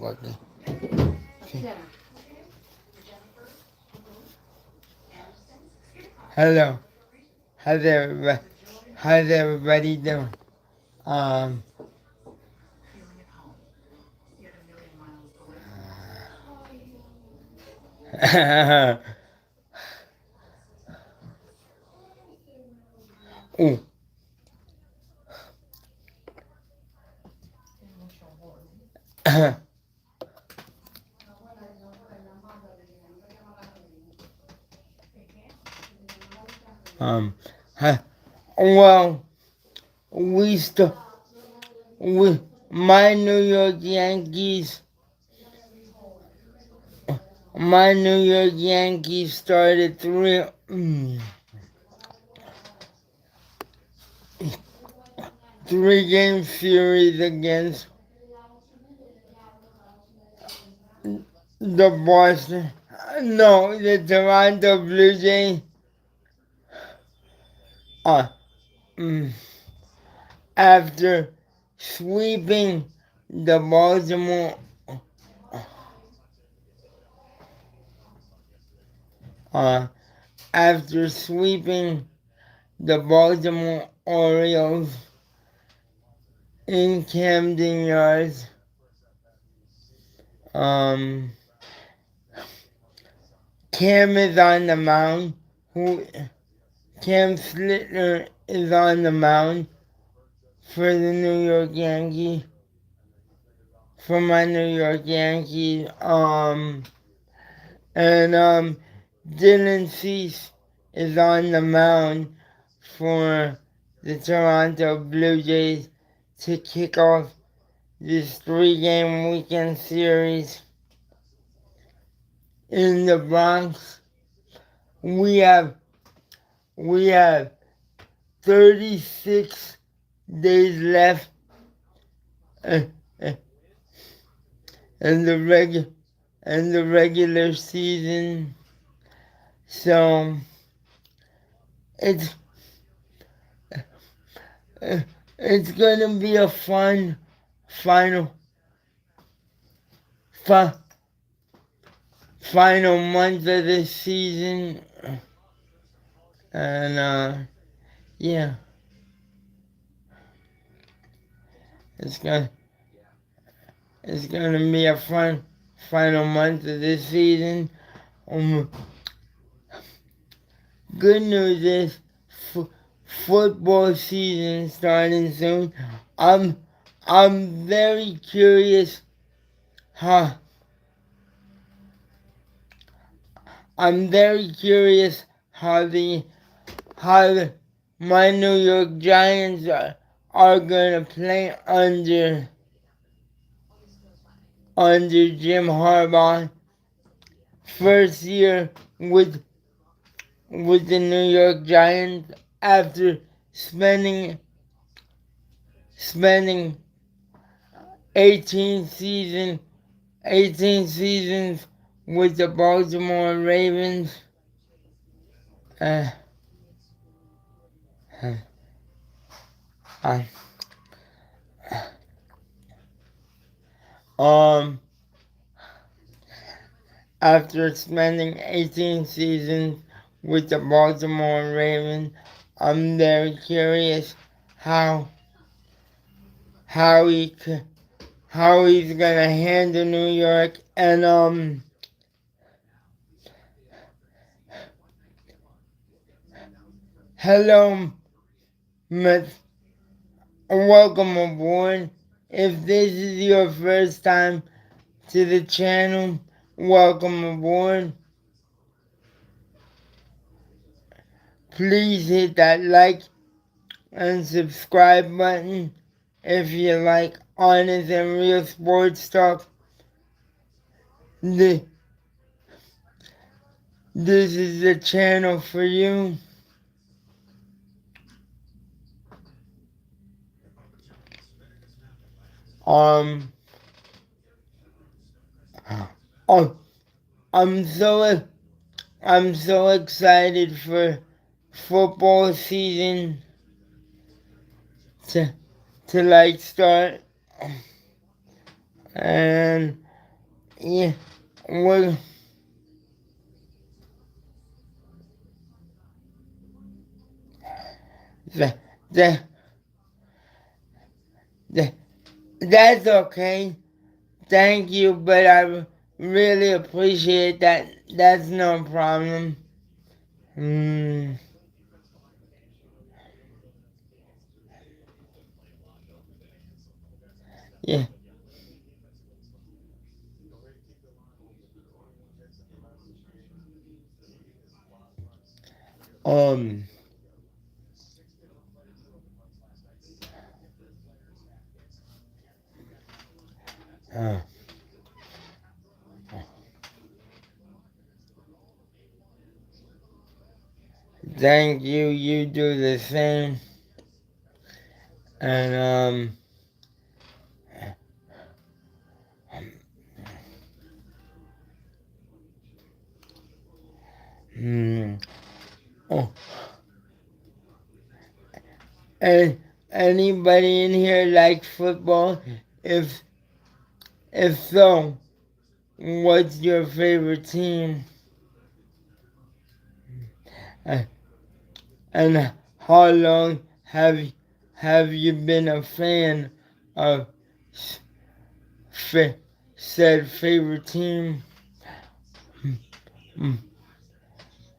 working. Okay. Hello. How's everybody? How's everybody doing? Um. Ooh. um. Well, we st- we my New York Yankees. My New York Yankees started 3 game series against the Boston. No, the Toronto Blue Jays. Uh, mm, After sweeping the Baltimore. Uh, After sweeping the Baltimore Orioles in Camden Yards. Um, Cam is on the mound. Cam Slitner is on the mound for the New York Yankees. For my New York Yankees. And Dylan Cease is on the mound for the Toronto Blue Jays to kick off this 3 game weekend series in the Bronx. We have 36 days left uh, uh, in the regular season, so it's uh, it's gonna be a fun final fi- final month of the season, and yeah, it's gonna it's gonna be a fun final month of this season. Um, Good news is football season starting soon. I'm I'm very curious how I'm very curious how my New York Giants are gonna play under Jim Harbaugh. First year with the New York Giants after spending 18 season 18 seasons with the Baltimore Ravens. Uh, uh, um, After spending 18 seasons with the Baltimore Ravens, I'm very curious how how he how he's gonna handle New York. And hello, Miss, welcome aboard. If this is your first time to the channel, welcome aboard. Please hit that like and subscribe button if you like honest and real sports talk. This is the channel for you. Um, oh, I'm so I'm so excited for football season to to like start, and yeah, we're, that, that, that, that's okay. Thank you, but I really appreciate that. That's no problem. Mm, yeah. Um. Uh, thank you. You do the same. And mm, oh, and anybody in here like football? If if so, what's your favorite team? Uh, and how long have you been a fan of fa- said favorite team? Mm,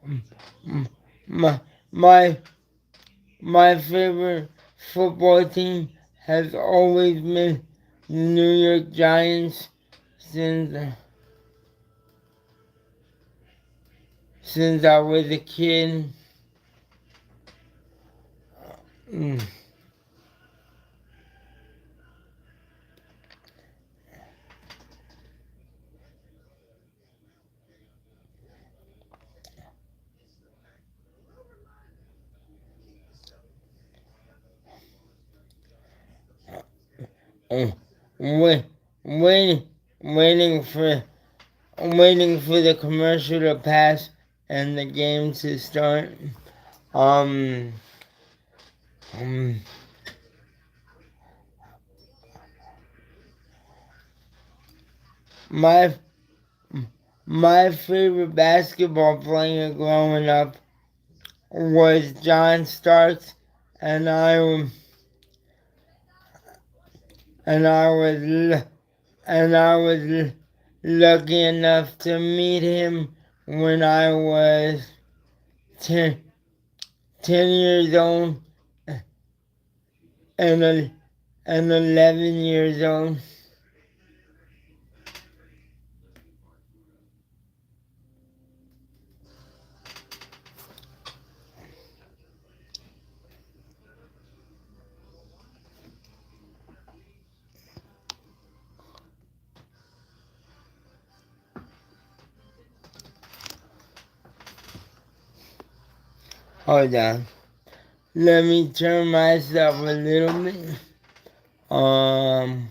mm, mm. My my my favorite football team has always been the New York Giants since since I was a kid. Mm. Mm. Wait, wait, waiting for waiting for the commercial to pass and the game to start. Um, um my my favorite basketball player growing up was John Starks, and and I was and I was lucky enough to meet him when I was 10, 10 years old and, and 11 years old. Hold on. Let me turn myself a little bit. Um,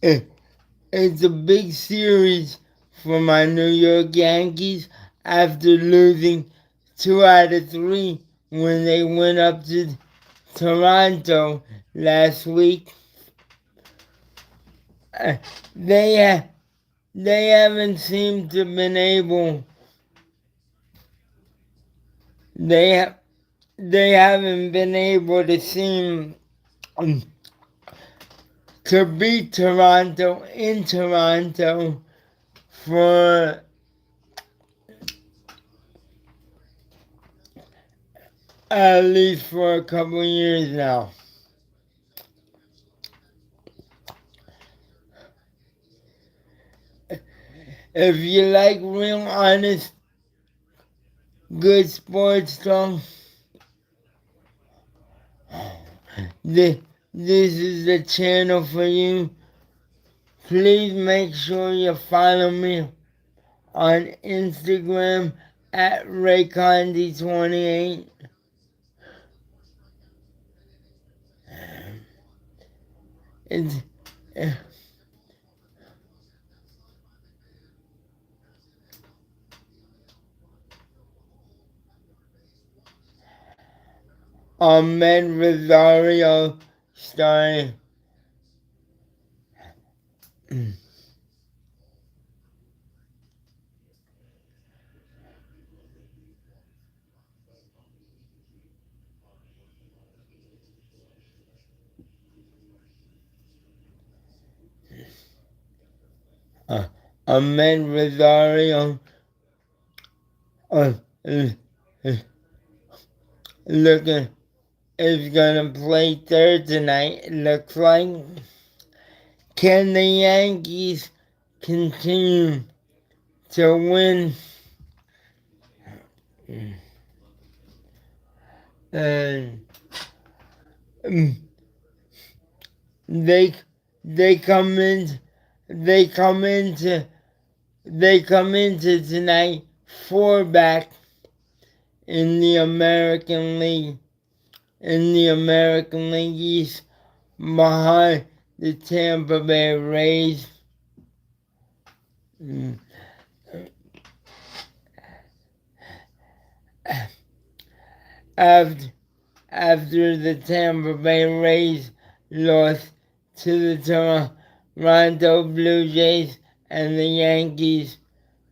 it, it's a big series for my New York Yankees after losing 2 out of 3 when they went up to Toronto last week. Uh, they they haven't seemed to been able they they haven't been able to seem um, to beat Toronto in Toronto for at least for a couple years now. If you like real honest good sports talk, this is the channel for you. Please make sure you follow me on Instagram at Ray Condi 28. It's Ahmed Rosario starring. Uh, Ahmed Rosario uh, uh, uh, looking is gonna play third tonight. It looks like. Can the Yankees continue to win? And they they come in they come into they come into tonight four back in the American League East behind the Tampa Bay Rays. After after the Tampa Bay Rays lost to the Toronto Blue Jays and the Yankees,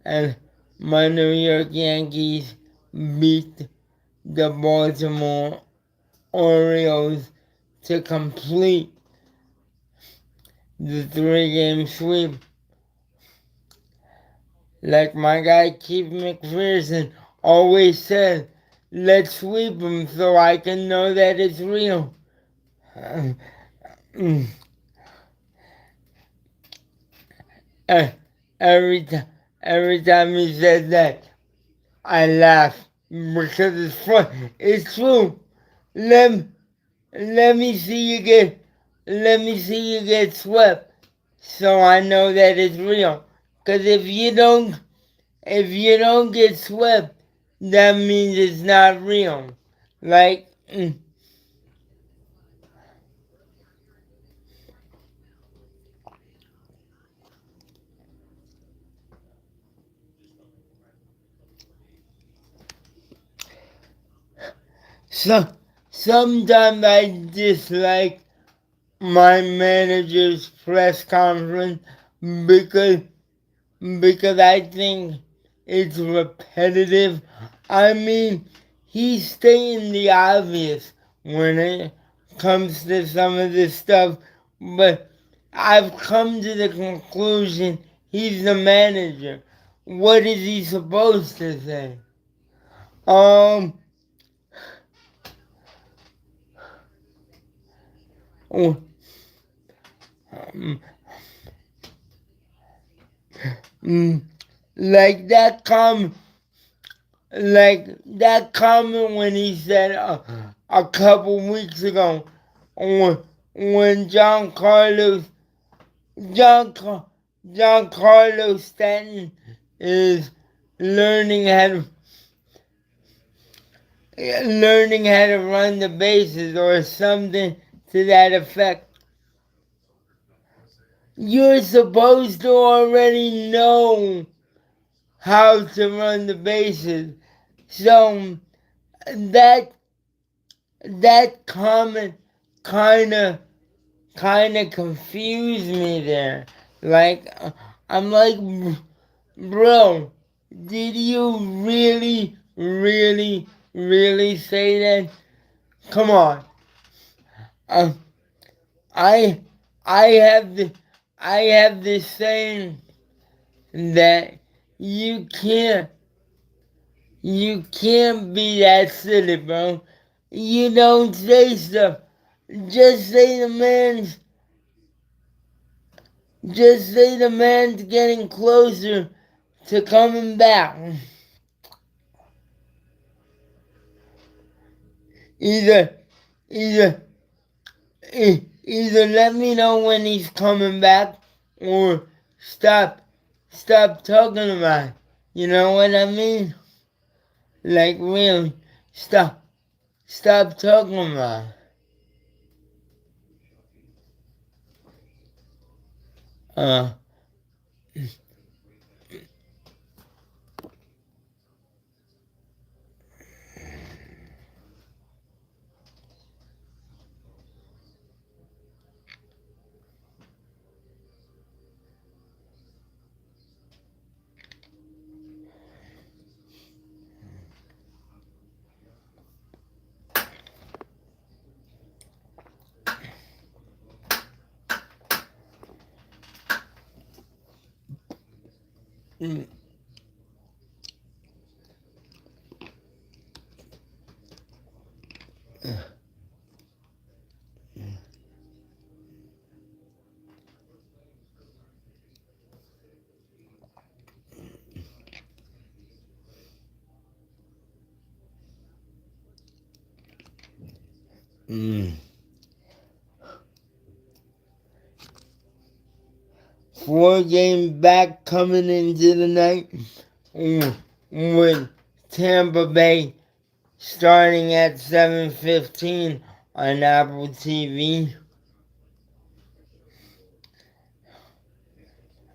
and my New York Yankees beat the Baltimore Orioles to complete the three-game sweep. Like my guy Keith McPherson always said, let's sweep them so I can know that it's real. Every time he said that, I laugh because it's fun. It's true. Let, let me see you get swept so I know that it's real. Cause if you don't get swept, that means it's not real. Like so sometimes I dislike my manager's press conference because I think it's repetitive. I mean, he's stating the obvious when it comes to some of this stuff, but I've come to the conclusion he's the manager. What is he supposed to say? Um, oh, um, mm, like that comment when he said a couple weeks ago when John Carlos Stanton is learning how to run the bases or something to that effect. You're supposed to already know how to run the bases. So that comment kind of confused me there. Like I'm like, bro, did you really say that? Come on. Uh, I I have this saying that you can't be that silly, bro. You don't say stuff. Just say the man's getting closer to coming back. Either either either let me know when he's coming back or stop talking about it. You know what I mean? Like really, stop, stop talking about it. Uh, mm, mm. 4 games back coming into the night with Tampa Bay starting at 7:15 on Apple TV.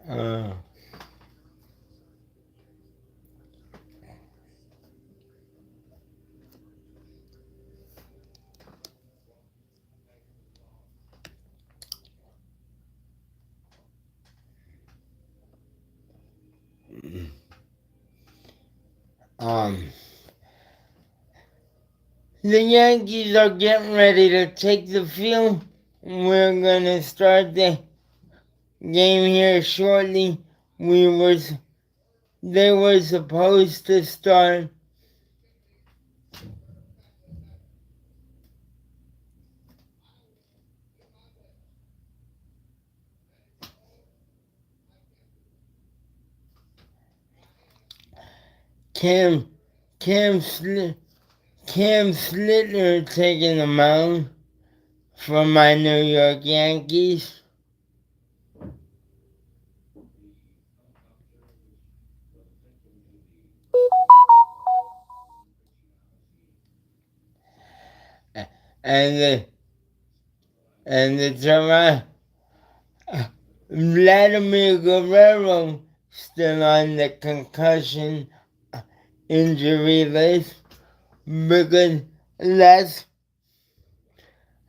Uh, um, the Yankees are getting ready to take the field. We're gonna start the game here shortly. We was They were supposed to start Cam Cam Sli- Cam Slitner taking the mound for my New York Yankees. And the Toronto Vladimir Guerrero still on the concussion injury list because last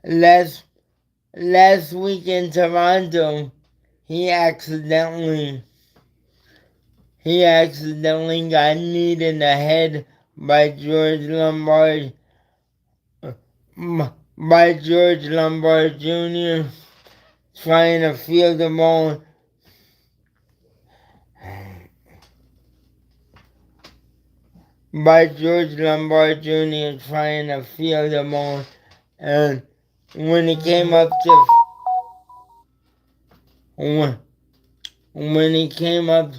last last week in Toronto he accidentally got kneed in the head by George Lombard Jr. trying to field the ball. By George Lombard Jr. trying to field the ball, and when he came up to when he came up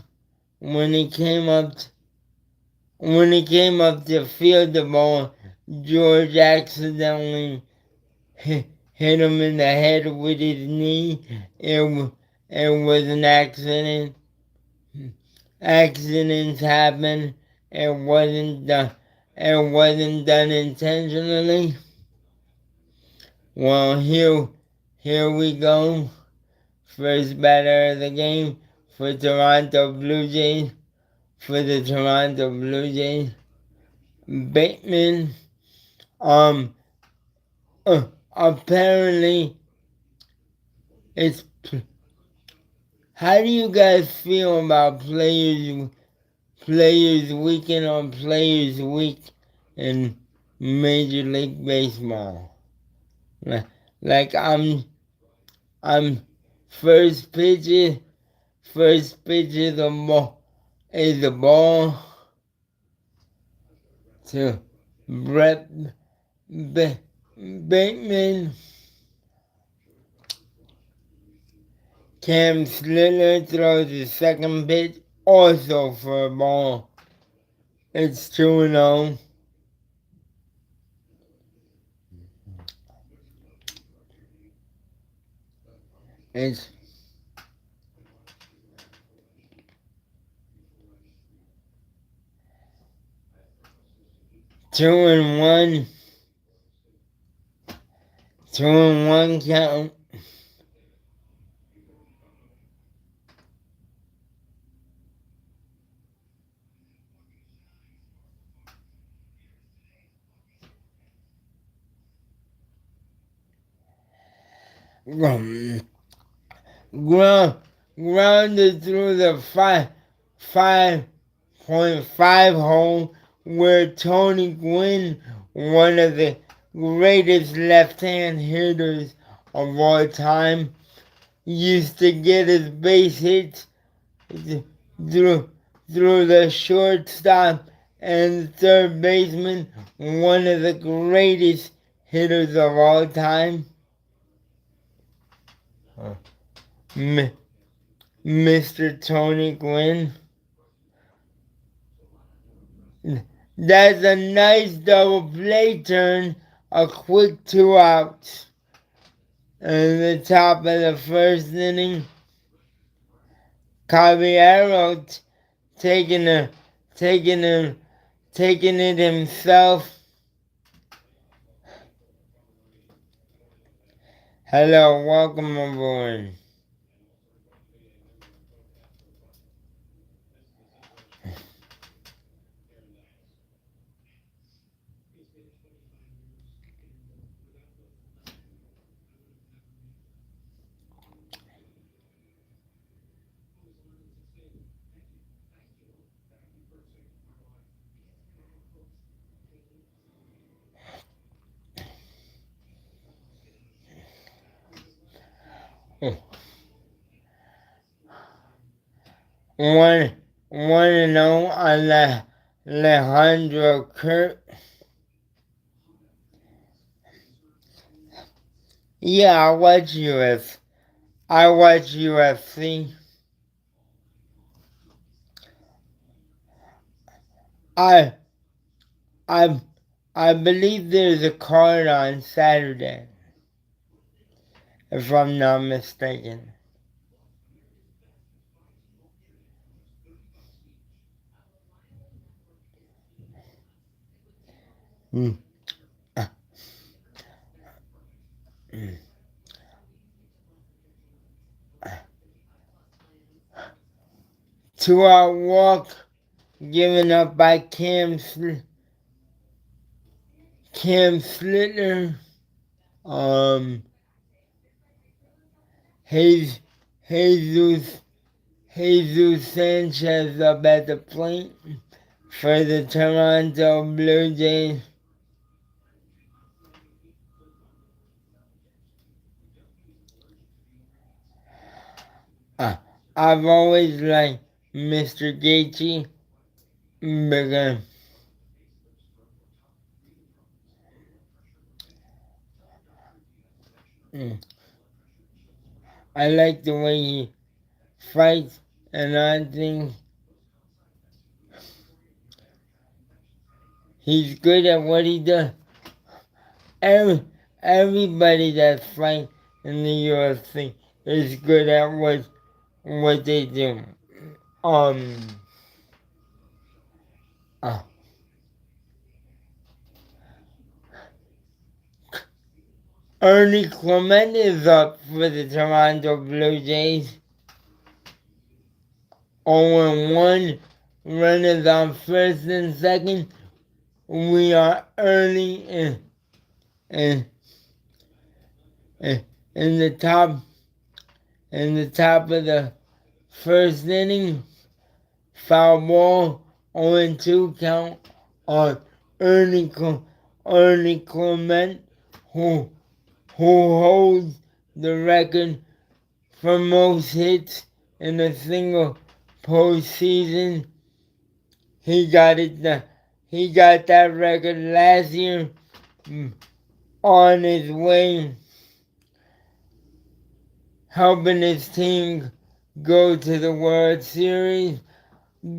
when he came up when he came up to field the ball, George accidentally hit him in the head with his knee. It was an accident. Accidents happen. It wasn't done. It wasn't done intentionally. Well, here we go. First batter of the game for Toronto Blue Jays. For the Toronto Blue Jays, Bateman. Um. Apparently, it's. How do you guys feel about Players Weekend on Players Week in Major League Baseball? Like I'm first pitch is the ball to Brett Bateman. Cam Slither throws the second pitch also for a ball. It's 2-0. It's 2-1, 2-1 count. Um, ground, grounded through the 5.5 hole where Tony Gwynn, one of the greatest left-hand hitters of all time, used to get his base hits through through the shortstop and third baseman, one of the greatest hitters of all time. Mr. Tony Gwynn. That's a nice double play turn, a quick 2 outs. In the top of the first inning, Caballero taking a taking a taking it himself. Hello, welcome aboard. One 1-0 on Alejandro Kirk. Yeah, I watch UFC. I I I believe there's a card on Saturday, if I'm not mistaken. Mm. 2-out walk given up by Cam Slitner. Jesus Jesus Sanchez up at the plate for the Toronto Blue Jays. I've always liked Mr. Gaethje because I like the way he fights, and I think he's good at what he does. Everybody that fights in the UFC is good at what they do. Um, uh, Ernie Clement is up for the Toronto Blue Jays. 0-1, runners on first and second. We are early in, in the top of the first inning. Foul ball, 0-2 count on Ernie Clement, who holds the record for most hits in a single postseason. He got that record last year. On his way, helping his team go to the World Series.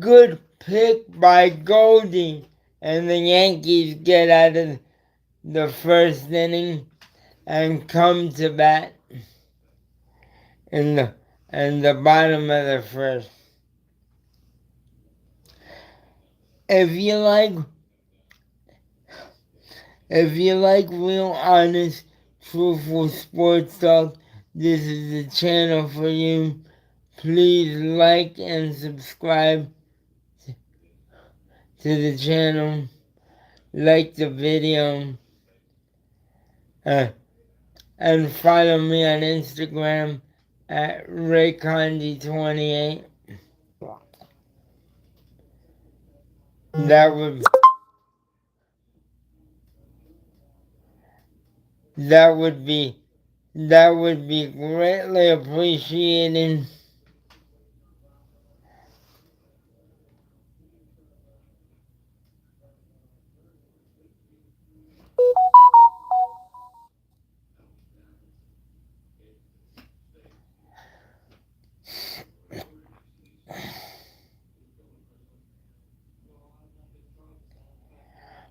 Good pick by Goldie, and the Yankees get out of the first inning and come to bat in the bottom of the first. If you like If you like real, honest, truthful sports talk, this is the channel for you. Please like and subscribe to the channel, like the video, uh, and follow me on Instagram at RayCondi28. That would that would be that would be greatly appreciated.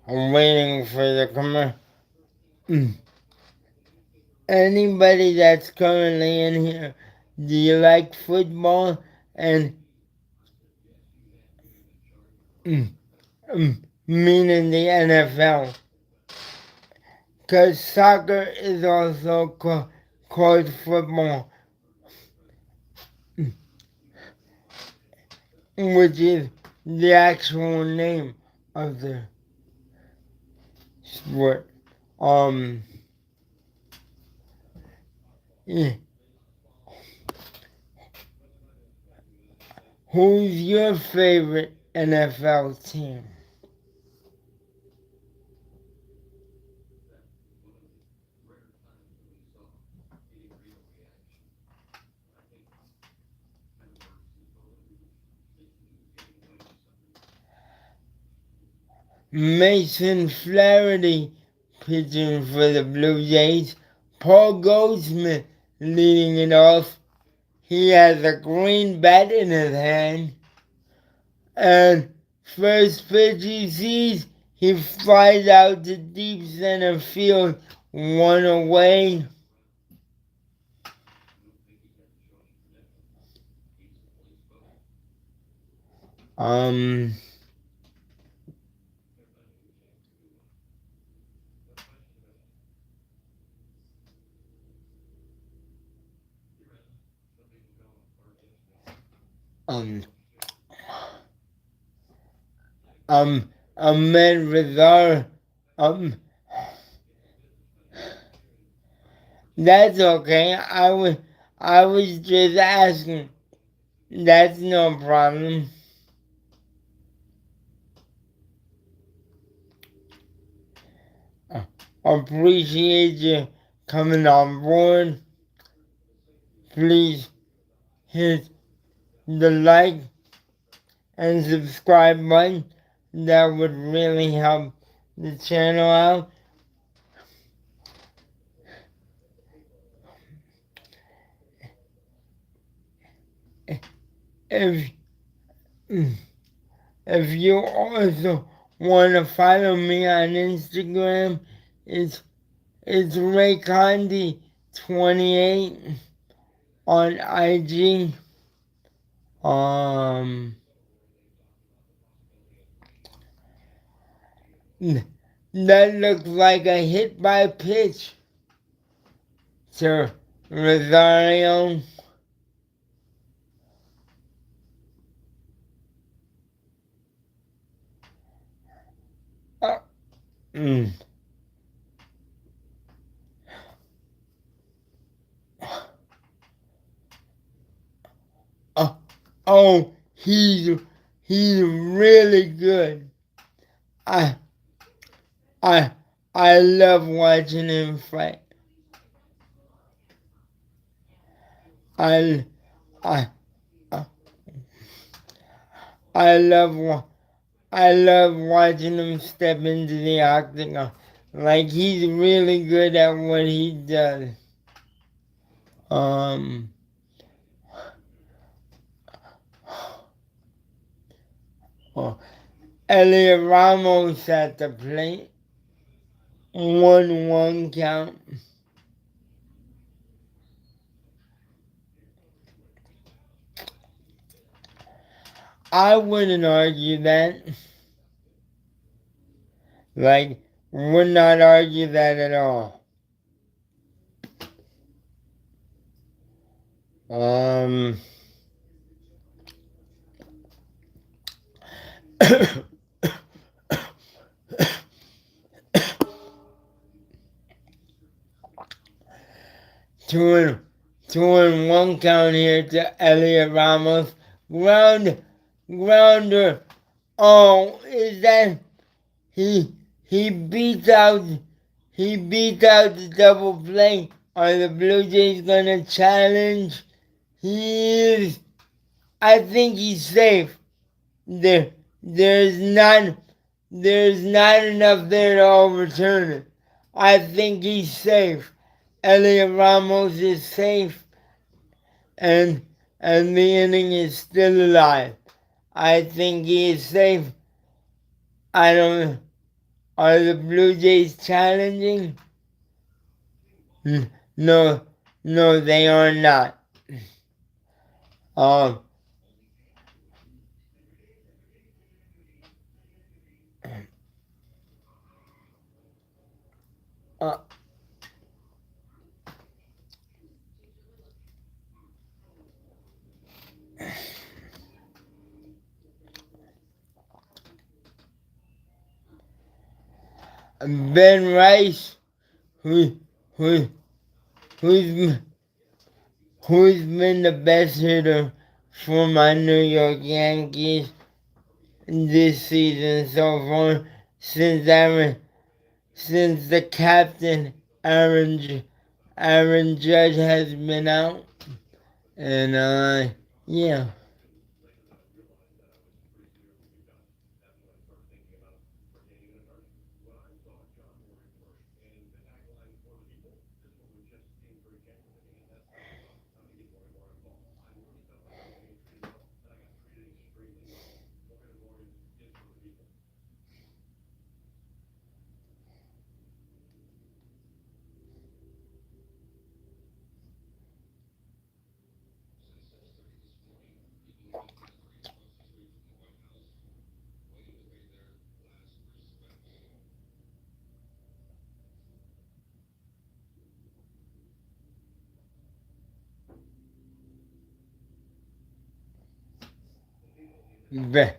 I'm waiting for the commercial. Anybody that's currently in here, do you like football? And meaning the NFL? Because soccer is also called football, which is the actual name of the sport. Yeah. Who's your favorite NFL team? Mason Flaherty pitching for the Blue Jays. Paul Goldsmith leading it off. He has a green bat in his hand. And first pitch he sees, he flies out to deep center field, one away. Um, um, Ahmed Rizar, that's okay. I was just asking. That's no problem. Appreciate you coming on board. Please hit the like and subscribe button. That would really help the channel out. If if you also want to follow me on Instagram, it's RayCondi28 on IG. That looks like a hit by pitch to Rosario. Uh, mm. Oh, he's really good. I I I love watching him fight. I I I I love watching him step into the octagon. Like he's really good at what he does. Um, oh, Elliot Ramos at the plate. 1-1 count. I wouldn't argue that. Like Would not argue that at all. Um, two and two and one count here to Elliot Ramos. Grounder. Oh, is that he he beats out the double play? Are the Blue Jays gonna challenge? He is. I think he's safe. There there's not enough there to overturn it. I think he's safe. Elliot Ramos is safe, and the inning is still alive. I think he is safe. I don't. Are the Blue Jays challenging? No, no, they are not. Um, uh, Ben Rice, who, who, who's who's been the best hitter for my New York Yankees this season so far since the captain Aaron Judge has been out, and yeah. Be-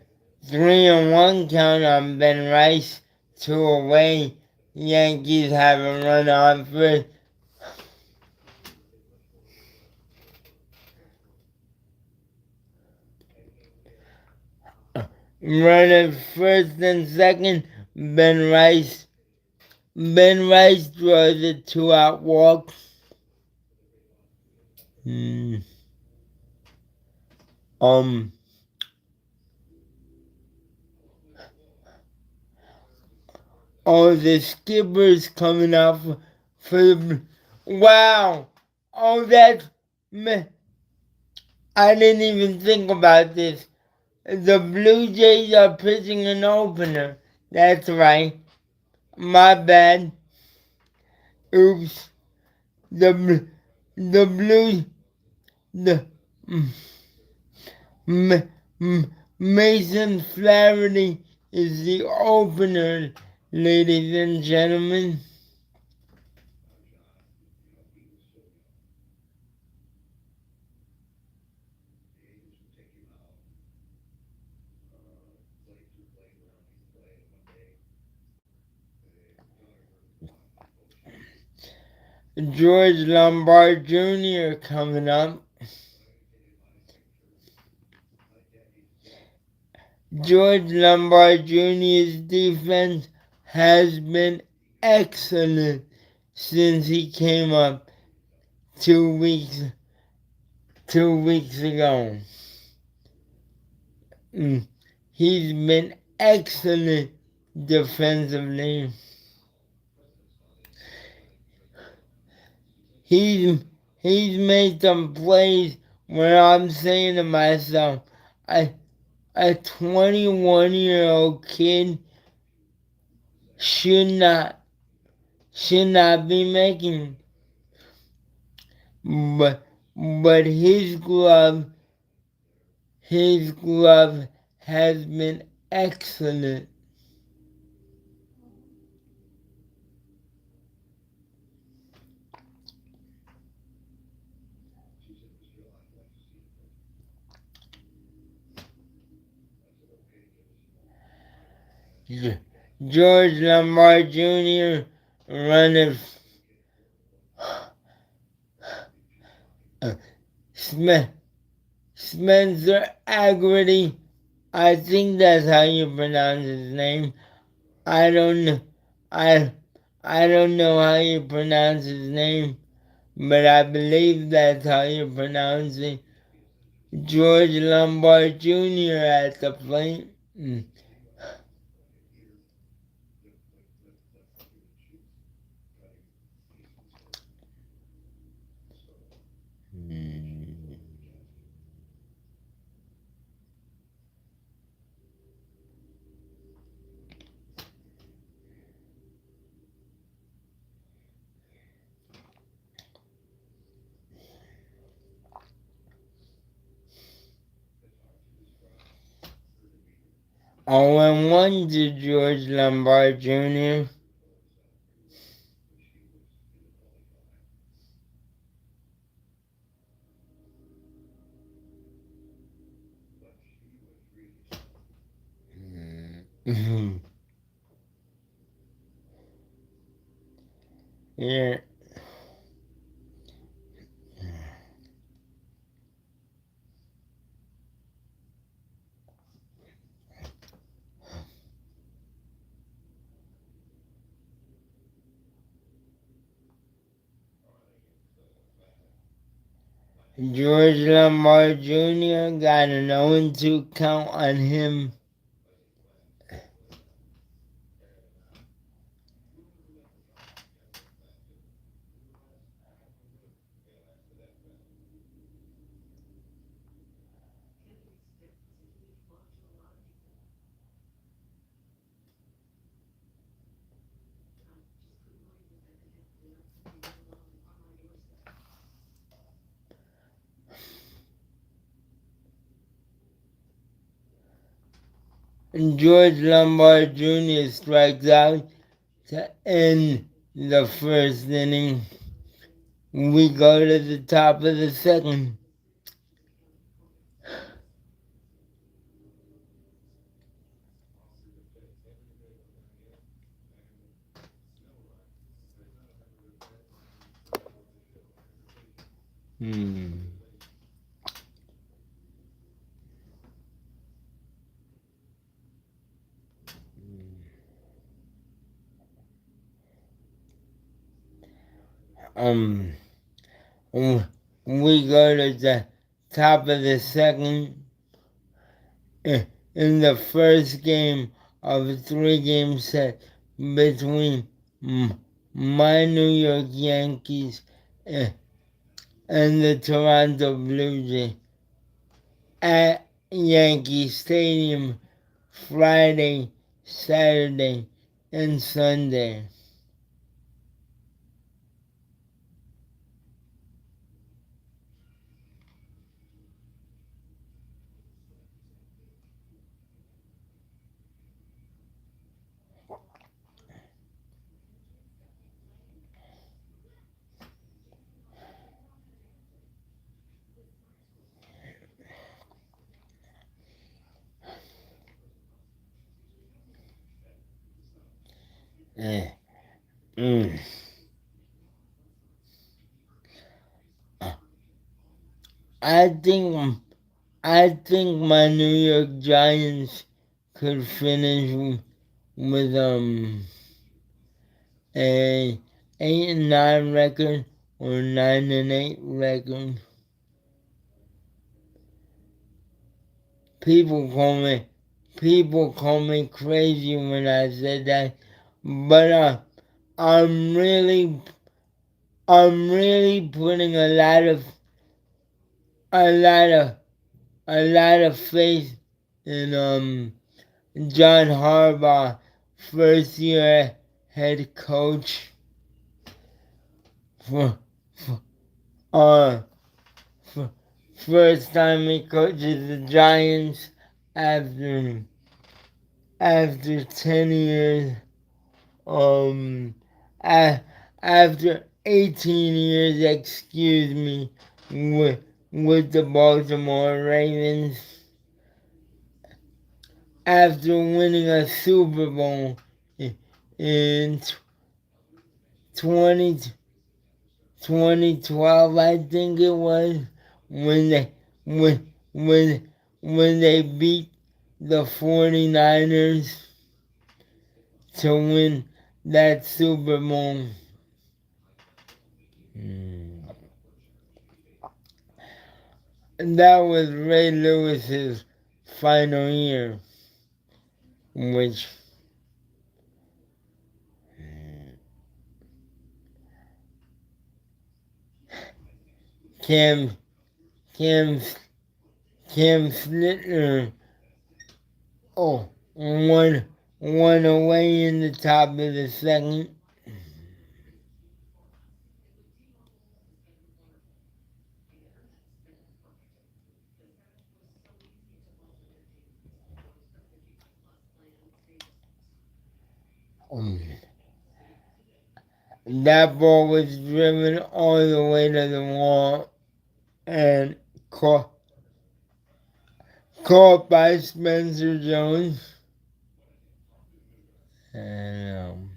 3-1 count on Ben Rice, two away. Yankees have a run on first. Run at first and second. Ben Rice draws a 2-out walk. Hmm. Um. Oh, the skipper's coming out for the. Wow. Oh, that's. I didn't even think about this. The Blue Jays are pitching an opener. That's right. My bad. Oops. The Blue the Mason Flaherty is the opener, ladies and gentlemen. George Lombard Jr. coming up. George Lombard Jr.'s defense has been excellent since he came up 2 weeks ago. He's been excellent defensively. He's made some plays where I'm saying to myself, a 21-year-old kid should not be making, but his glove has been excellent. George Lombard Jr. running Smith, Spencer Aggerty. I think that's how you pronounce his name. I don't know. I I don't know how you pronounce his name, but I believe that's how you pronounce it. George Lombard Jr. at the plate. Oh, and one to George Lombard Jr. Yeah. George Lombard Jr. got an 0-2 count on him. George Lombard Jr. strikes out to end the first inning. We go to the top of the second. Hmm. Um, we go to the top of the second in the first game of a three-game set between my New York Yankees and the Toronto Blue Jays at Yankee Stadium Friday, Saturday, and Sunday. Eh, mm. I think my New York Giants could finish with a 8-9 record or 9-8 record. People call me crazy when I said that, but I'm really putting a lot of faith in John Harbaugh, first year head coach for, for uh for first time he coaches the Giants after 10 years. Um, a- after 18 years, excuse me, with the Baltimore Ravens. after winning a Super Bowl in 20, 2012, I think it was, when they when they beat the 49ers to win that Super Bowl. And that was Ray Lewis's final year, which Cam Cam Cam Slitner one away in the top of the second. That ball was driven all the way to the wall and caught by Spencer Jones. And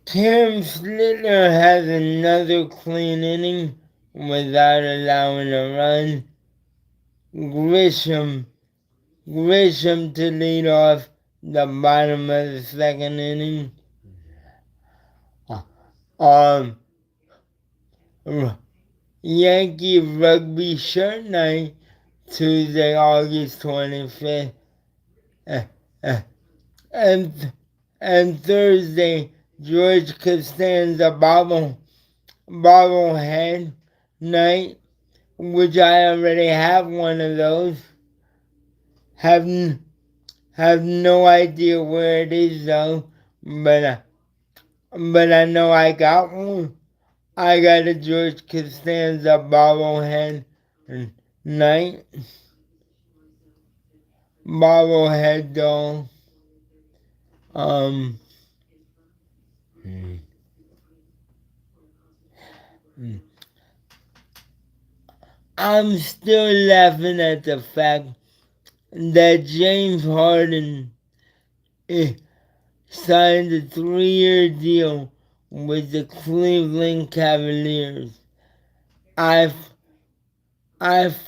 Cam Slitner has another clean inning without allowing a run. Grisham to lead off the bottom of the second inning. Um, Yankee Rugby Shirt Night, Tuesday, August 25th. Uh, uh, and Thursday, George Costanza bobblehead night, which I already have one of those. Have no idea where it is though, but I know I got one. I got a George Costanza bobblehead night, bobblehead doll. Um, I'm still laughing at the fact that James Harden signed a 3-year deal with the Cleveland Cavaliers. I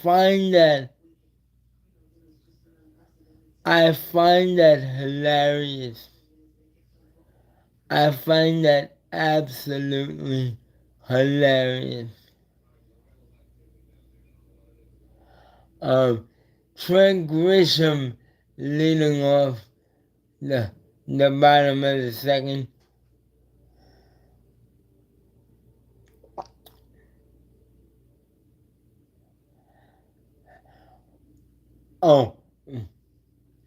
find that hilarious. I find that absolutely hilarious. Trent Grisham leading off the bottom of the second. Oh,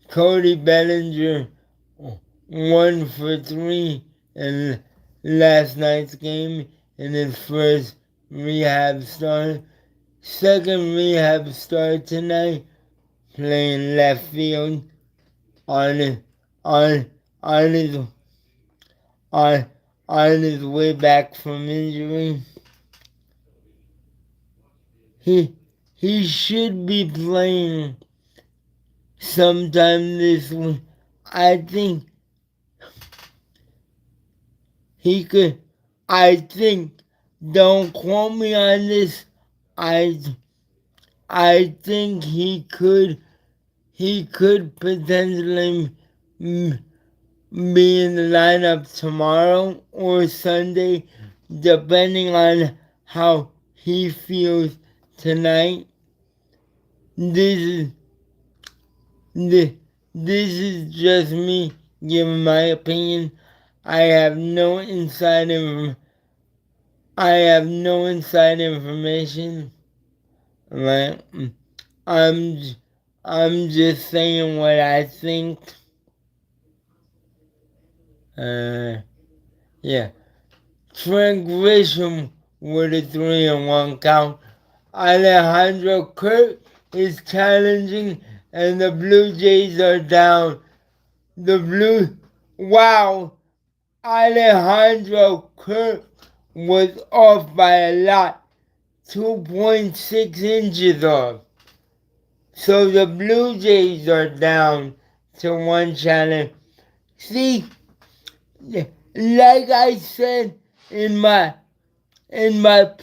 Cody Bellinger 1 for 3 in last night's game in his first rehab start. Second rehab start tonight, playing left field on his, on on his on his way back from injury. He should be playing sometime this week. I think he could. I think. Don't quote me on this. I think he could. He could potentially be in the lineup tomorrow or Sunday, depending on how he feels tonight. This is just me giving my opinion. I have no inside information. Like, I'm just saying what I think. Yeah. Trent Grisham with a 3-1 count. Alejandro Kirk is challenging, and the Blue Jays are down. Wow, Alejandro Kirk was off by a lot, 2.6 inches off. So the Blue Jays are down to one challenge. See, like I said in my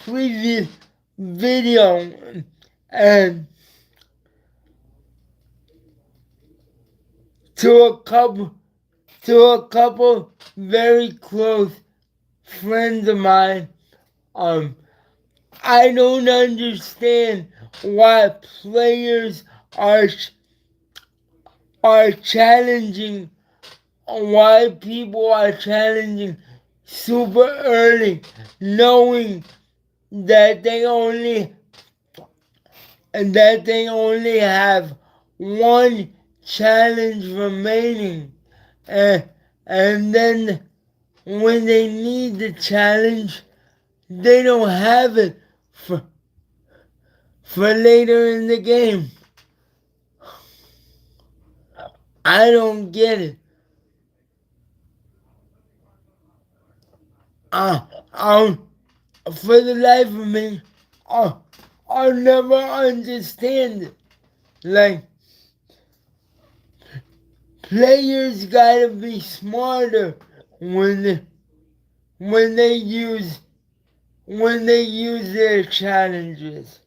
previous video, and to a couple very close friends of mine, I don't understand why players are challenging, why people are challenging super early, knowing that they only have one challenge remaining, and then when they need the challenge, they don't have it for later in the game. I don't get it. I'll, for the life of me, I'll never understand it. Like, players gotta be smarter when when they use their challenges.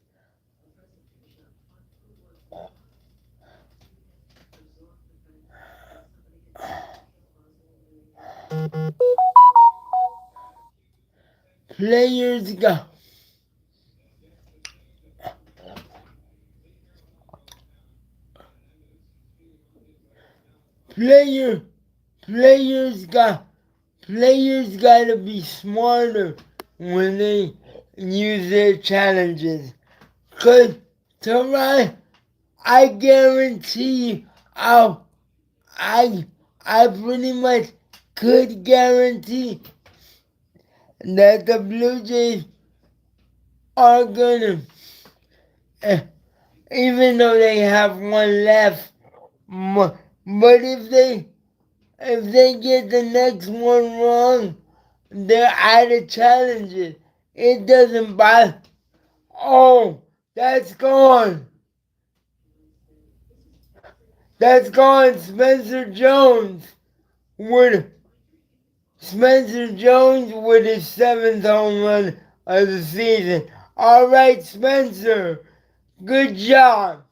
Players got player players got players gotta be smarter when they use their challenges. Cause Tarai, I guarantee you, I I pretty much could guarantee that the Blue Jays are gonna, eh, even though they have one left, but if they get the next one wrong, they're out of challenges. It doesn't bother. Oh, that's gone. That's gone. Spencer Jones with his 7th home run of the season. All right, Spencer. Good job.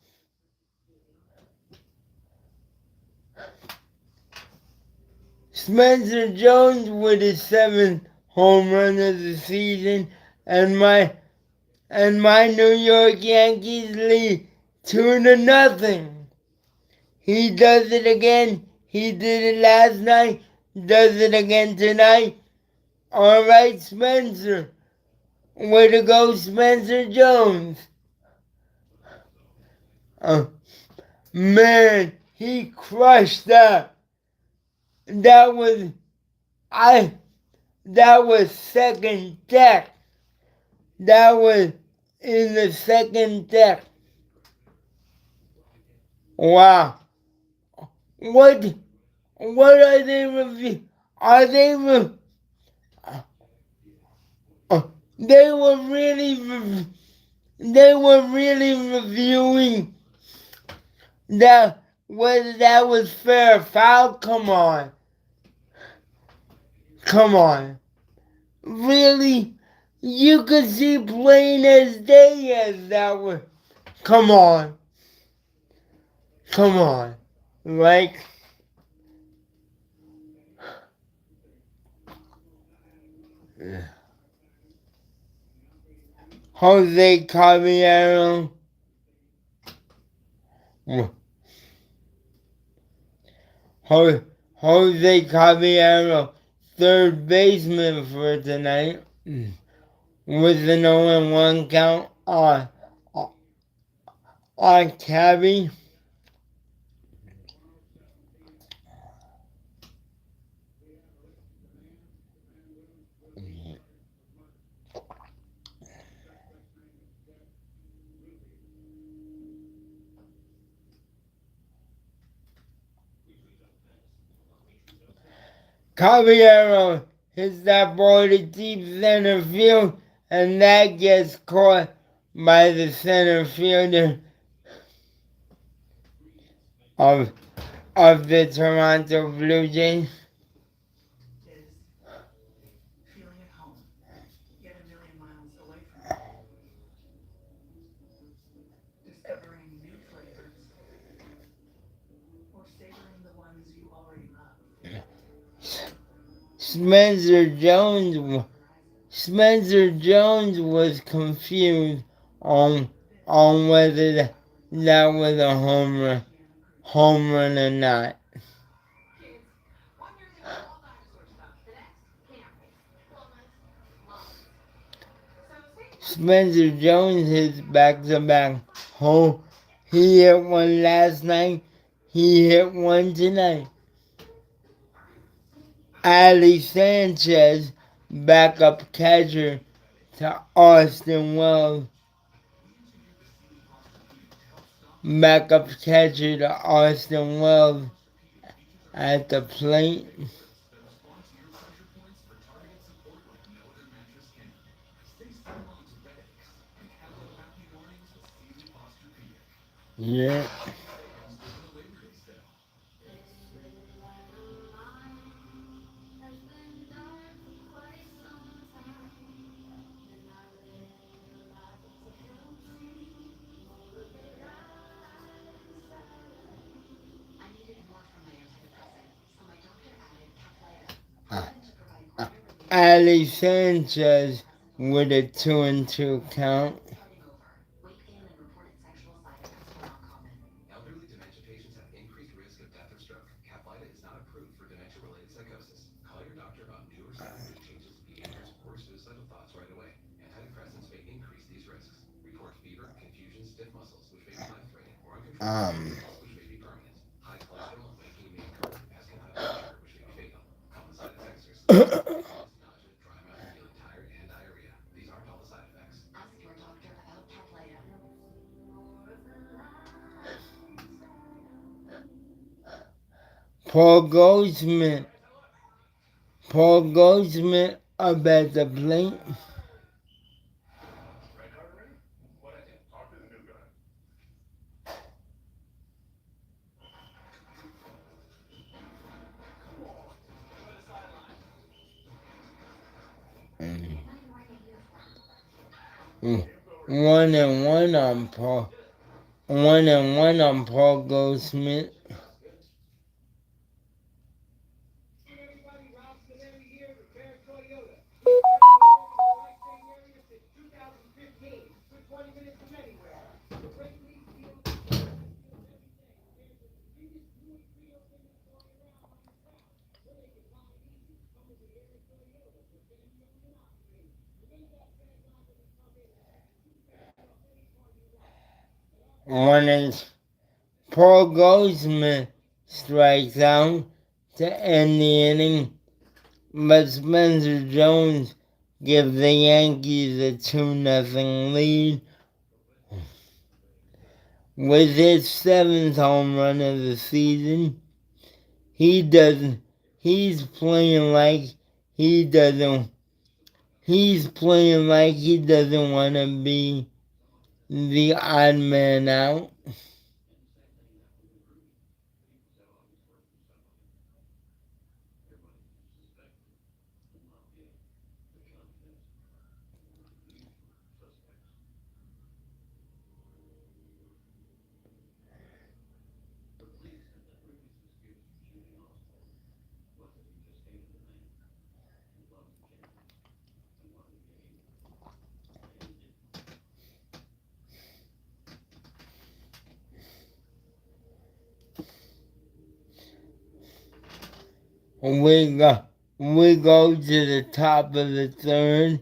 Spencer Jones with his 7th home run of the season, and my New York Yankees lead 2-0. He does it again. He did it last night. Does it again tonight. All right, Spencer. Way to go, Spencer Jones. Man, he crushed that. That was that was second deck. That was in the second deck. Wow. What are they review? Are they they were really reviewing that, whether that was fair or foul. Come on. Really? You could see plain as day as that was. Come on. Like, Jose Caballero. Jose Caballero, third baseman for tonight, with an 0-1 count on Cabby. Caballero hits that ball to deep center field, and that gets caught by the center fielder of the Toronto Blue Jays. Spencer Jones Spencer Jones was confused on whether that was a home run or not. Spencer Jones hits back-to-back home. He hit one last night. He hit one tonight. Ali Sanchez, backup catcher to Austin Wells. Backup catcher to Austin Wells at the plate. Yeah. Ali Sanchez with a 2-2 count. Um, Paul Goldsmith. Paul Goldsmith up at the plate. Mm. 1-1 on Paul. 1-1 on Paul Goldsmith. One is Paul Goldsmith strikes out to end the inning, but Spencer Jones gives the Yankees a 2-0 lead with his 7th home run of the season. He doesn't. He's playing like he doesn't. He's playing like he doesn't want to be the odd man out. We go to the top of the third.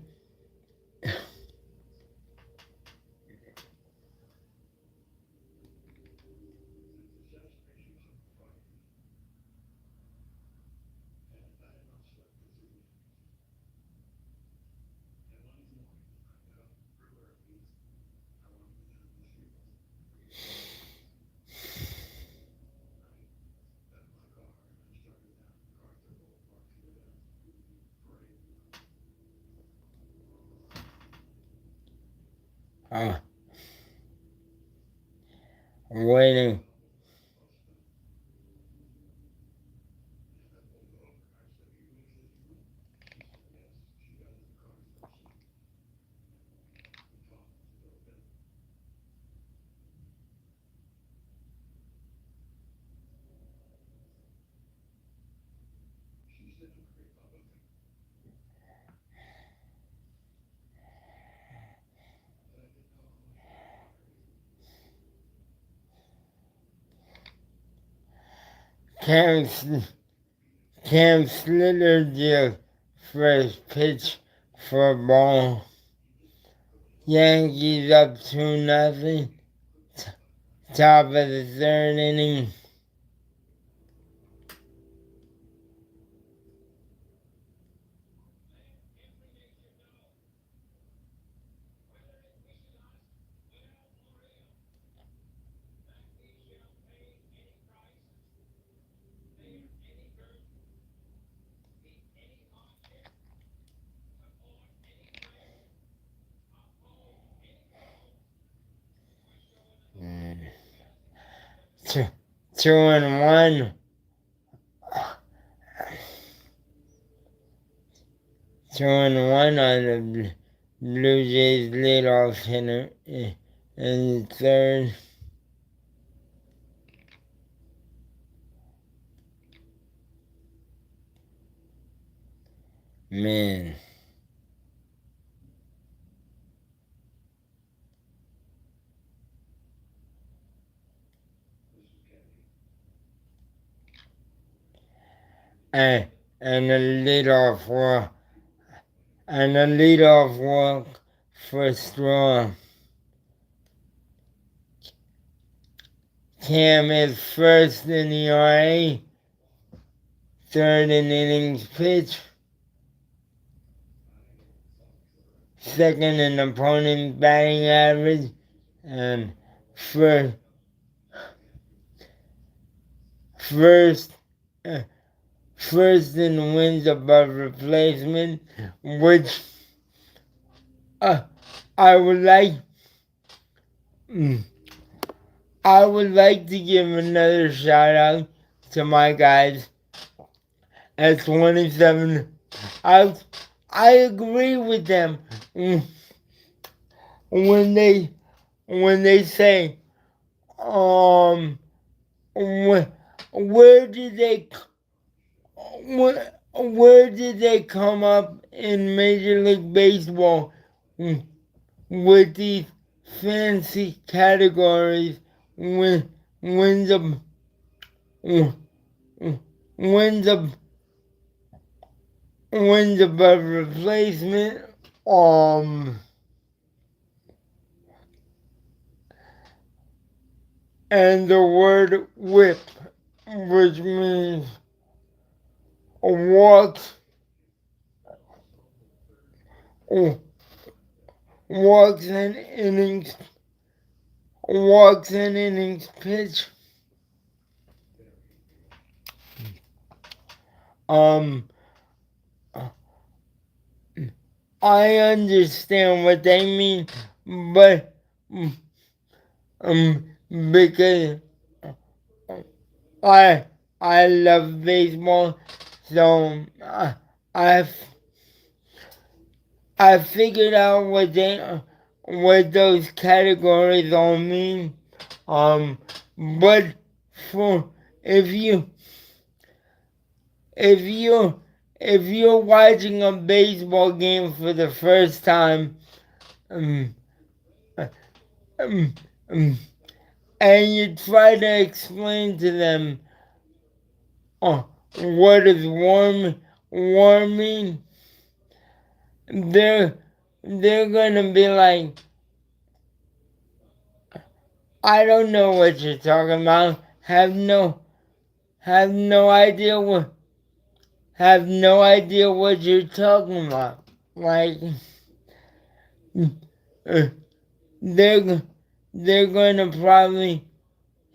uh, waiting. Cam, Cam Sliter deals first pitch for a ball. Yankees up 2-0. Top of the third inning. Two, 2-1. 2-1 on the Blue Jays leadoff hitter in the third. Man. And a leadoff walk for Straw. Cam is first in the ERA, third in innings pitch, second in opponent's batting average, and first first uh, first in wins above replacement, which uh, I would like. Mm, I would like to give another shout out to my guys at 27 outs. I agree with them when they say where, where did they where did they come up in Major League Baseball with these fancy categories when wins of wins of wins above replacement and the word whip, which means walks walks and innings pitch. I understand what they mean, but because I I love baseball, so I I figured out what those categories all mean. But for if you if you if you're watching a baseball game for the first time, um, um, um, and you try to explain to them what is warming, they're gonna be like, I don't know what you're talking about. Have no idea what you're talking about. Like uh, they're they're gonna probably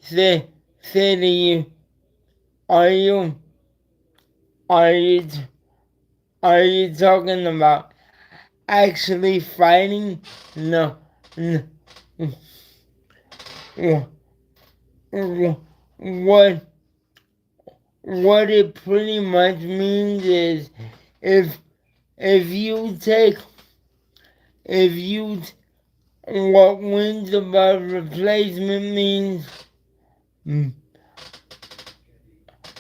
say to you, are you are you are you talking about actually fighting? No, what what it pretty much means is if if you take if you what wins above replacement means, mm,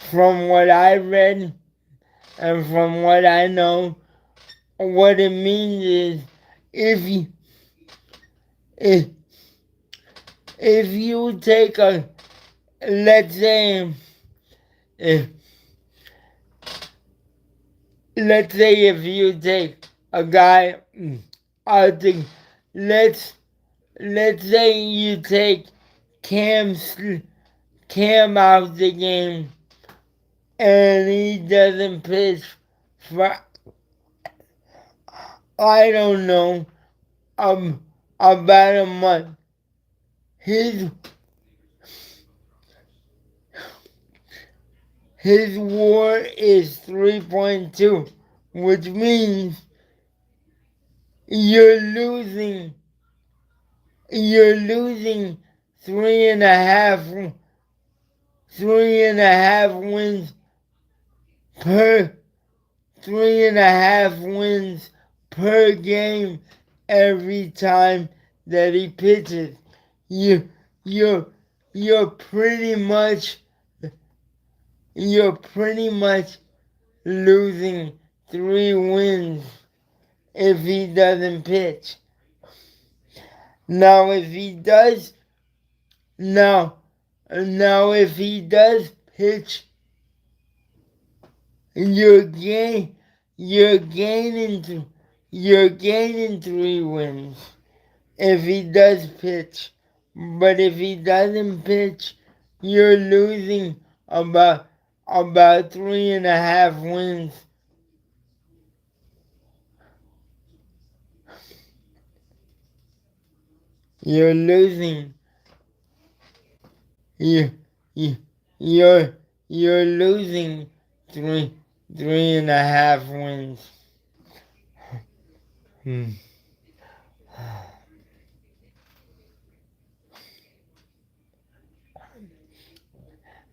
from what I read and from what I know, what it means is if you if if you take a, let's say, if let's say if you take a guy, I think let's let's say you take Cam Cam out the game and he doesn't pitch for, I don't know, about a month. His his WAR is 3.2, which means you're losing you're losing three and a half wins per 3.5 wins per game every time that he pitches. You you're you're pretty much you're pretty much losing 3 wins if he doesn't pitch. Now if he does now now if he does pitch, you're gain you're gaining you're gaining 3 wins if he does pitch. But if he doesn't pitch, you're losing about 3.5 wins. You're losing. You you you're losing three and a half wins. Hmm.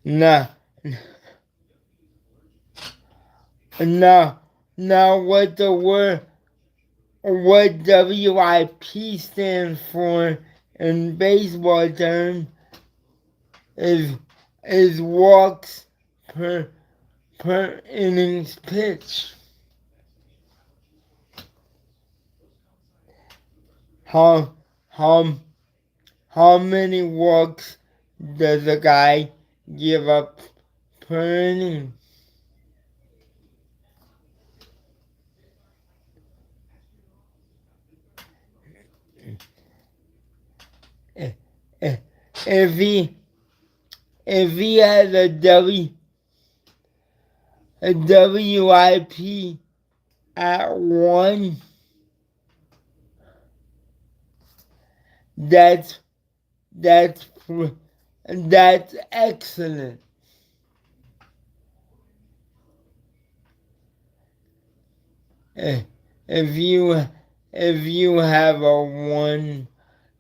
Now now now what WIP stands for in baseball terms is walks per innings pitched. How how how many walks does a guy give up per inning? If if he if he has a WIP at 1, that's that's that's excellent. Eh, If you if you have a 1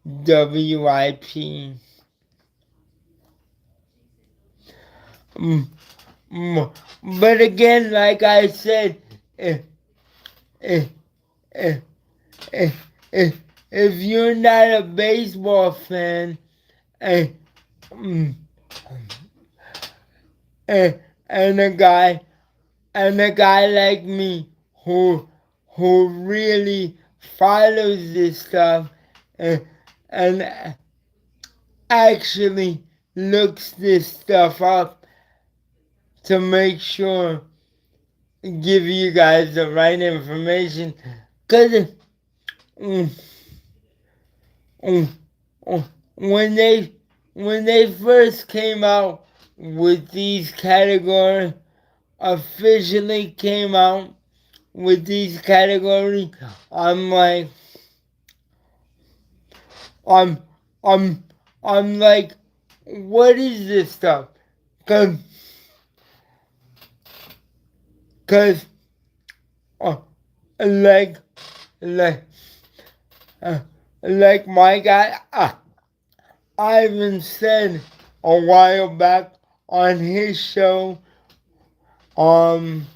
WIP, mm, but again, like I said, if if if if you're not a baseball fan, and mm, and a guy like me who really follows this stuff and and actually looks this stuff up to make sure give you guys the right information, cause mm, mm, when they first came out with these categories, officially came out with these categories, I'm like, I'm, I'm, I'm like, what is this stuff? Cause, cause, uh, like, like, uh, like my guy, Ivan said a while back on his show, um,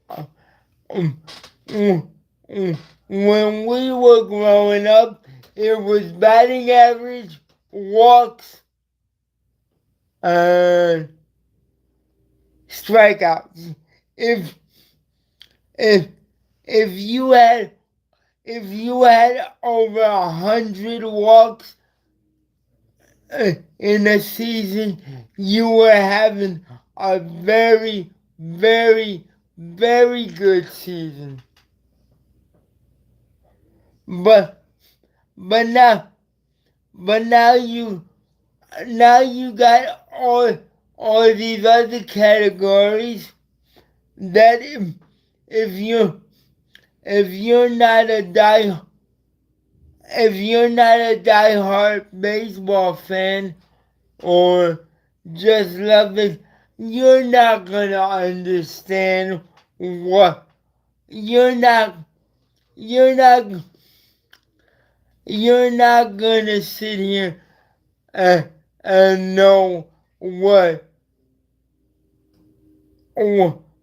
um, um, when we were growing up, it was batting average, walks, and strikeouts. If if if you had over 100 walks in a season, you were having a very, very, very good season. But but now but now you got all these other categories that if you if you're not a die if you're not a diehard baseball fan or just love it, you're not gonna understand what you're not you're not you're not gonna sit here and, and know what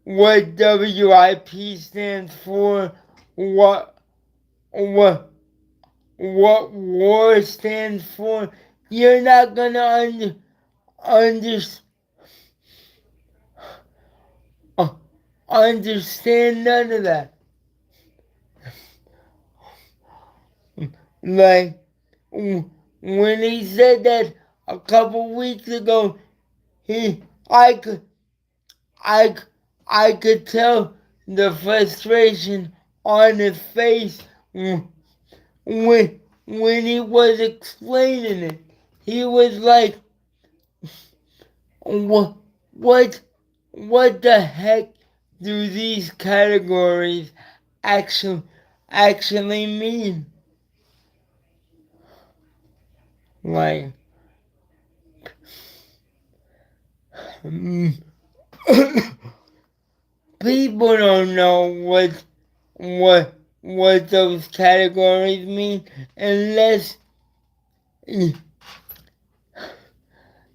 WIP stands for, what what what war stands for. You're not gonna under, uh, understand none of that. Like when he said that a couple weeks ago, he I I could tell the frustration on his face when he was explaining it. He was like, what what what the heck do these categories actually actually mean? Like, people don't know what those categories mean unless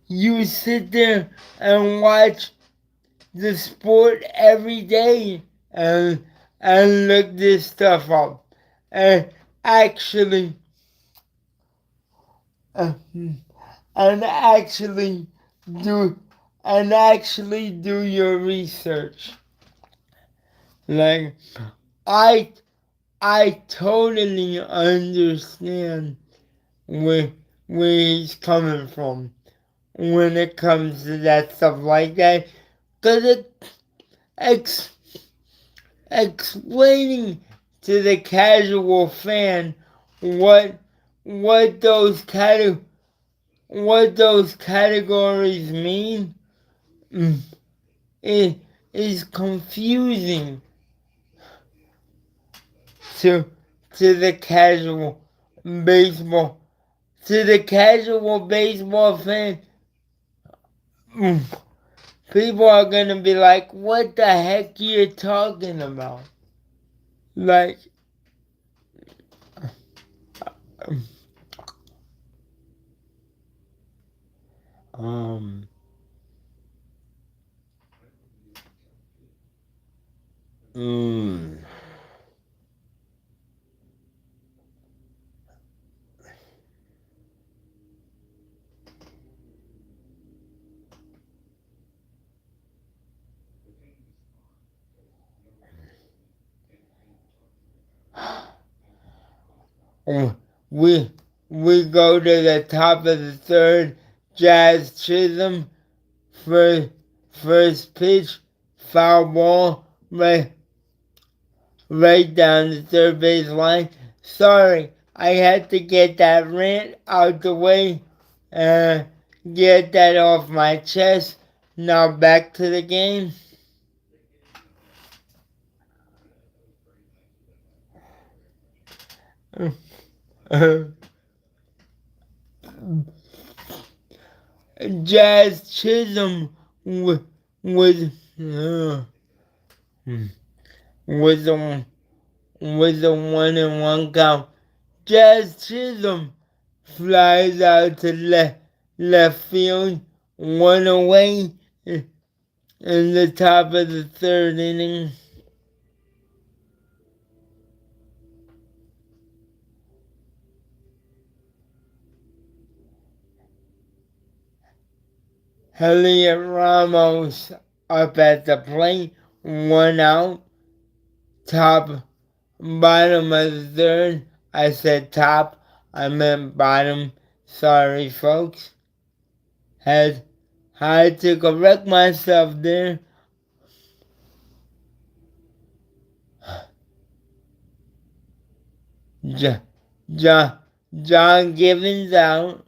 you sit there and watch the sport every day and look this stuff up and actually uh, and actually do do your research. Like I I totally understand where he's coming from when it comes to that stuff like that, because it ex- explaining to the casual fan what what those categories mean mm, it is confusing to the casual baseball fan. mm, People are gonna be like, what the heck you're talking about? Like, um, mm, we go to the top of the third. Jazz Chisholm, first pitch, foul ball, right down the third base line. Sorry, I had to get that rant out the way and get that off my chest. Now back to the game. Jazz Chisholm was uh, was a 1-1 count. Jazz Chisholm flies out to left field, one away in the top of the third inning. Elliot Ramos up at the plate, one out, top, bottom of the third. I said top, I meant bottom. Sorry, folks. Had to correct myself there. John, John, John Givens out.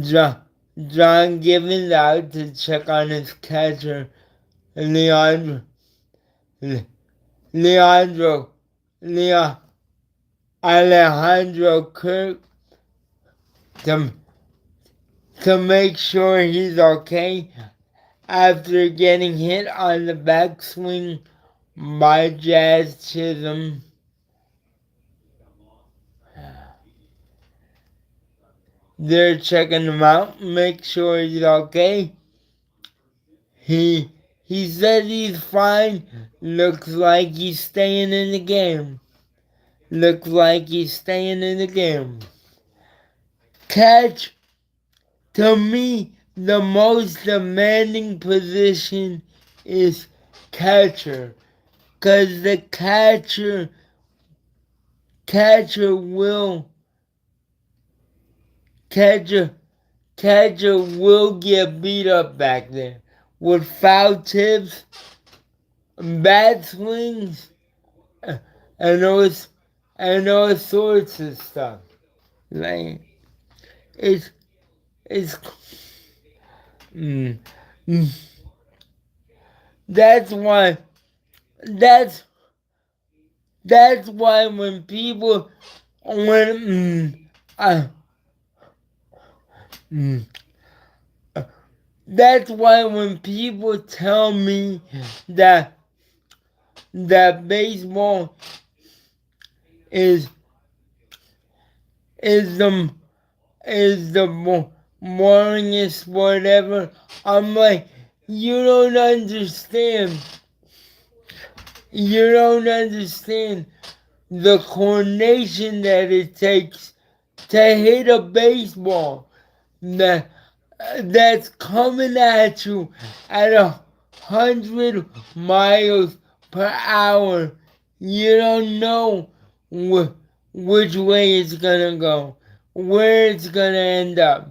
John, John Givens out to check on his catcher, Leandro, Leandro, Leo, Alejandro Kirk, to, to make sure he's okay after getting hit on the backswing by Jazz Chisholm. They're checking him out, make sure he's okay. He said he's fine. Looks like he's staying in the game. Looks like he's staying in the game. Catch, to me, the most demanding position is catcher. Cause the catcher will get beat up back there with foul tips, bad swings, and all sorts of stuff. Like it's it's mm, mm, that's why that's why when people when mm, that's why when people tell me that baseball is the boringest sport ever, I'm like, you don't understand. You don't understand the coordination that it takes to hit a baseball that's coming at you at 100 miles per hour. You don't know which way it's gonna go, where it's gonna end up.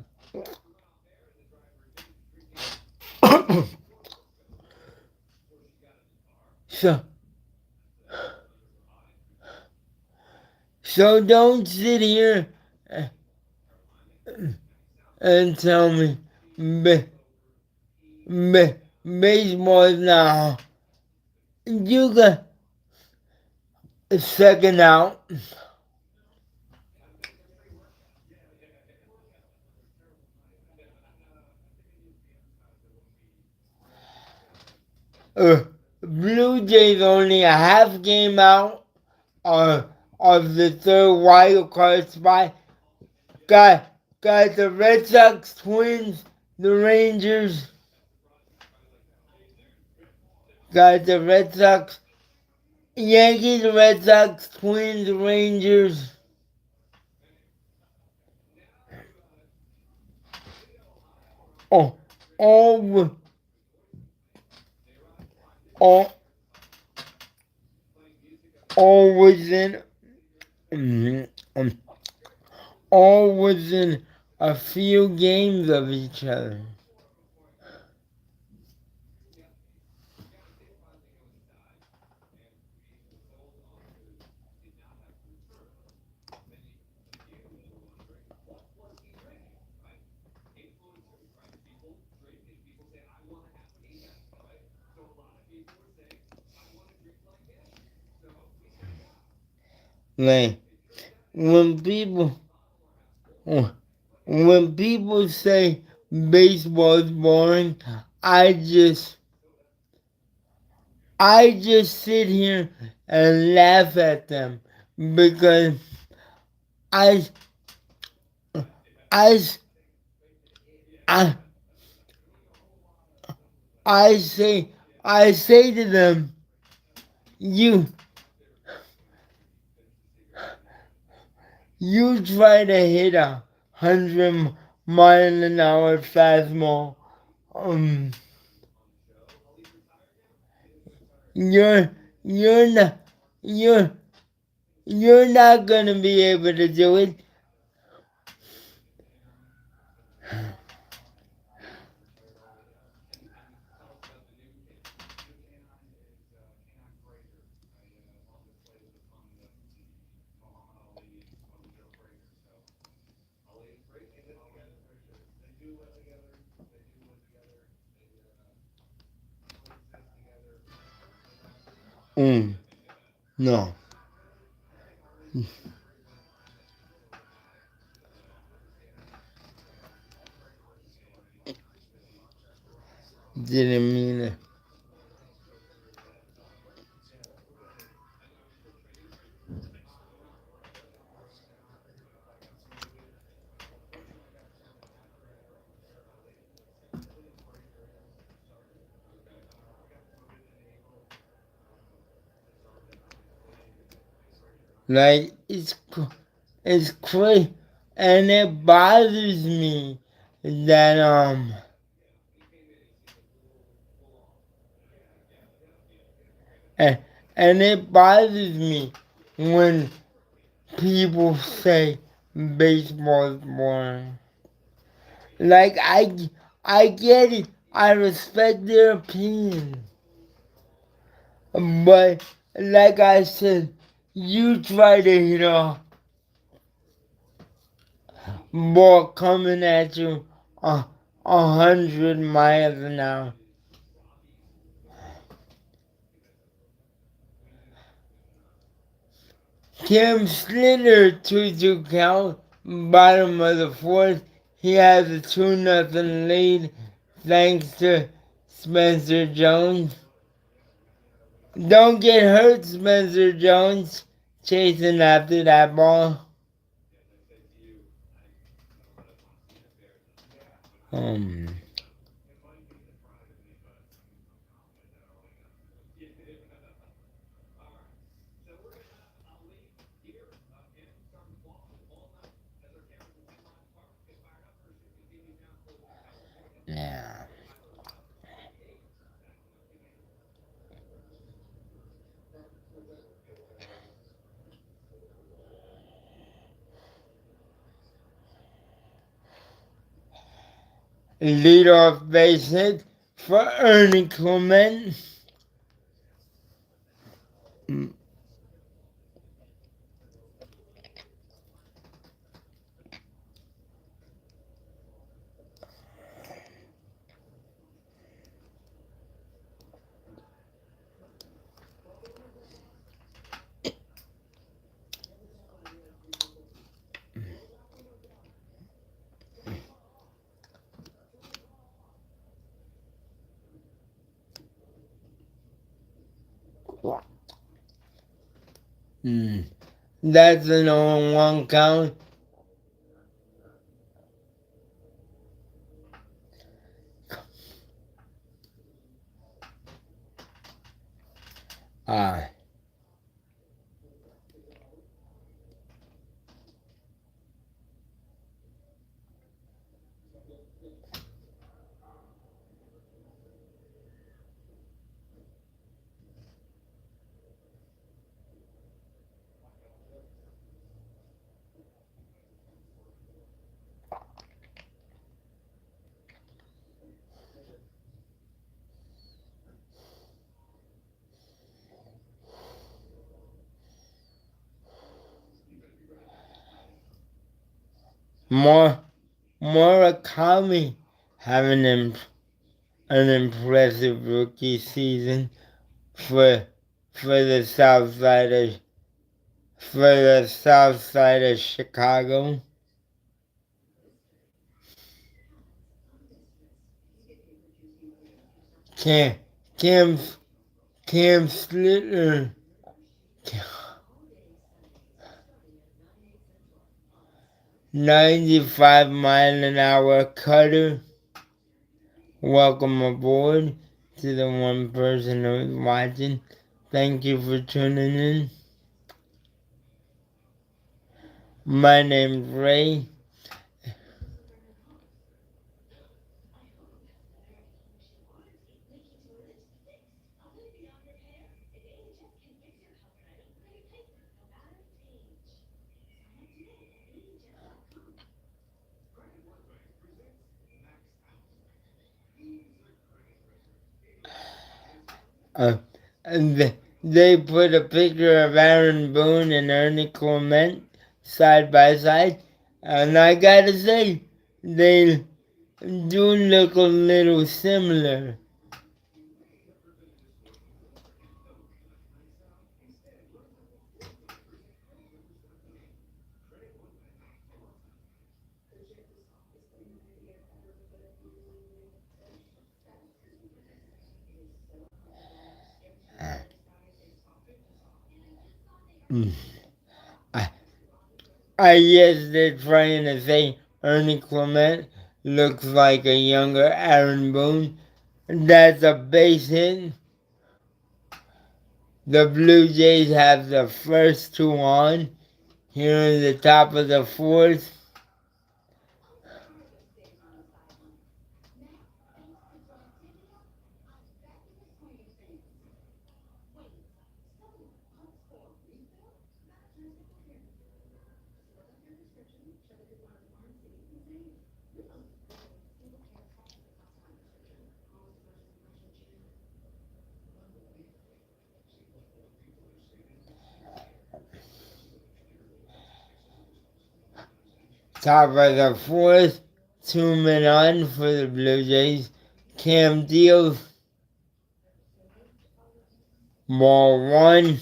So don't sit here and tell me baseball is now. You got a second out. Blue Jays only a half game out of the third wild card spot. Got the Red Sox, Twins, the Rangers. Got the Red Sox, Yankees, Red Sox, Twins, Rangers. Oh, all all all within all within a few games of each other. Like when people say baseball is boring, I just sit here and laugh at them because I I, s- I, I say, I say to them, you, you try to hit 100 mile an hour fastball. Um, you're, you're not, you're, you're not gonna be able to do it. No, didn't mean it. Like it's crazy, and it bothers me that and, and it bothers me when people say baseball is boring. Like I get it, I respect their opinion, but like I said, you try to hit a ball coming at you 100 miles an hour. Tim Sliter 2-2 count, bottom of the fourth. He has a 2-0 lead thanks to Spencer Jones. Don't get hurt, Spencer Jones, chasing after that ball. Um, yeah. Leadoff base hit for Ernie Clement. Mm. That's an 0-1 count. Ah. More Murakami having an impressive rookie season for for the south side of Chicago. Cam Cam Cam Sliter 95-mile-an-hour cutter. Welcome aboard to the one person who's watching. Thank you for tuning in. My name's Ray. And they put a picture of Aaron Boone and Ernie Clement side by side, and I gotta say, they do look a little similar. I, I guess they're trying to say Ernie Clement looks like a younger Aaron Boone. That's a base hit. The Blue Jays have the first two on here in the top of the fourth. Top of the fourth, 2 men on for the Blue Jays. Cam deals ball one.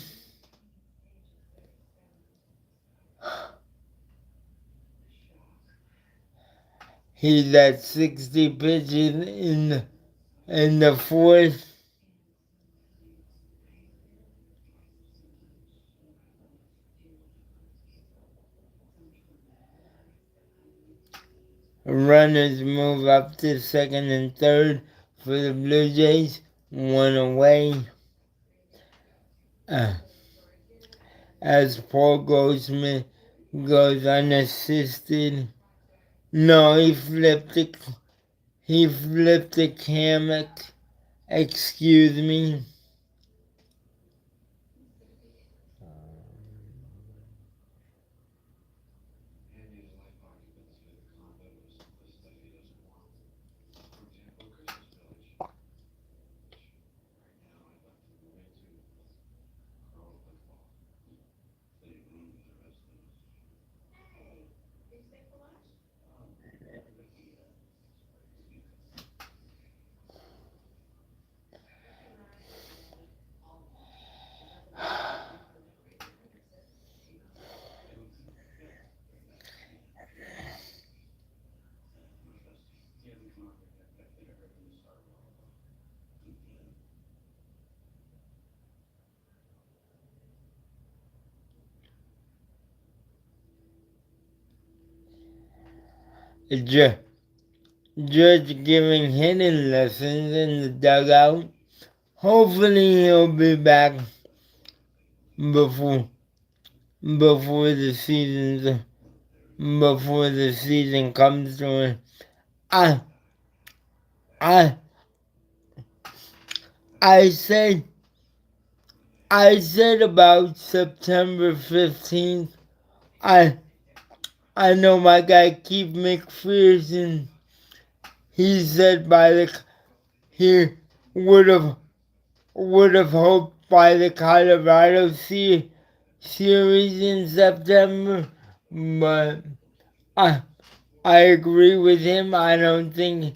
He's at 60 pitches in the fourth. Runners move up to second and third for the Blue Jays. One away. As Paul Goldschmidt goes unassisted. No, he flipped the Cam. Excuse me. Judge giving hitting lessons in the dugout. Hopefully he'll be back before the season comes to an I I I said about September 15th. I know my guy Keith McPherson. He said he would have hoped by the Colorado series in September, but I agree with him. I don't think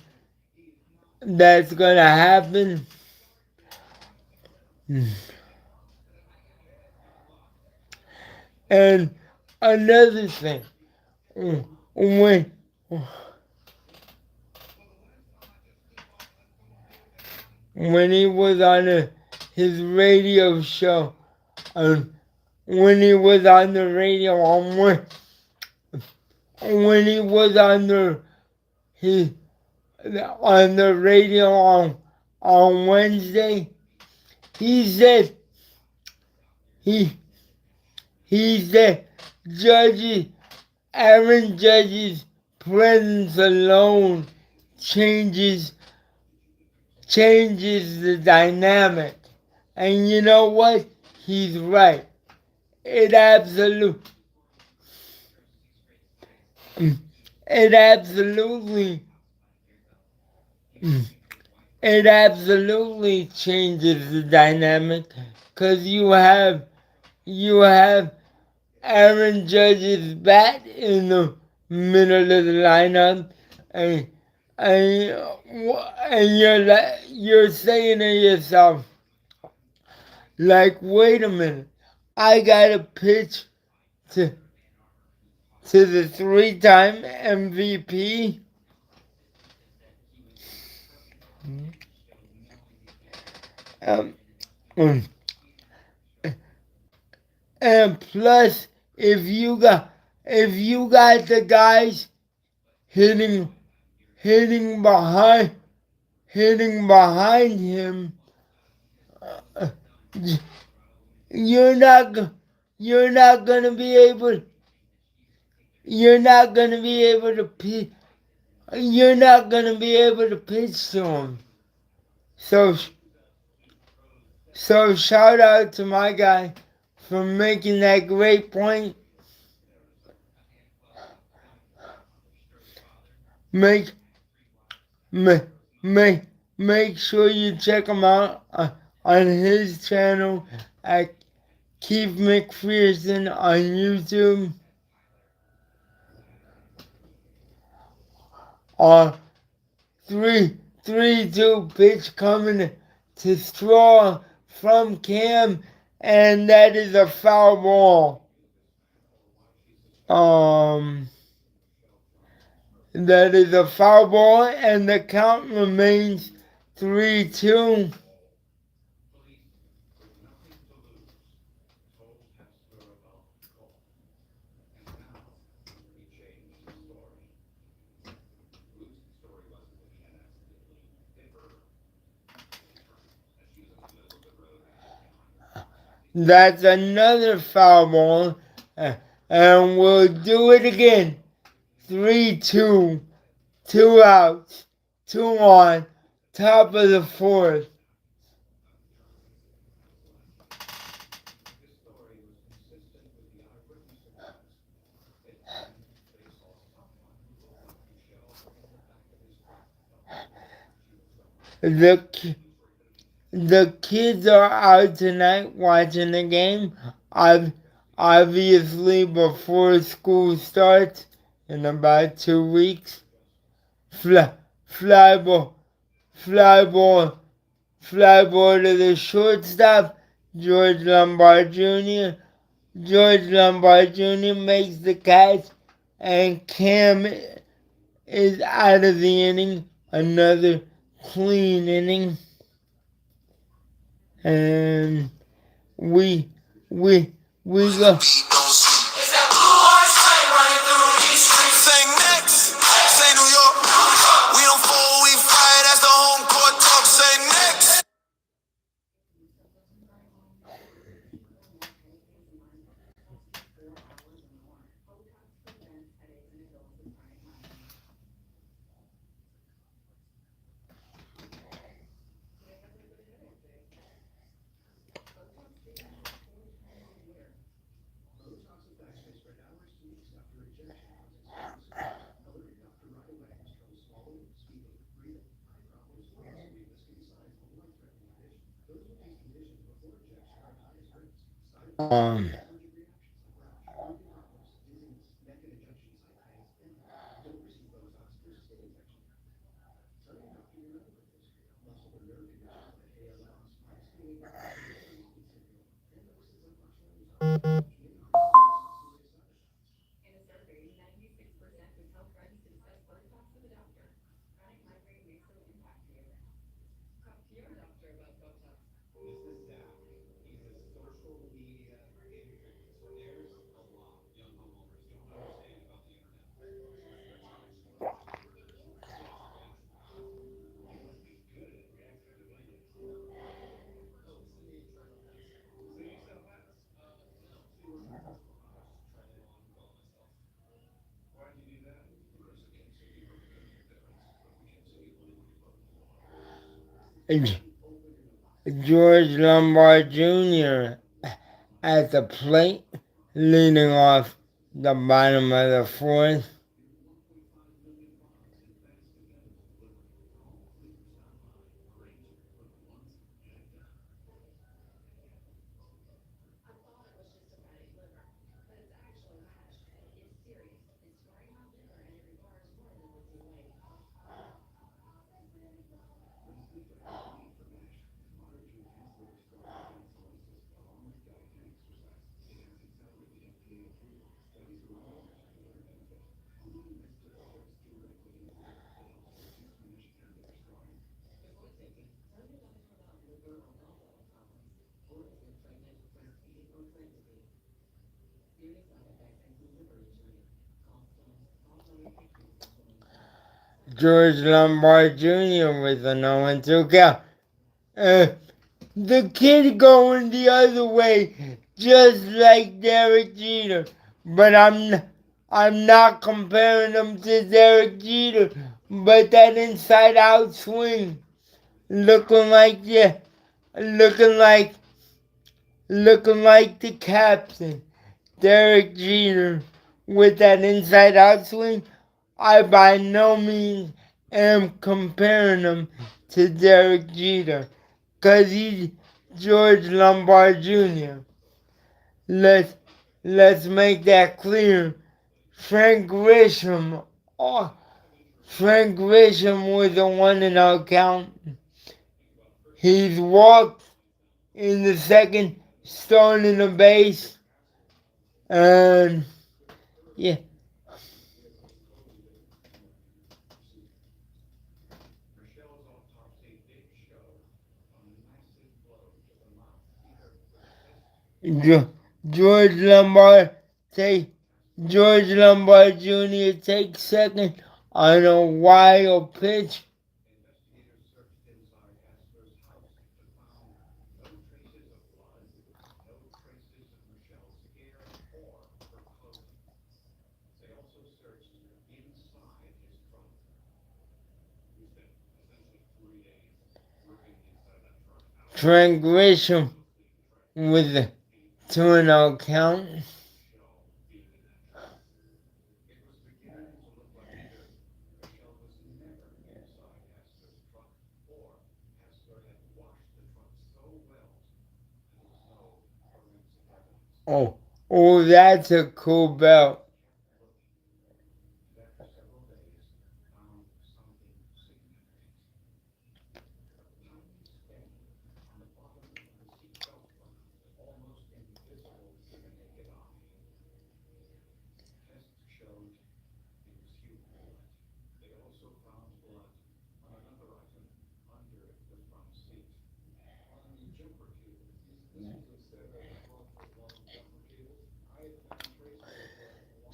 that's gonna happen. And another thing, when he was on his radio show, when he was on the radio when he was he on the radio on Wednesday, he said he he said judges Aaron Judge's presence alone changes the dynamic. And you know what? He's right. It absolutely it absolutely it absolutely changes the dynamic because you have Aaron Judge's bat in the middle of the lineup, and and, and you're saying to yourself, like, wait a minute, I gotta pitch to the three-time MVP. Um, mm. and plus, if you got the guys hitting hitting behind him, uh, you're not you're not gonna be able to pitch. You're not gonna be able to pitch to him. So shout out to my guy for making that great point. Make make make make sure you check him out on his channel at Keith McPherson on YouTube. Uh, 3-2 pitch coming to Straw from Cam, and that is a foul ball. That is a foul ball, and the count remains 3-2. That's another foul ball, and we'll do it again. 3-2, 2 outs, 2 on, top of the fourth. The the kids are out tonight watching the game. Obviously, before school starts in about 2 weeks. Fly, fly ball, fly ball, fly ball to the shortstop, George Lombard Jr. George Lombard Jr. makes the catch, and Cam is out of the inning. Another clean inning. And we we we go. Um, George Lombard Jr. at the plate, leading off the bottom of the fourth. George Lombard Jr. with an 0-2 count. Uh, the kid going the other way, just like Derek Jeter. But I'm not comparing him to Derek Jeter. But that inside out swing, looking like yeah, looking like looking like the captain, Derek Jeter, with that inside out swing. I by no means am comparing him to Derek Jeter, cause he's George Lombard Jr. Let's let's make that clear. Frank Grisham, oh, Frank Grisham was the one in our count. He's walked in the second, stolen the base, and yeah, George Lombard take George Lombard Jr. takes second on a wild pitch. Frank Grisham with the 2-0 count. Oh, oh, that's a cool belt.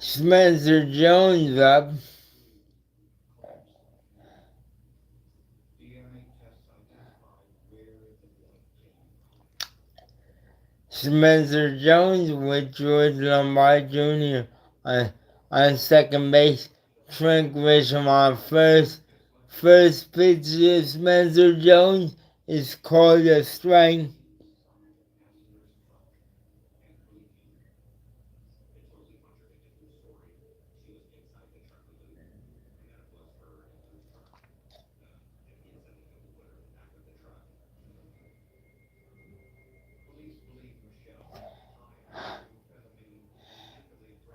Spencer Jones up. Spencer Jones with George Lombard Jr. on, on second base. Frank Grisham on first. First pitch to Spencer Jones is called a strike.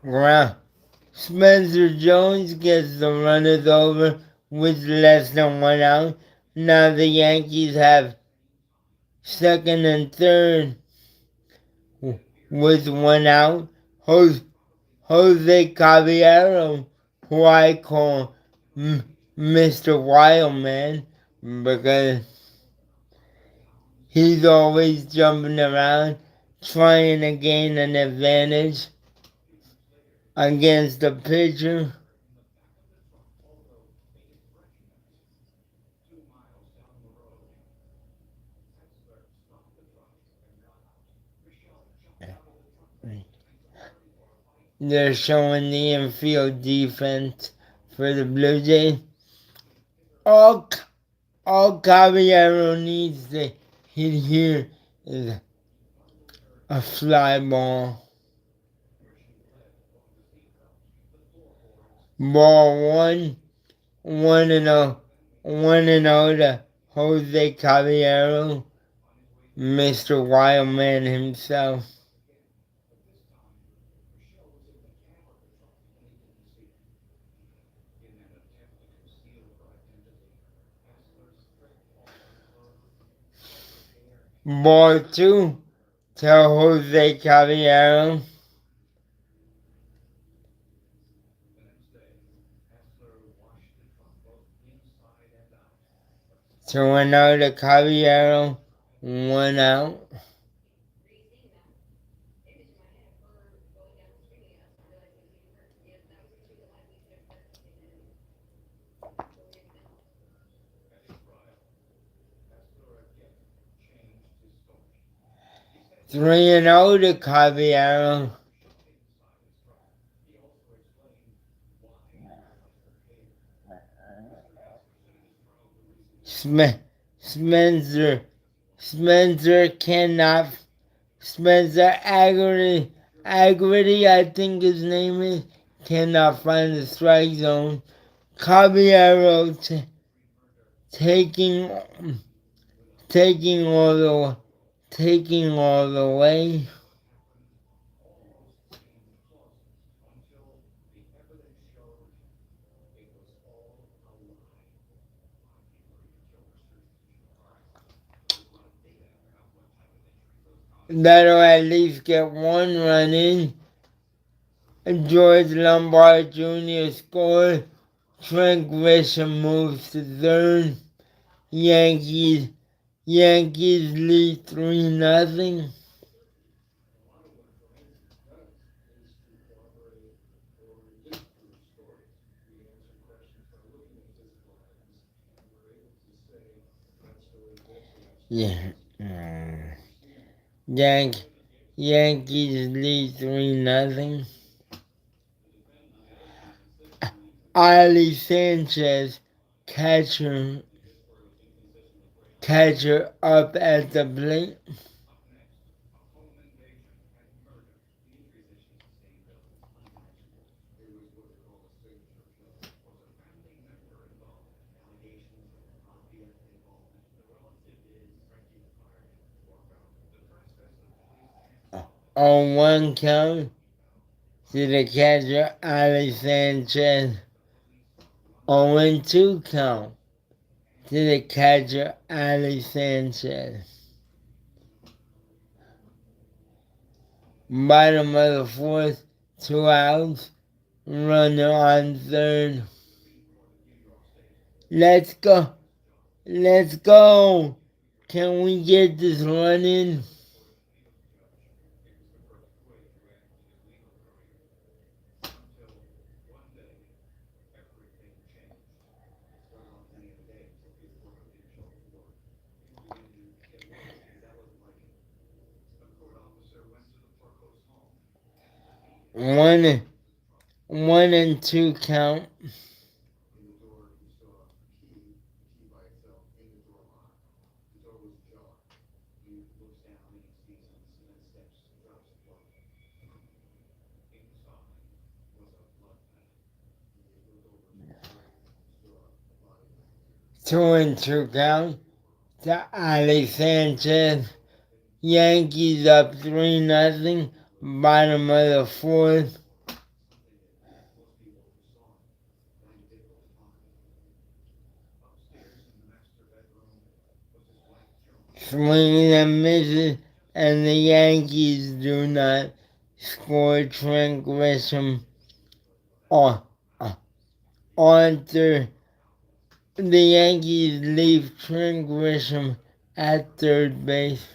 Ground. Spencer Jones gets the runners over with less than 1 out. Now the Yankees have second and third with 1 out. Jose Caballero, who I call Mr. Wildman, because he's always jumping around trying to gain an advantage against the pitcher. They're showing the infield defense for the Blue Jays. Oh, All Caballero needs to hit here is a fly ball. Ball one, 1-0, 1-0 to Jose Caballero, Mr. Wildman himself. Ball two to Jose Caballero. 2-0 to Caballero, 1 out. 3-0 to Caballero. Spencer cannot. Spencer Aggerty, I think his name is, cannot find the strike zone. Caballero taking taking all the taking all the way. That'll at least get one run in. George Lombard Jr. scored. Trent Grisham moves to third. Yankees lead 3-0. Yeah. Yankees lead 3-0. Ali Sanchez, catcher up at the plate. On one count to the catcher Ali Sanchez. On 2 count to the catcher Ali Sanchez. Bottom of the fourth, 2 outs, runner on third. Let's go. Let's go. Can we get this run in? One, 1-2 count. Two and two count to Ali Sanchez. Yankees up 3-0. Bottom of the fourth. Swinging and misses, and the Yankees do not score. Trent Grisham on third. The Yankees leave Trent Grisham at third base.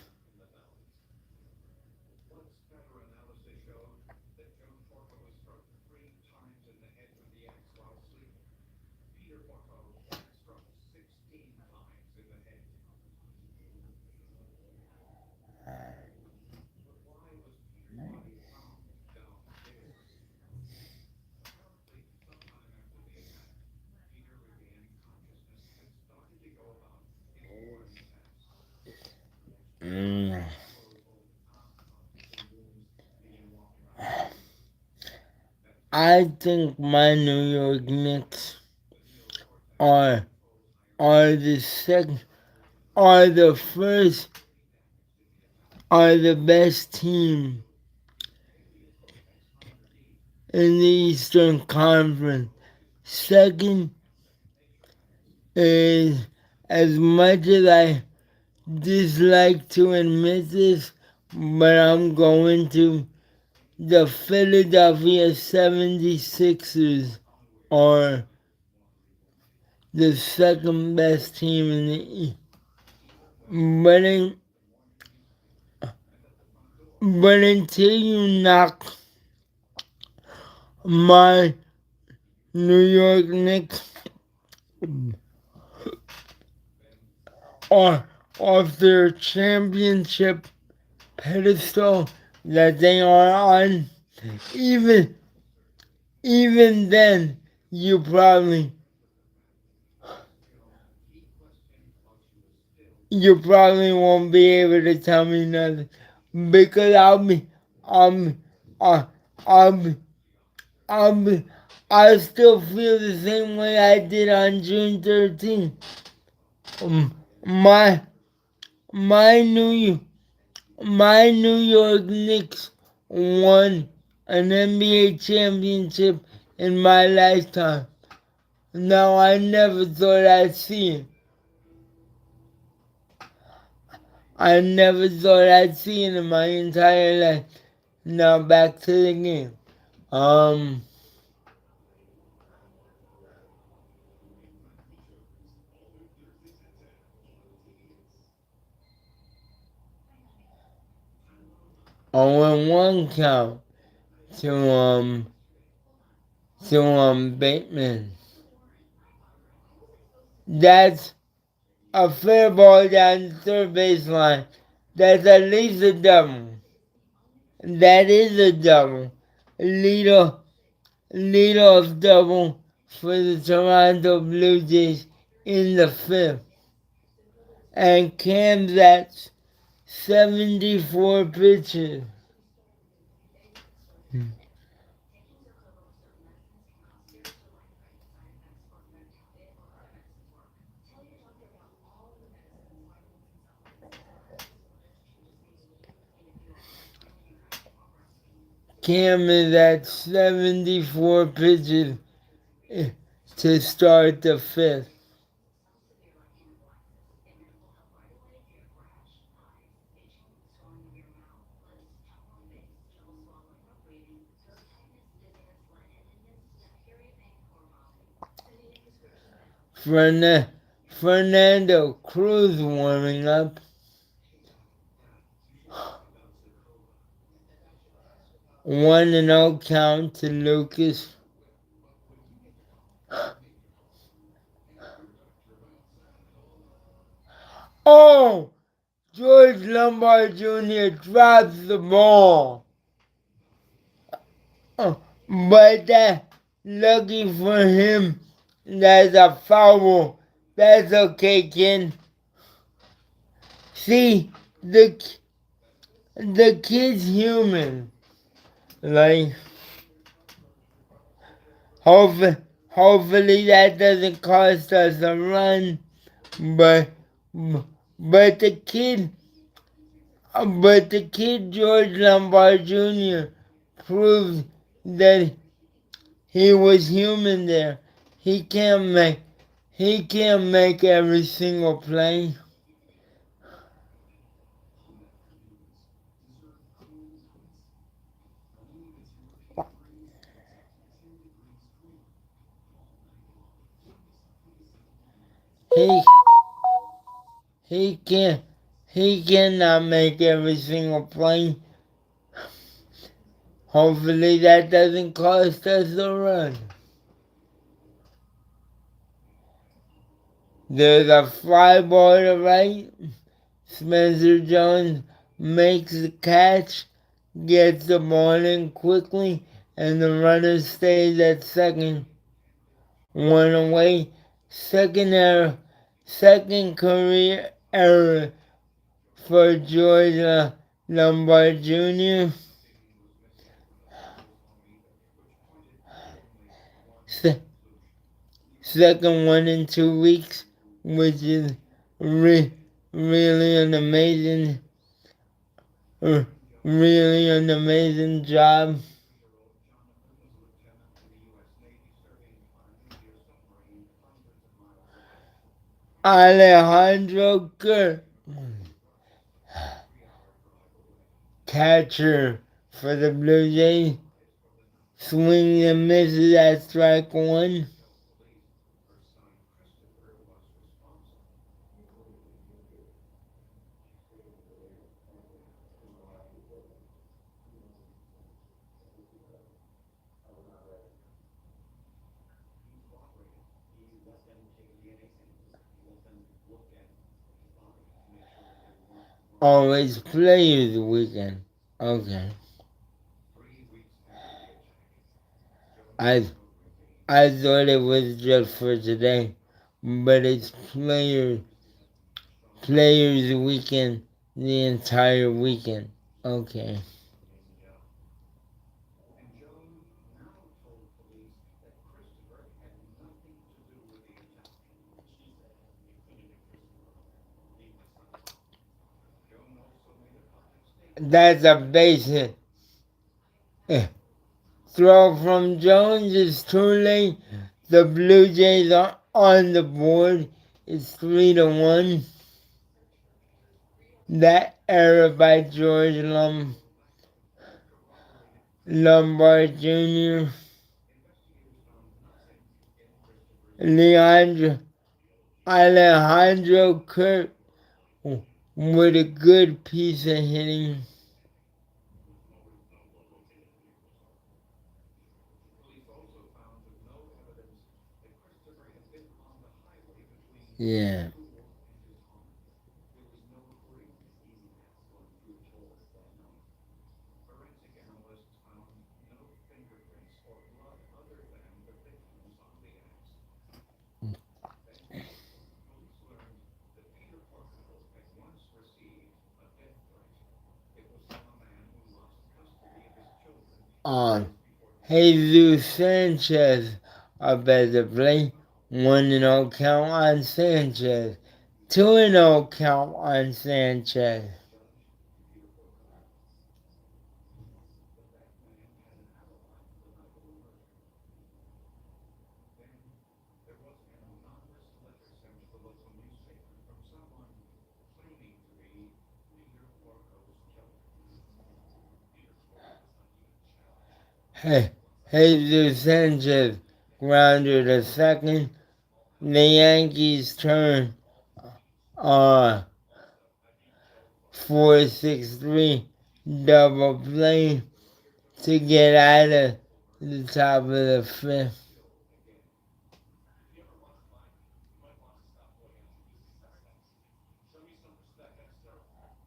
I think my New York Knicks are are the second are the first are the best team in the Eastern Conference. Second is, as much as I dislike to admit this, but I'm going to, the Philadelphia 76ers are the second best team in the East. But, but until you knock my New York Knicks off, off their championship pedestal that they are on, even even then you probably won't be able to tell me nothing because um uh, I'll be, I'll be, I still feel the same way I did on June 13th. My my my New York Knicks won an NBA championship in my lifetime. Now I never thought I'd see it. I never thought I'd see it in my entire life. Now back to the game. Um, on one count to Bateman. That's a fair ball down the third baseline. That's at least a double. That is a double. Leader leadoff double for the Toronto Blue Jays in the fifth. And Cam's at 74 pitches. Cam is at 74 pitches to start the fifth. Fernando Cruz warming up. 1-0 count to Lucas. Oh! George Lombard Jr. drops the ball. Oh, but that, lucky for him, that's a foul. That's okay, Ken. See, the kid's human. Like, hopefully that doesn't cost us a run. But the kid, George Lombard Jr. proved that he was human there. He can't make every single play. He he cannot make every single play. Hopefully that doesn't cost us the run. There's a fly ball to right. Spencer Jones makes the catch, gets the ball in quickly, and the runner stays at second. One away. Second career error for George Lombard Jr. se- second one in 2 weeks, which is really uh, really an amazing job. Alejandro Kirk, catcher for the Blue Jays, swings and misses at strike one. Always Players Weekend. Okay. I I thought it was just for today, but it's Players Weekend the entire weekend. Okay. That's a basic. Throw from Jones is too late. The Blue Jays are on the board. It's 3-1. That error by George Lombard Jr. Leandro Alejandro Kirk with a good piece of hitting. Yeah. On Jesus Sanchez, a better play. 1-0 count on Sanchez. 2-0 count on Sanchez. Hey, Jesus Sanchez grounded a second. The Yankees turn 4-6-3 double play to get out of the top of the fifth.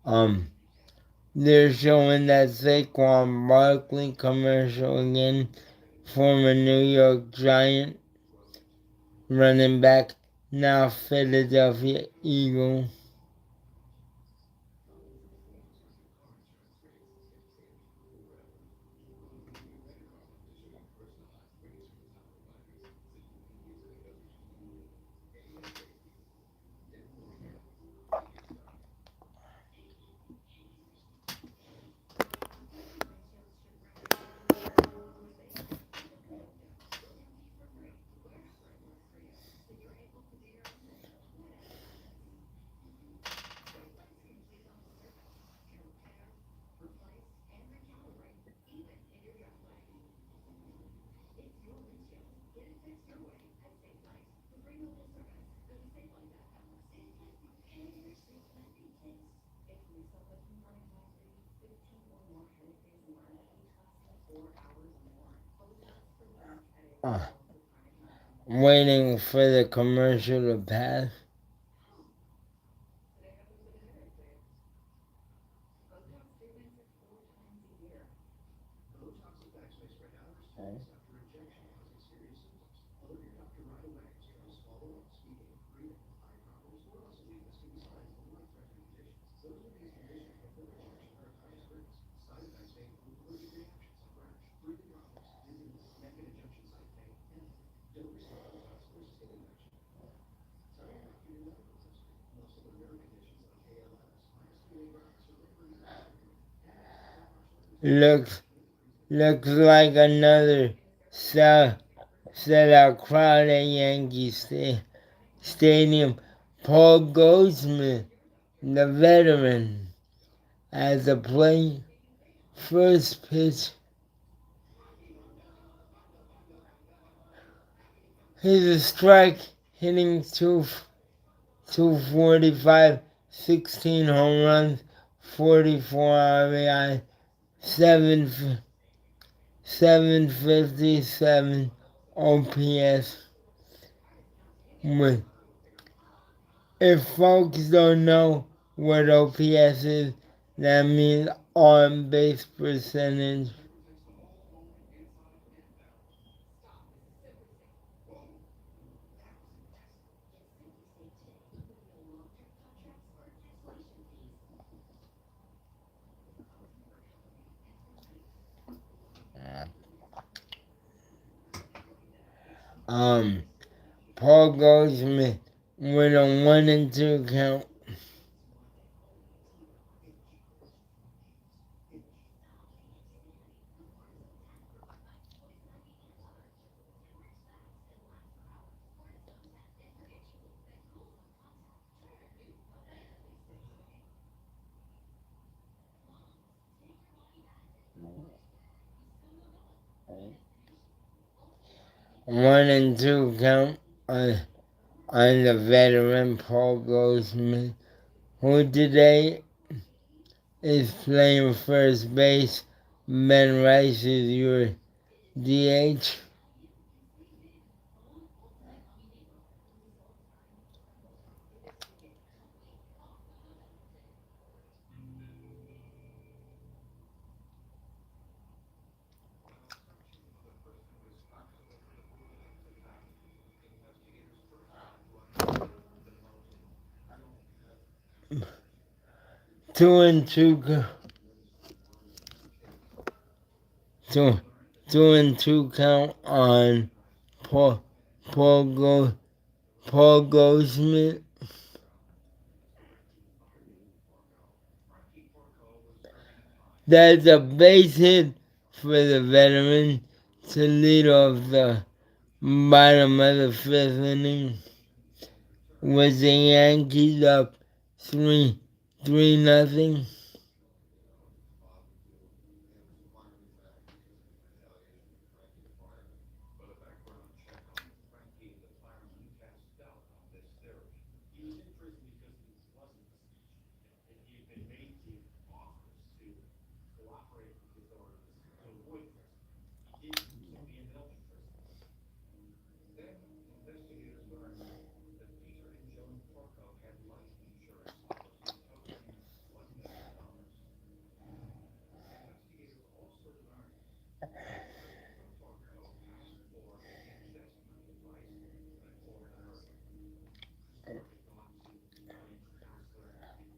Um, they're showing that Saquon Barkley commercial again, former New York Giant running back, now Philadelphia Eagle. Uh, Waiting for the commercial to pass. Looks looks like another sell sellout crowd at Stadium. Paul Goldsmith, the veteran, as the play first pitch. He's a strike, hitting 245, 16 home runs, 44 RBI, 757 OPS. With If folks don't know what OPS is, that means on base percentage. Um, Paul Goldsmith with a 1-2 count. 1-2 count on the veteran Paul Goldsmith, who today is playing first base. Ben Rice is your DH. 2-2 two, 2-2 count on Paul Paul Gold Paul Goldsmith. That's a base hit for the veteran to lead off the bottom of the fifth inning with the Yankees up 3-0.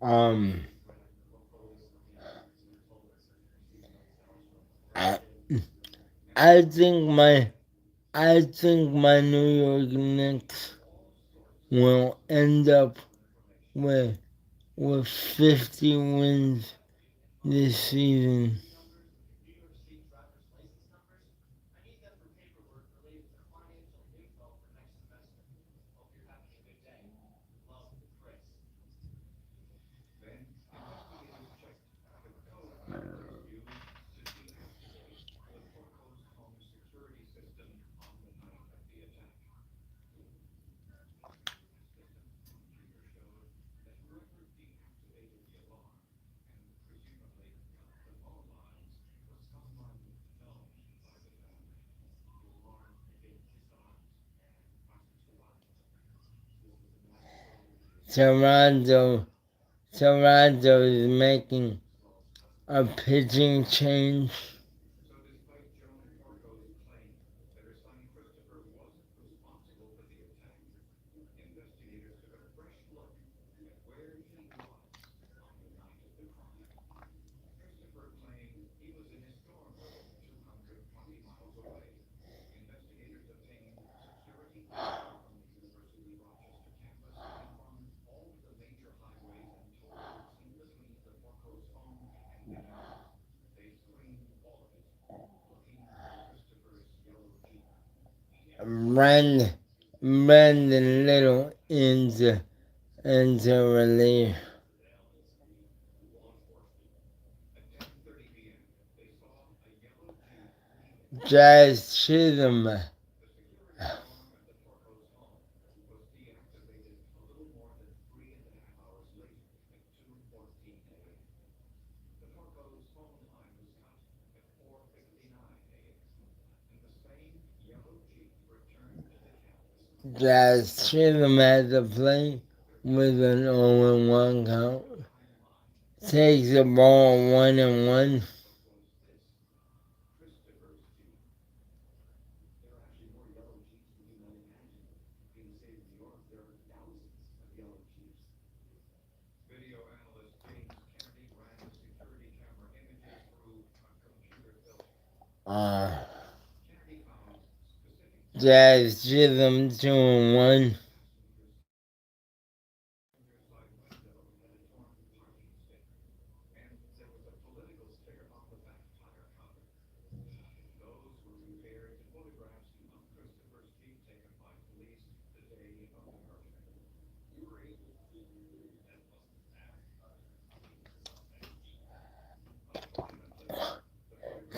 Um, I, I think my I think my New York Knicks will end up with 50 wins this season. Toronto Toronto is making a pitching change. Brandon, Brandon Little into relief. Jazz Chisholm. Jazz Chisholm had to play with an 0-1 count. Takes the ball 1-1. Uh, Jazz Chisholm 2-1.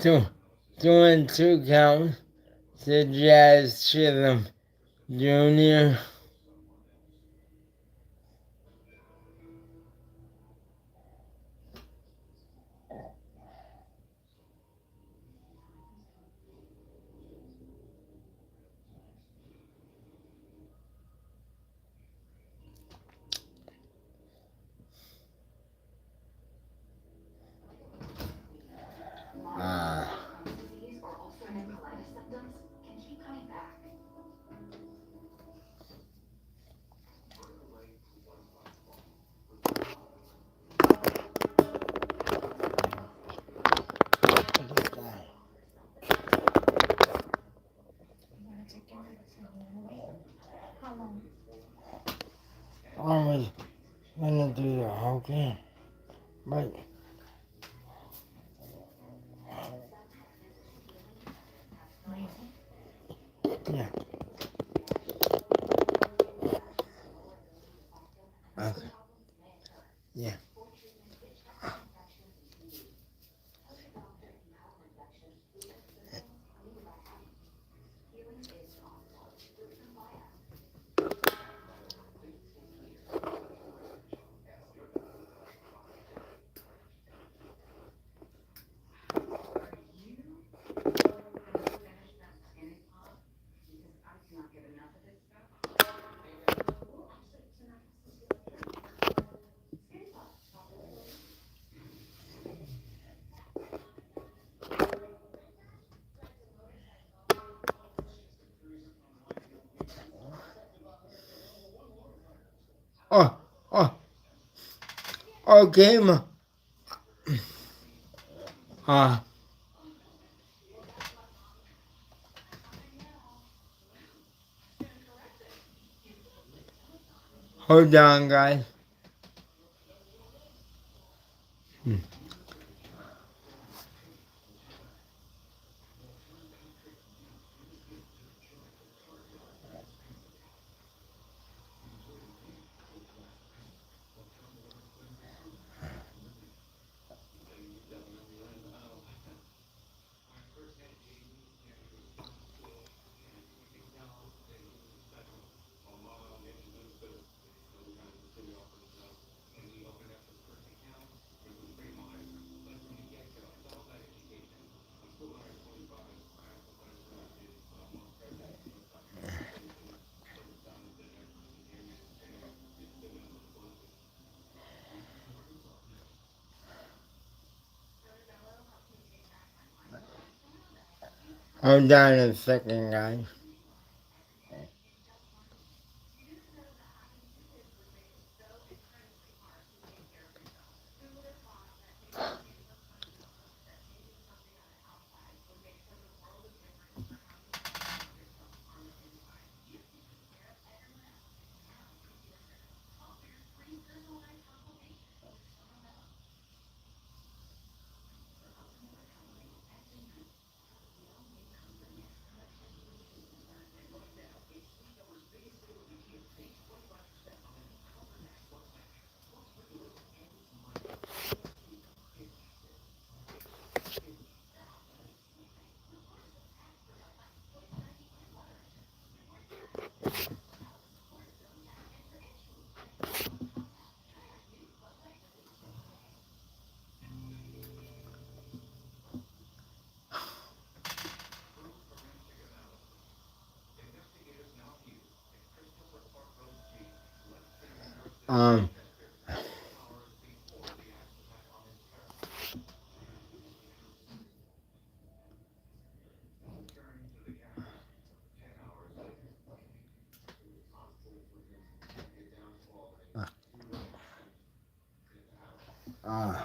Two, 2-2 count to Jazz Chisholm Jr. Uh, I was gonna do the whole game, but yeah, okay, yeah. Oh, oh, okay, uh, hold on, guys. Hold on a second, guys. Um, uh,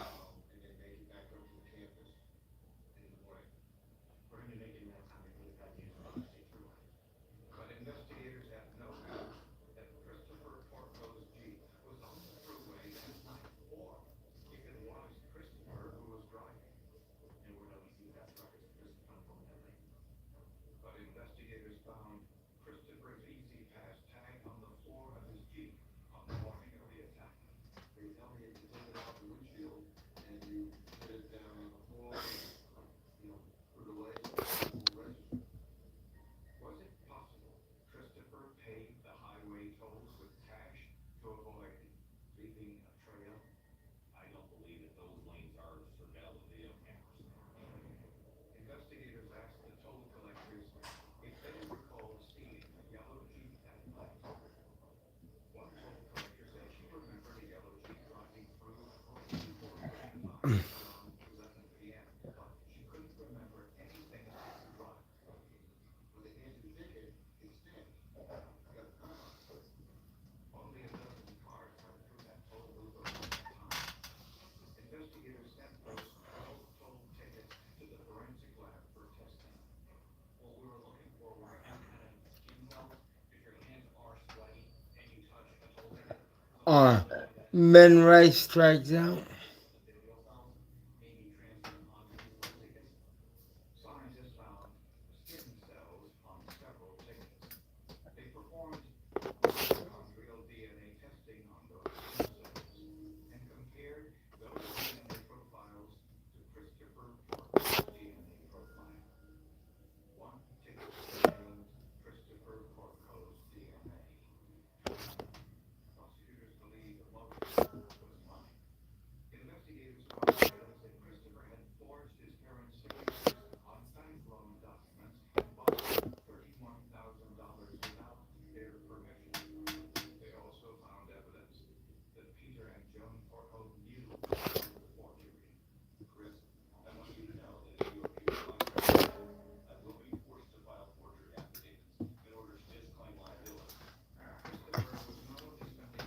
uh, Ben Rice strikes out.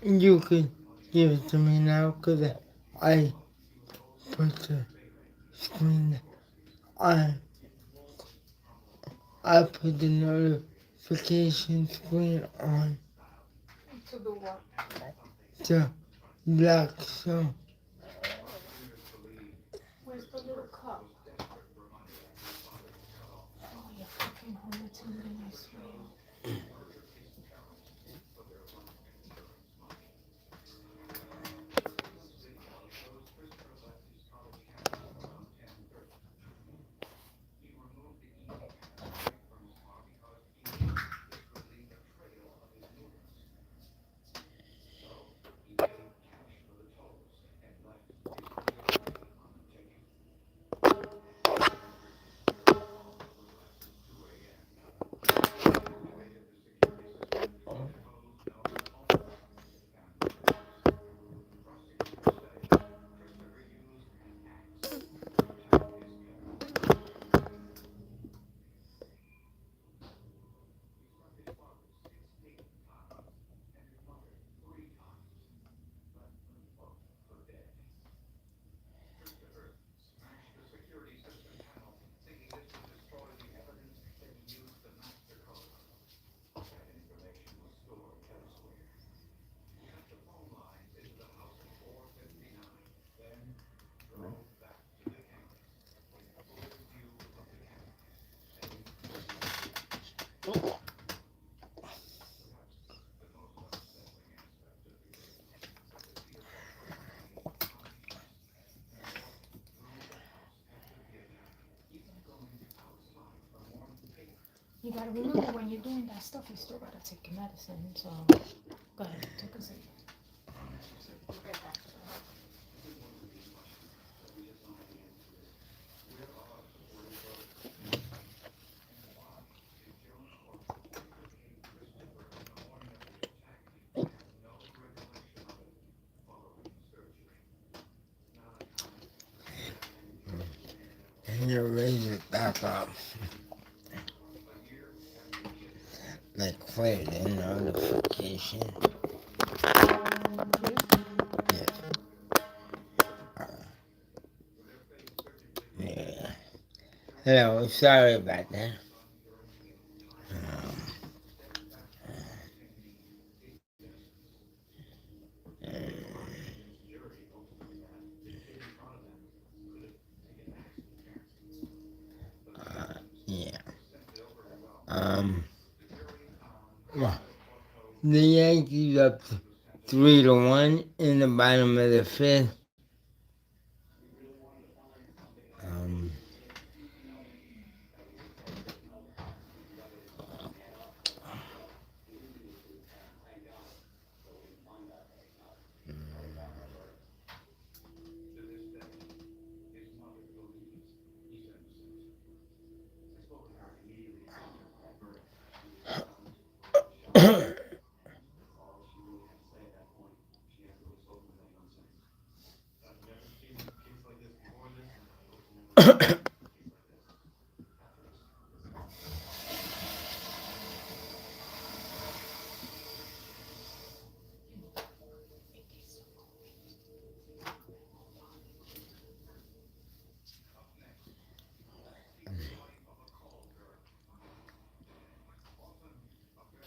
You could give it to me now, cause I put the screen. I I put the notification screen on To do what? to black, so Where's the little cup? Oh, you fucking hold it to me, I swear. You gotta remember when you're doing that stuff, you still gotta take your medicine. So, go ahead, take a seat. We'll get back to that. Here, raise it back up. Like play the notification. Yeah. Yeah. Hello, sorry about that. Um, yeah. Um, well, the Yankees up 3-1 in the bottom of the fifth. Um,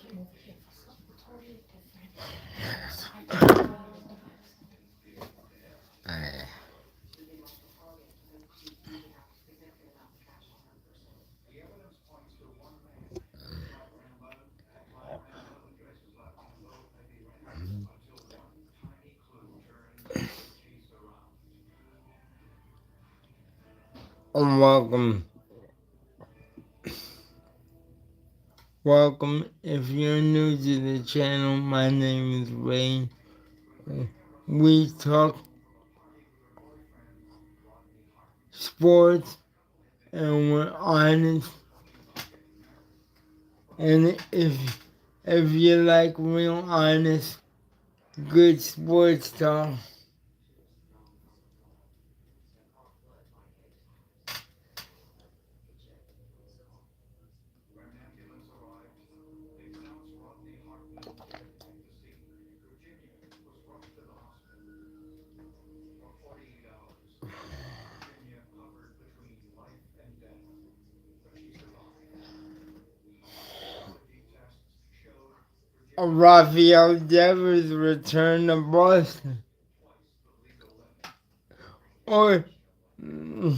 Came over here for something totally different. So I can't tell you what the medicine. I, welcome. Welcome. If you're new to the channel, my name is Ray. We talk sports and we're honest. And if you like real honest, good sports talk, Rafael Devers returned to Boston. Or mm,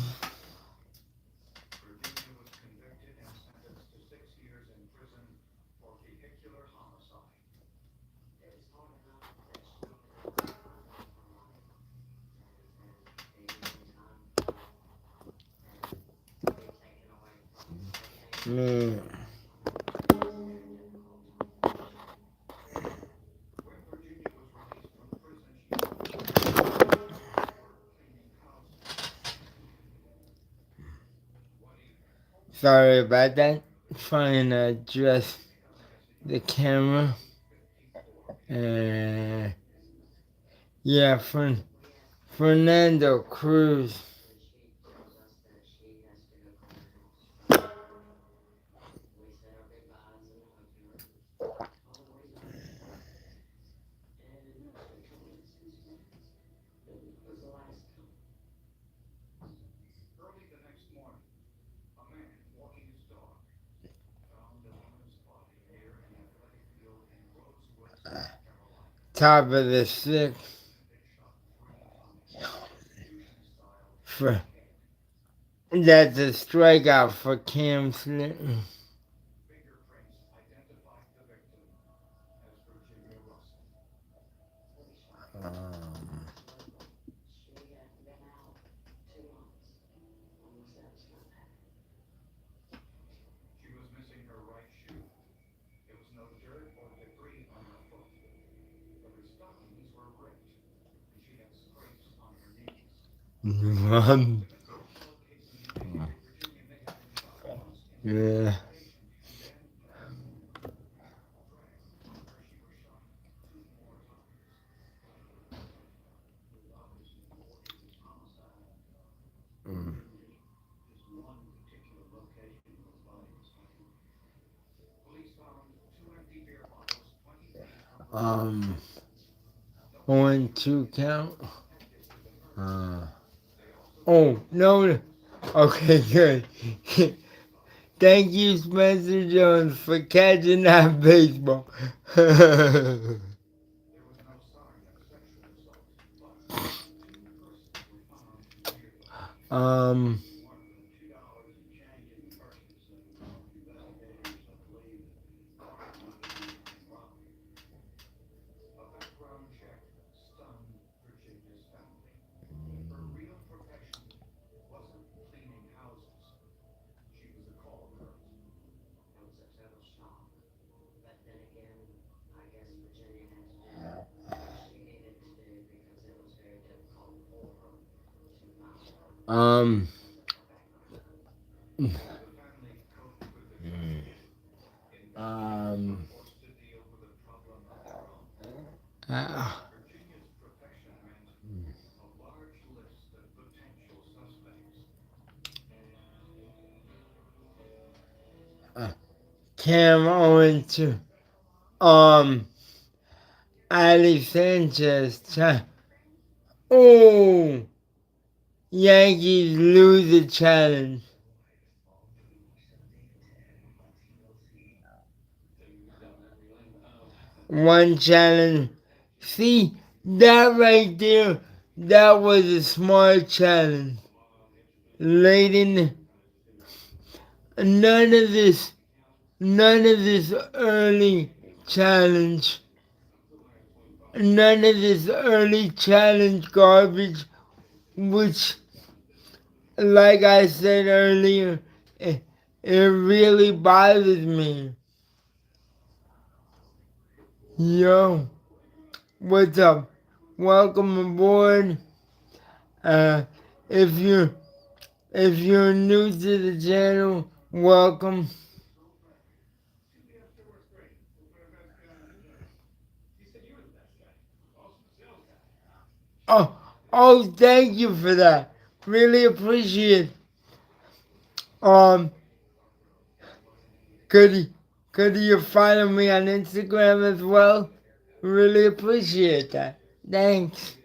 sorry about that. Trying to adjust the camera. Yeah, Fernando Cruz. Top of the sixth. For, that's a strikeout for Cam Slitter. Um, yeah. Um, 1-2 count. Oh, no. Okay, good. Thank you, Spencer Jones, for catching that baseball. um, um, um, uh, Cam Owens, um, Ali Sanchez. Oh, Yankees lose the challenge. One challenge. See, that right there, that was a smart challenge. Late in, none of this, none of this early challenge, none of this early challenge garbage, which, like I said earlier, it really bothers me. Yo, what's up? Welcome aboard. Uh, if you're if you're new to the channel, welcome. Oh, thank you for that. Really appreciate. Um, could could you follow me on Instagram as well? Really appreciate that. Thanks.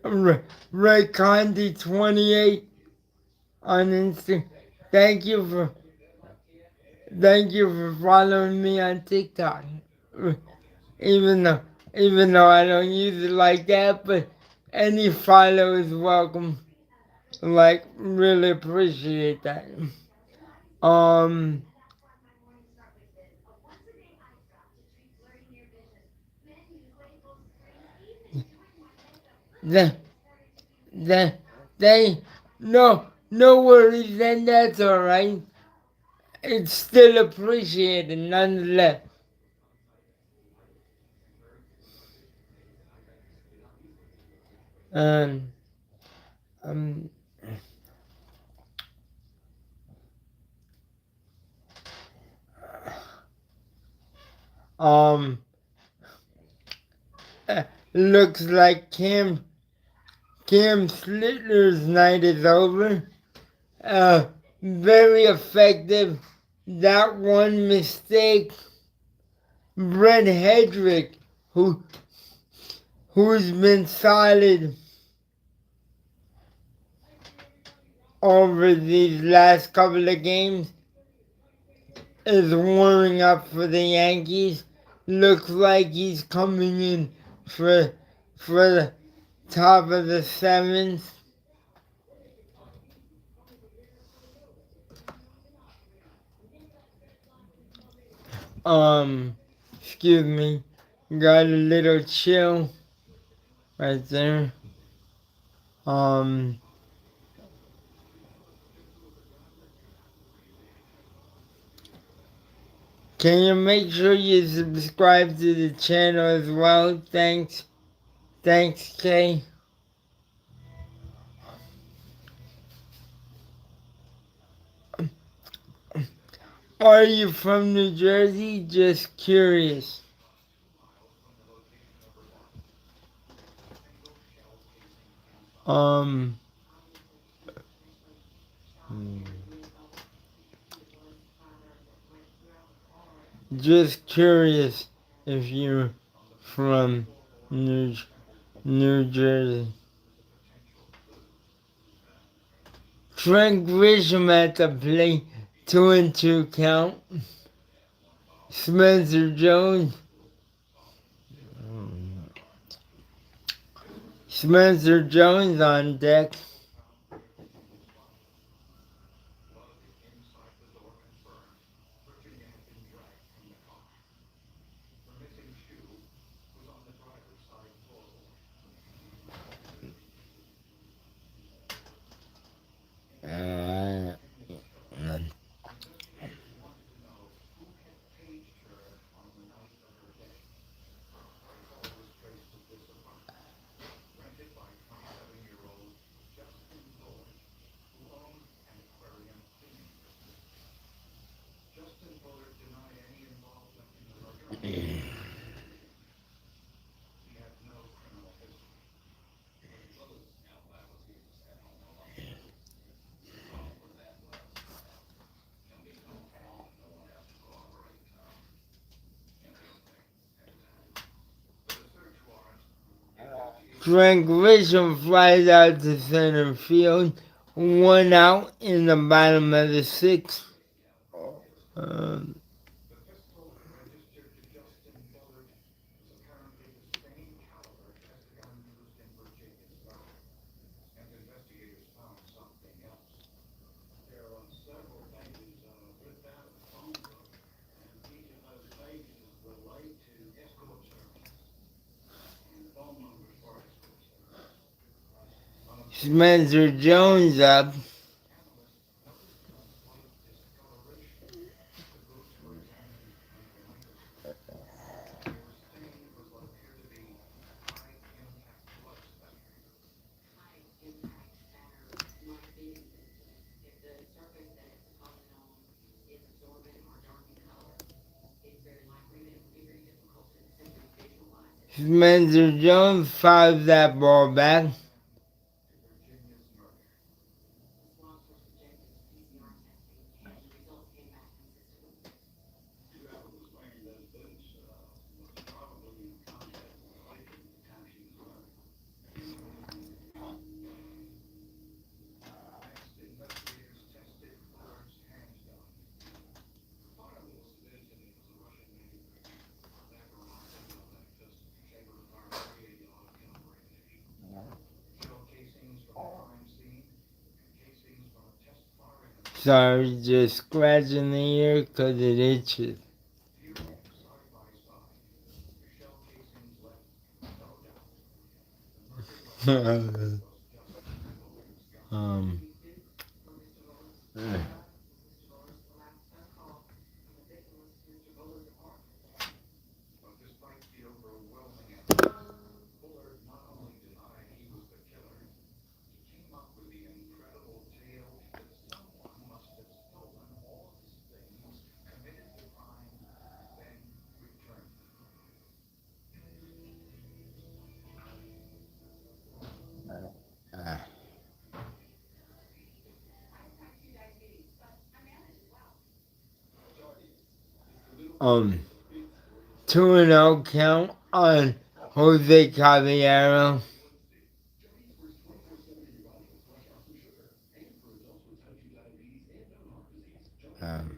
Ray Condi 28 on Instagram. Thank you for following me on TikTok. Even though I don't use it like that, but any follow is welcome. Like, really appreciate that. Um, the, the, they, no worries, then that's alright. It's still appreciated nonetheless. Um, um, um, looks like Cam Slitter's night is over. Very effective. That one mistake, Brett Hedrick, who's been solid over these last couple of games, is warming up for the Yankees. Looks like he's coming in for the top of the seventh. Excuse me, got a little chill right there. Um, can you make sure you subscribe to the channel as well? Thanks. Thanks, Kay. Are you from New Jersey? Just curious. Um, Just curious if you're from New, New Jersey. Frank Grisham at the plate, 2-2 count. Spencer Jones. Spencer Jones on deck. Uh, Frank Grisham flies out to center field. One out in the bottom of the sixth. Um, Spencer Jones up. Spencer Jones fouls that ball back. Sorry, just scratching the ear because it itches. um, um, 2-0 count on Jose Caballero. Um,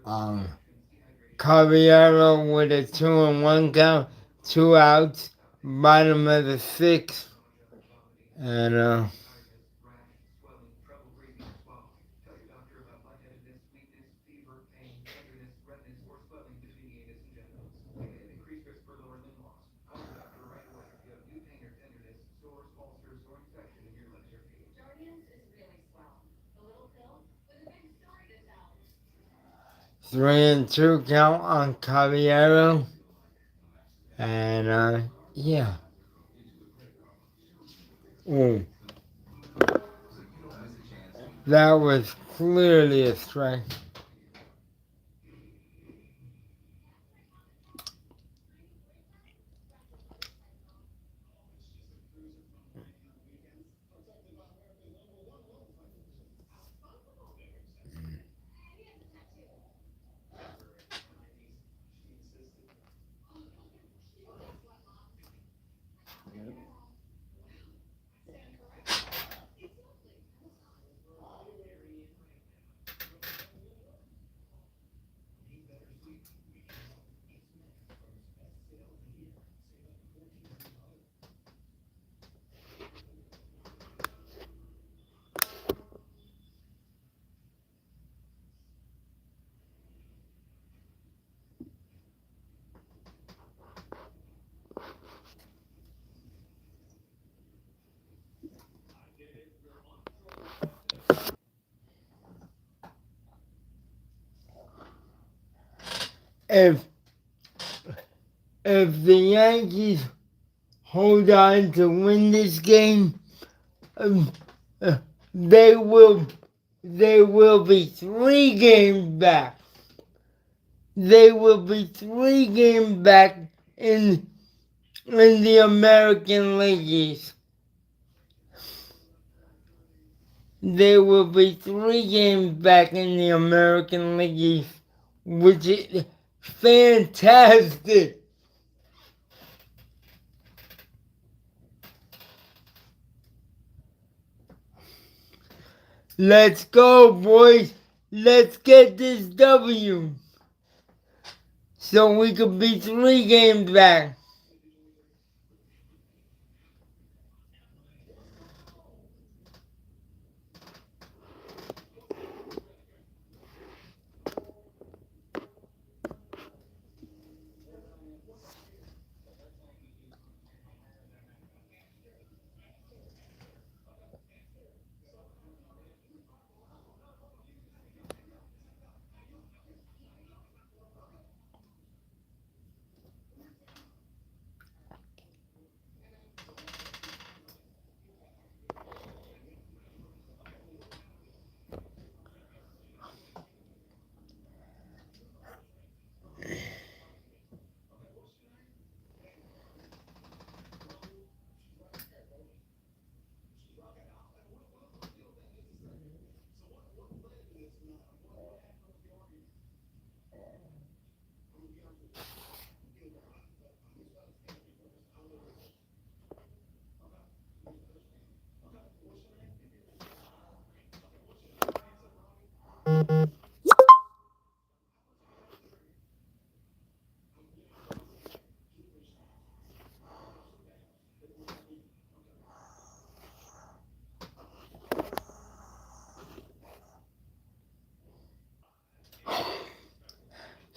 um, Caballero with a 2-1 count, 2 outs, bottom of the sixth. And, three and two count on Caballero. And, yeah. Ooh, that was clearly a strike. if if the Yankees hold on to win this game, um, uh, they will they will be 3 games back. They will be 3 games back in the American League East. They will be 3 games back in the American League East, which is fantastic. Let's go, boys. Let's get this W so we could be 3 games back.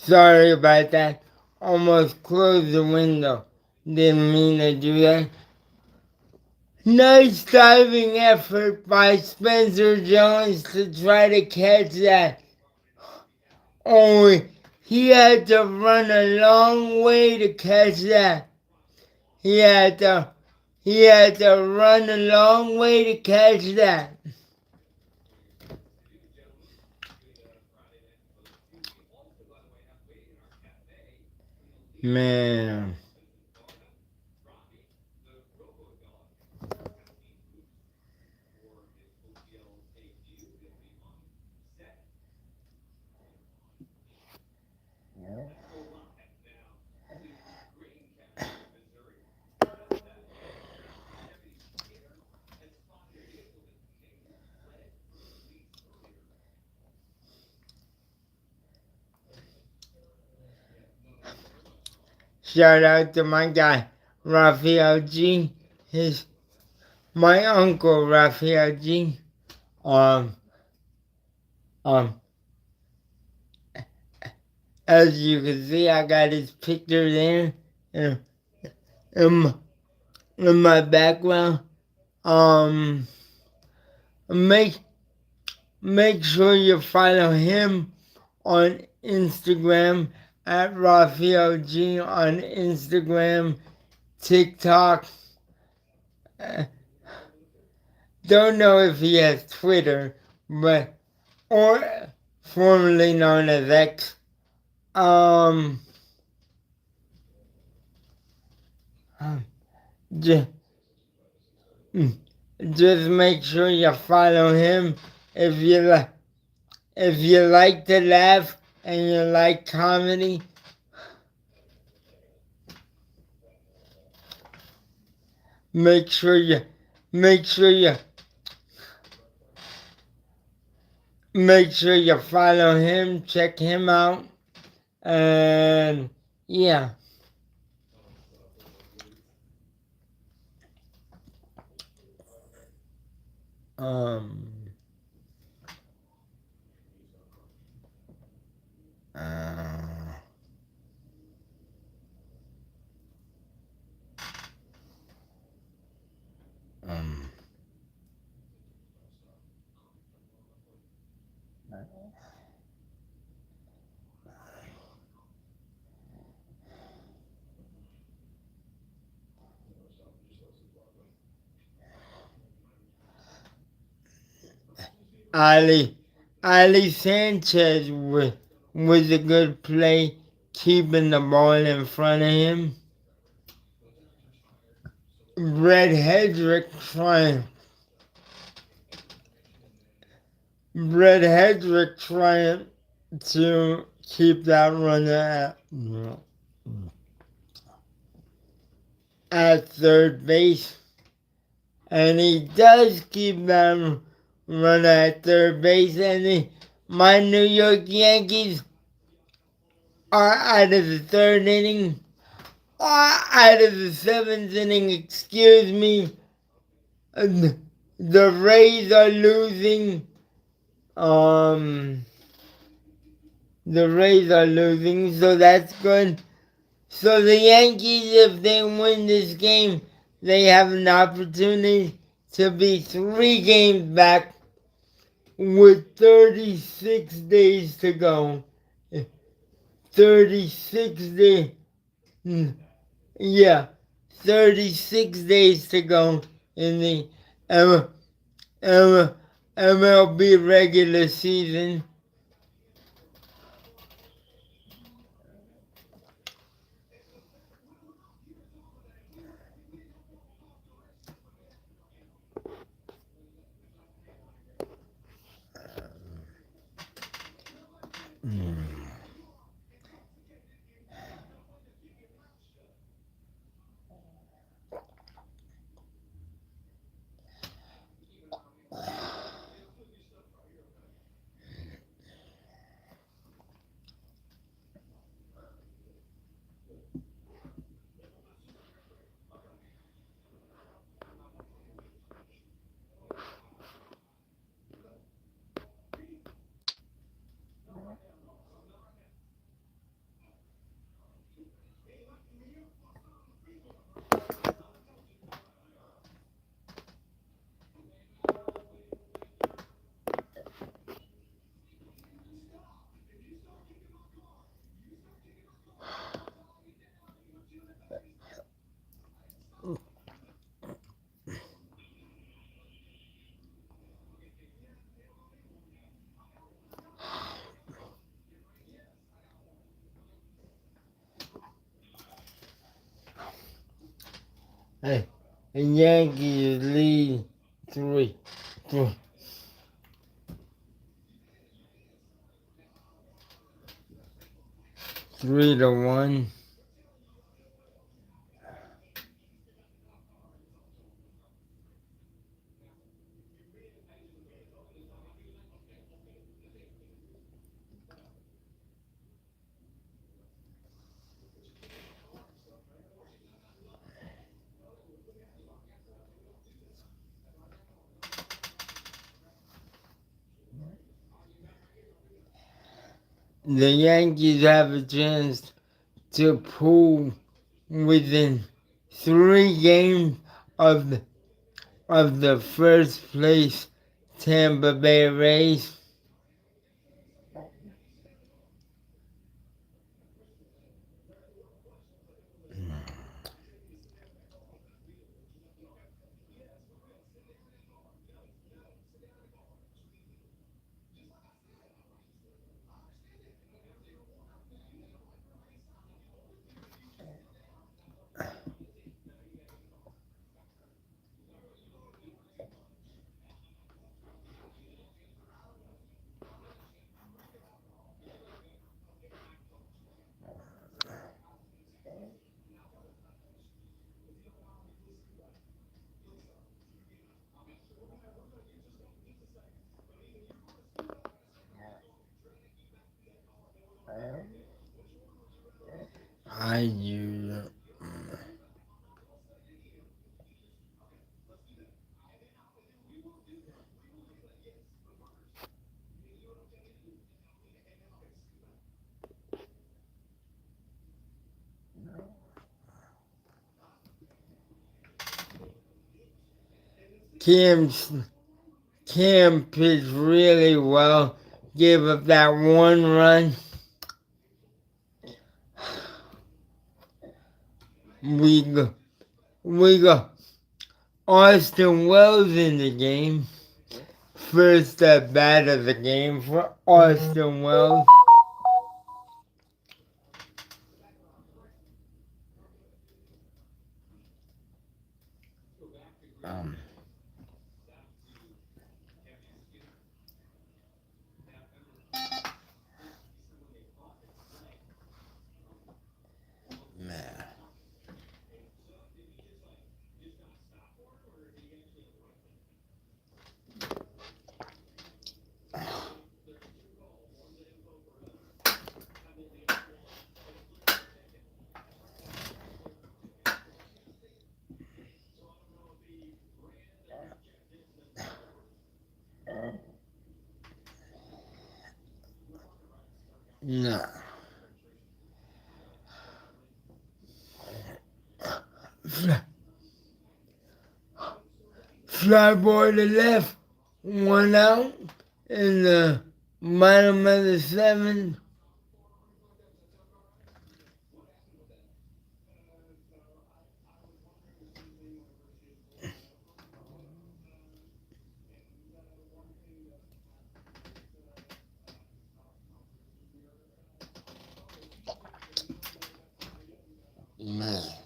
Sorry about that. Almost closed the window. Didn't mean to do that. Nice diving effort by Spencer Jones to try to catch that. Only he had to run a long way to catch that. He had to run a long way to catch that. Man. Shout out to my guy, Raphael G. My uncle Raphael G. Um, um, as you can see, I got his picture there in, in, in my background. Um, make make sure you follow him on Instagram at Raphael G on Instagram, TikTok. Uh, don't know if he has Twitter, but or formerly known as X. Um, just, just make sure you follow him if you like to laugh and you like comedy. Make sure you make sure you make sure you follow him, check him out, and yeah. Um. Uh, um. Ali Ali Sanchez was a good play, keeping the ball in front of him. Brett Hedrick trying to keep that runner at third base. And he does keep that runner at third base. And my New York Yankees are out of the third inning, out of the seventh inning, excuse me. The Rays are losing. Um, the Rays are losing, so that's good. So the Yankees, if they win this game, they have an opportunity to be 3 games back with 36 days to go. 36 days. Yeah, 36 days to go in the M- M- MLB regular season. Hey, the Yankees lead 3, 3, 3-1. The Yankees have a chance to pull within 3 games of the first place Tampa Bay Rays. I use Cam's Cam pitched really well. Gave up that 1 run. We go, we go. Austin Wells in the game. first at bat of the game for Austin Wells. Um, man. No. Fly ball to left, one out in the bottom of the seventh. Man.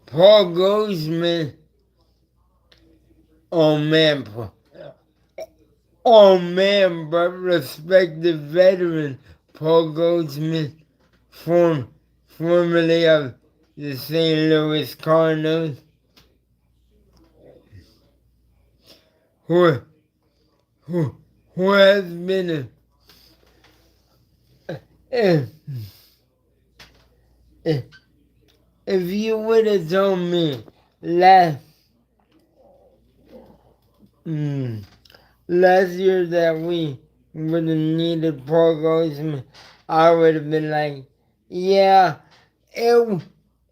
Paul Goldsmith, oh man, oh man, but respected veteran Paul Goldsmith, formerly of the St. Louis Cardinals, who, who has been if, if, if you would have told me last, mm, last year that we would have needed Paul Goldsmith, I would have been like, yeah, it,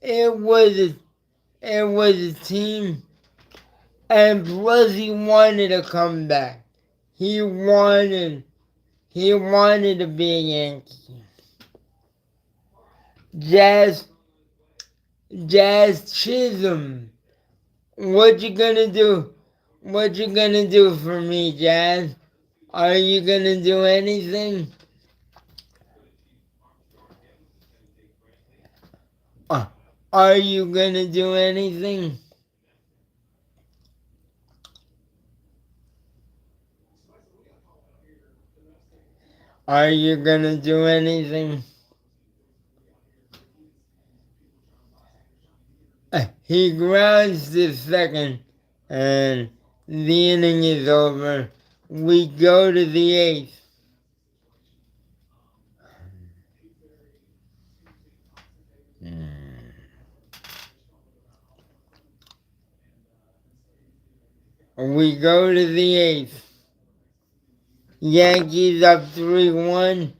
it was a, it was a team, and plus he wanted to come back. He wanted to be a Yankee. Jazz, Jazz Chisholm, what you gonna do? What you gonna do for me, Jazz? Are you gonna do anything? Uh, are you gonna do anything? Are you gonna do anything? He grounds to second, and the inning is over. We go to the eighth. We go to the eighth. Yankees up 3-1.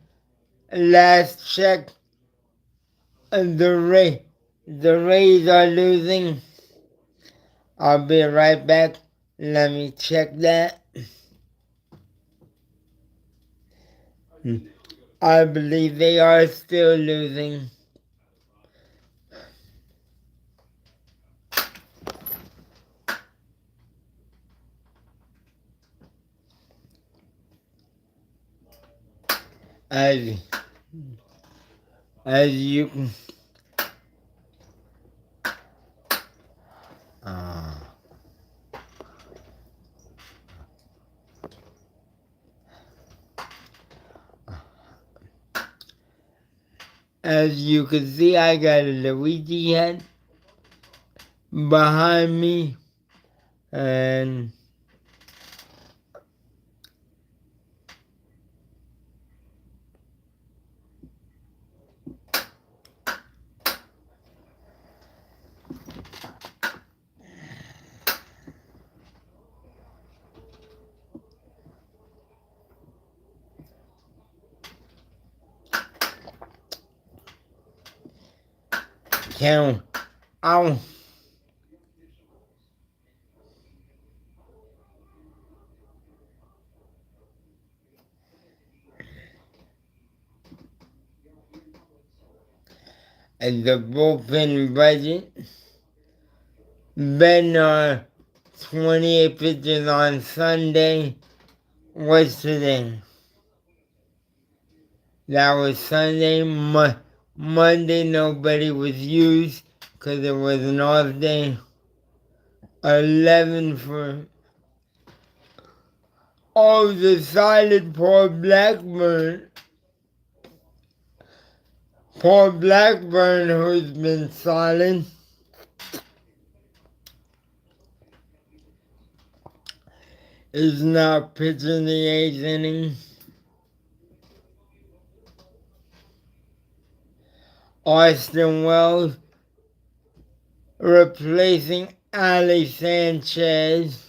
Last check, the Rays are losing. I'll be right back. Let me check that. I believe they are still losing. As, as you can... as you can see, I got a Luigi head behind me, and count out. And the bullpen budget. Bednar 28 pitches on Sunday was today. That was Sunday. Monday nobody was used because it was an off day. 11 for all decided Paul Blackburn. Paul Blackburn, who's been silent, is not pitching the eighth inning. Austin Wells replacing Ali Sanchez.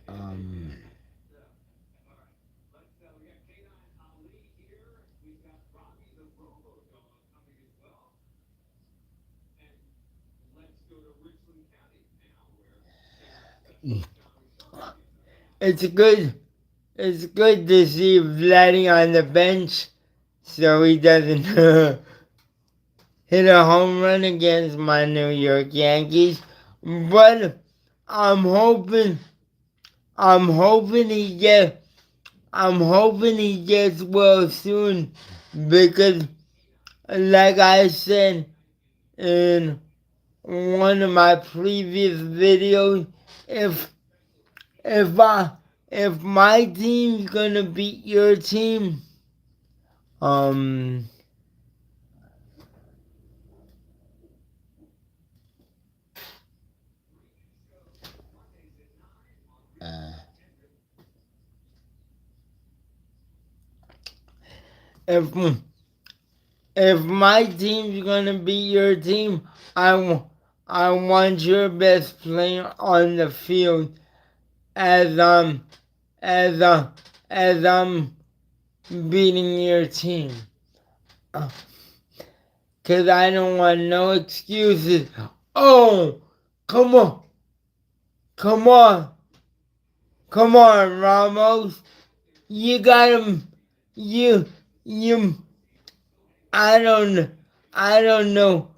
Um, it's good. It's good to see Vladdy on the bench, so he doesn't hit a home run against my New York Yankees. But I'm hoping, I'm hoping he gets, I'm hoping he gets well soon, because like I said in one of my previous videos, if if I if my team's gonna beat your team, um, uh, if if my team's gonna beat your team, I want your best player on the field as as as I'm beating your team. Cause I don't want no excuses. Oh, come on, come on, come on, Ramos. You got him. You. I don't. I don't know.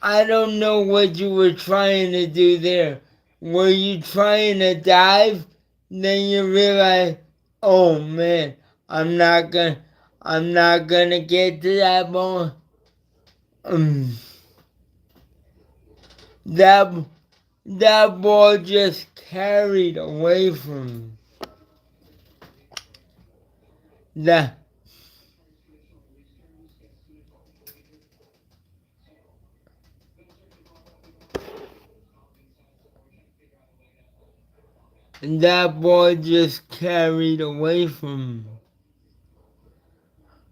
I don't know what you were trying to do there. Were you trying to dive? Then you realize, oh man, I'm not gonna get to that ball. Um, that that ball just carried away from me. That that ball just carried away from me.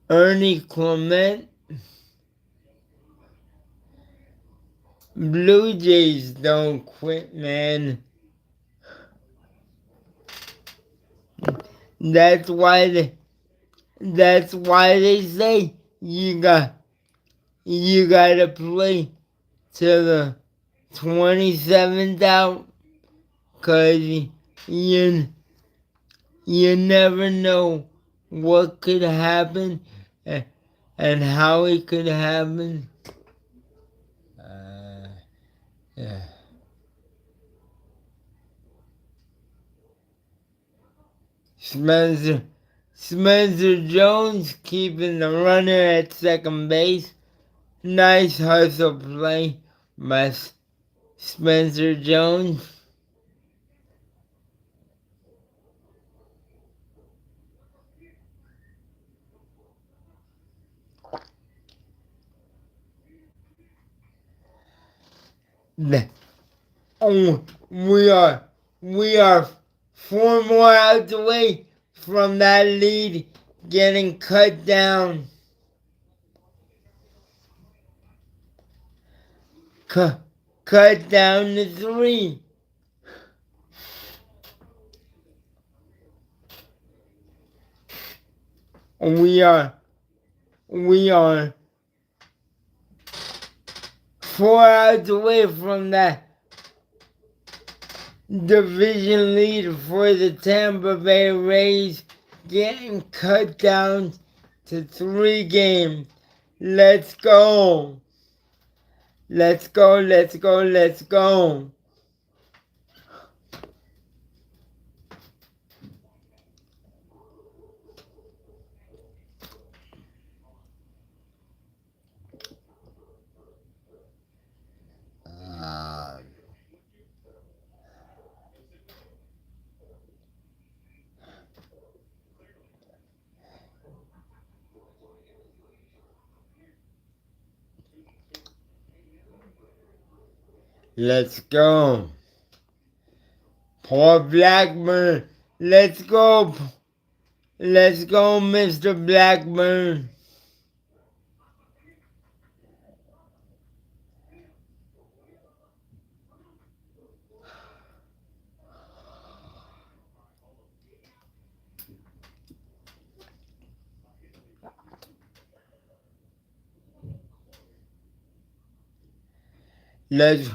Ernie Clement, Blue Jays don't quit, man. That's why they say you gotta play to the 27th out, cause you you never know what could happen and how it could happen. Yeah. Spencer Jones keeping the runner at second base. Nice hustle play by Spencer Jones. Oh, we are four more outs away from that lead getting cut down. cut, cut down to three. We are we are 4 hours away from that division lead for the Tampa Bay Rays getting cut down to 3 games. Let's go. Let's go, let's go, let's go. Let's go. Paul Blackburn. Let's go. Let's go, Mr. Blackburn. Let's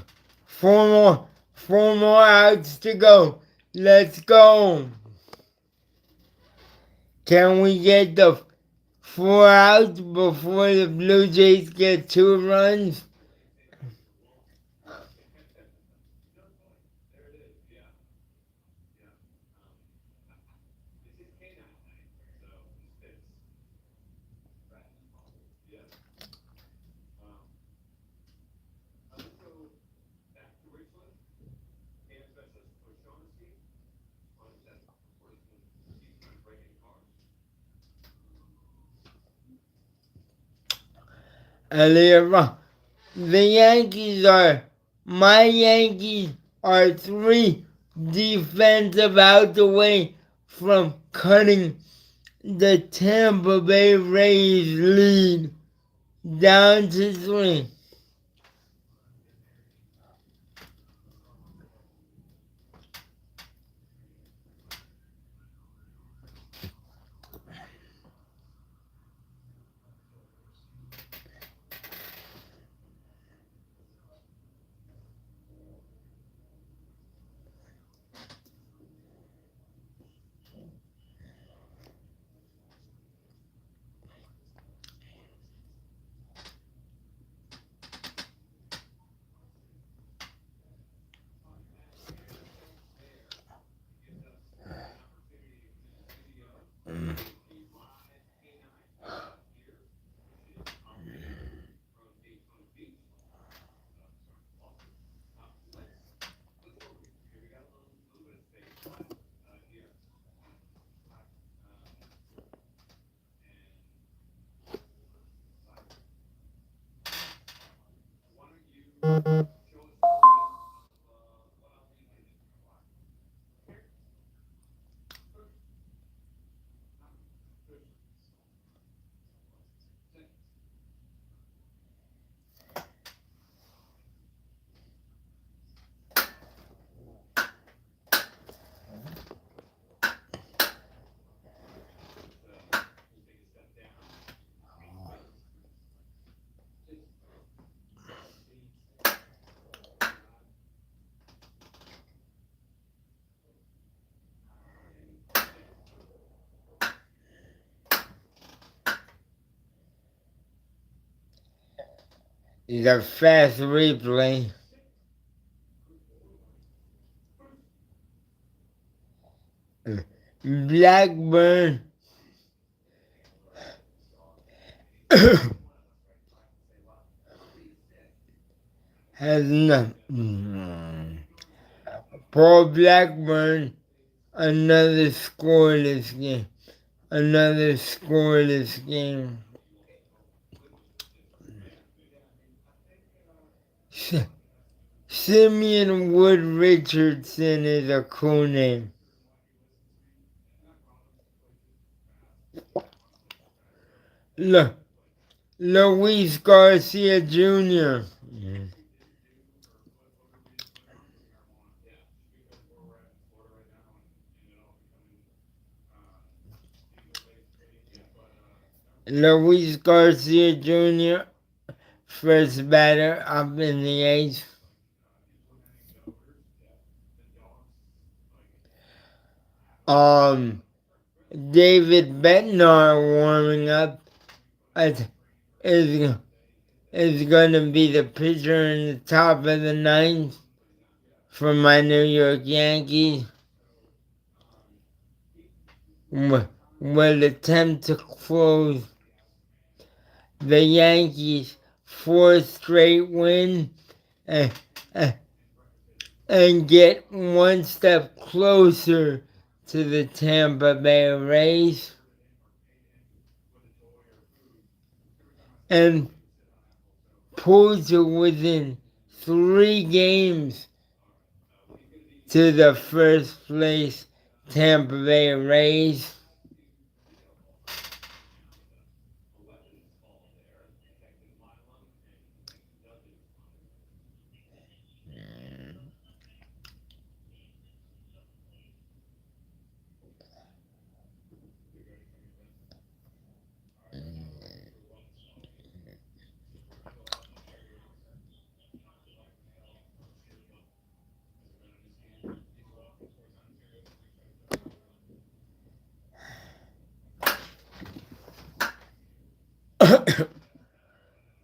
4 more outs to go. Let's go. Can we get the 4 outs before the Blue Jays get 2 runs? Elliot, the my Yankees are 3 defensive outs away from cutting the Tampa Bay Rays lead down to 3. It's a fast replay. Blackburn has nothing. Paul Blackburn, another scoreless game. Another scoreless game. Simeon Wood Richardson is a cool name. Luis Garcia Jr. Luis Garcia Jr., first batter up in the eighth. Um, David Bednar warming up is is going to be the pitcher in the top of the ninth for my New York Yankees. Will attempt to close the Yankees' fourth straight win and, and get one step closer to the Tampa Bay Rays. And pull to within 3 games to the first place Tampa Bay Rays.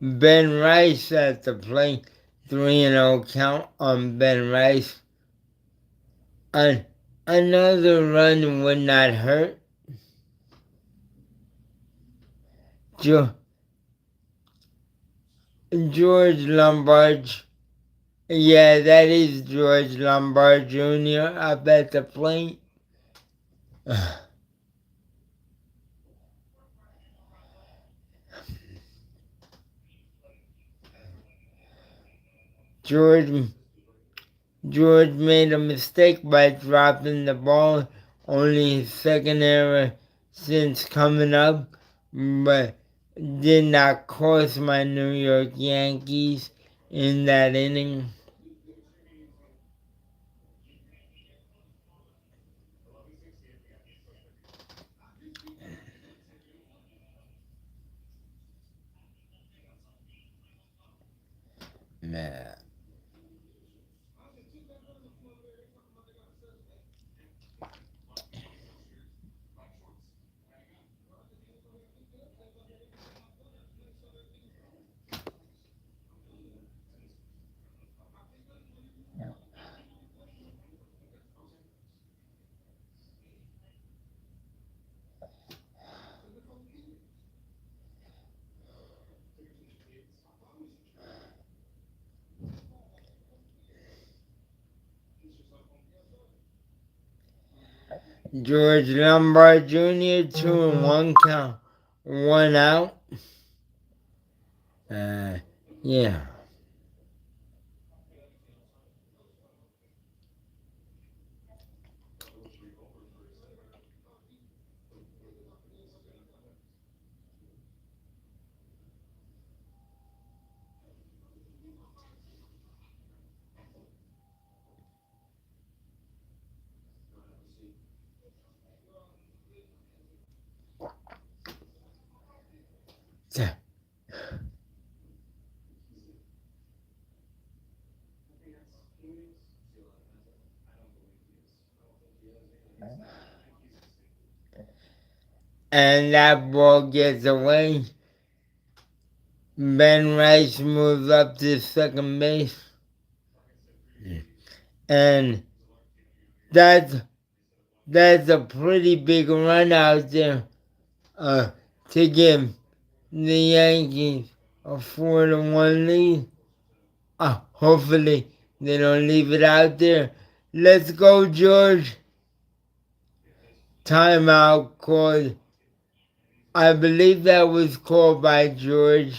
Ben Rice at the plate, 3-0 count on Ben Rice. Another run would not hurt. George Lombard, yeah, that is George Lombard Jr. up at the plate. George made a mistake by dropping the ball, only his second error since coming up, but did not cost my New York Yankees in that inning. Nah. George Lombard Jr., 2-1 count, 1 out. Yeah. And that ball gets away. Ben Rice moves up to second base. And that's a pretty big run out there to give the Yankees a 4-1 lead. Hopefully they don't leave it out there. Let's go, George. Timeout called. I believe that was called by George.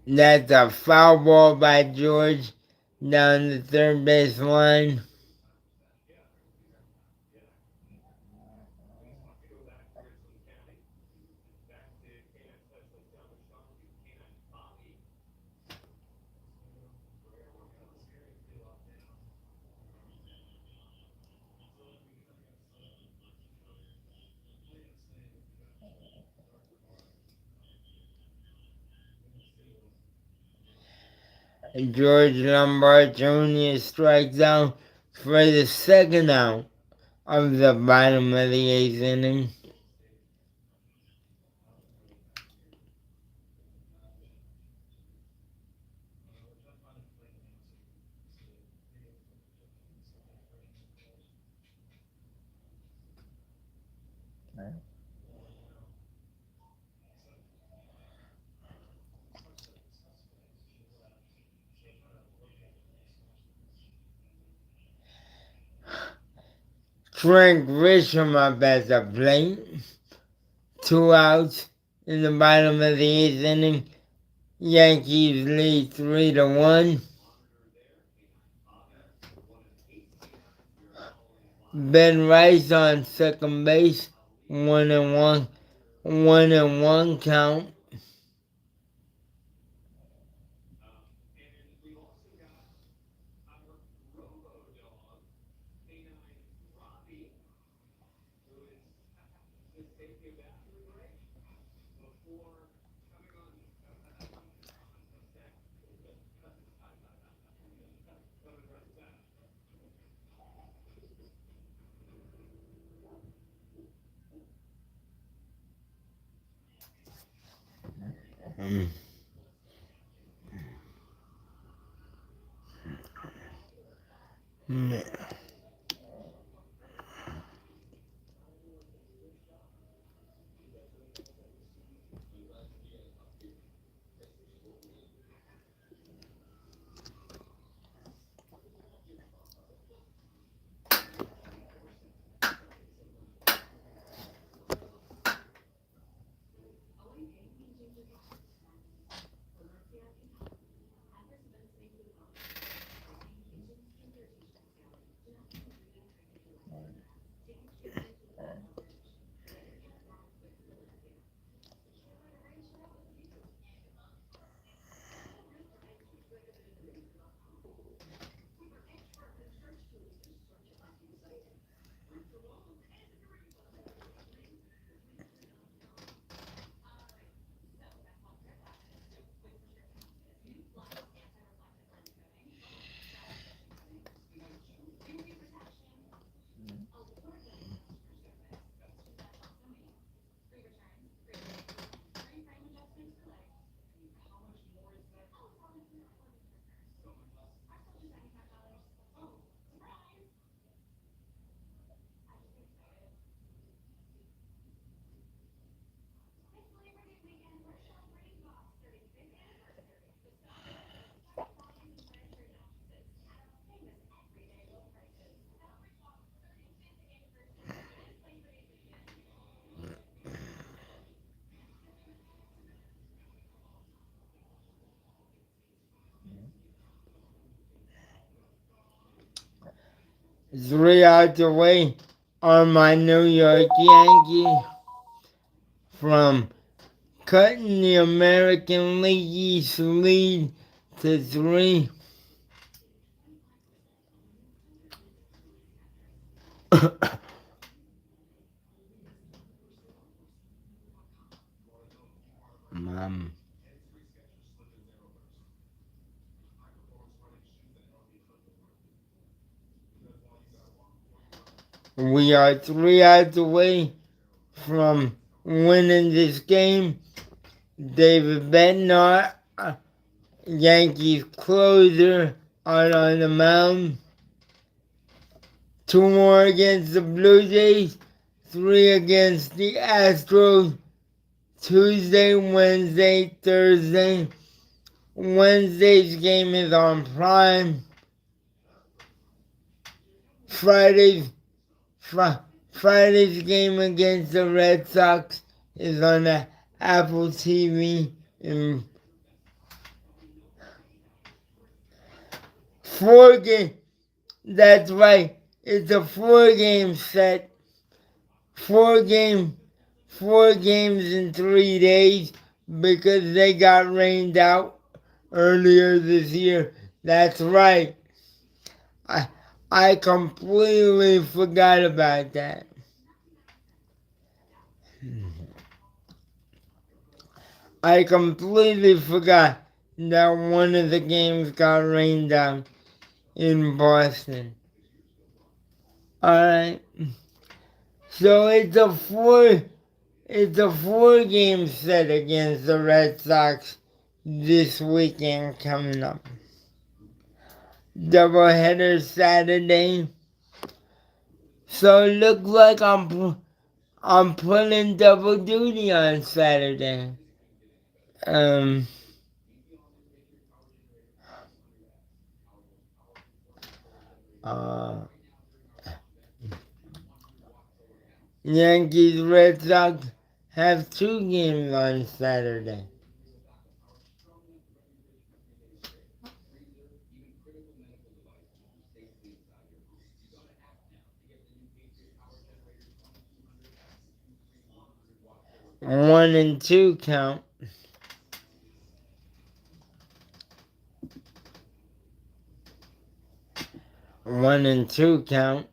That's a foul ball by George down the third base line. George Lombard Jr. strikes out for the second out of the bottom of the eighth inning. Frank Grisham up at the plate. 2 outs in the bottom of the eighth inning. Yankees lead 3-1. Ben Rice on second base. 1-1. 1-1 count. Mm. Mm. 3 outs away are my New York Yankees from cutting the American League East lead to 3. Mom. We are 3 outs away from winning this game. David Bednar, Yankees closer, out on the mound. 2 more against the Blue Jays, 3 against the Astros. Tuesday, Wednesday, Thursday. Wednesday's game is on Prime. Friday's Friday's game against the Red Sox is on the Apple TV. And 4 game. That's right. It's a 4-game set. 4 games in 3 days because they got rained out earlier this year. That's right. I completely forgot about that. I completely forgot that one of the games got rained out in Boston. Alright. So it's a 4 game set against the Red Sox this weekend coming up. Doubleheader Saturday. So it looks like I'm pulling double duty on Saturday. Um, uh, Yankees Red Sox have 2 games on Saturday. One and two count. One and two count.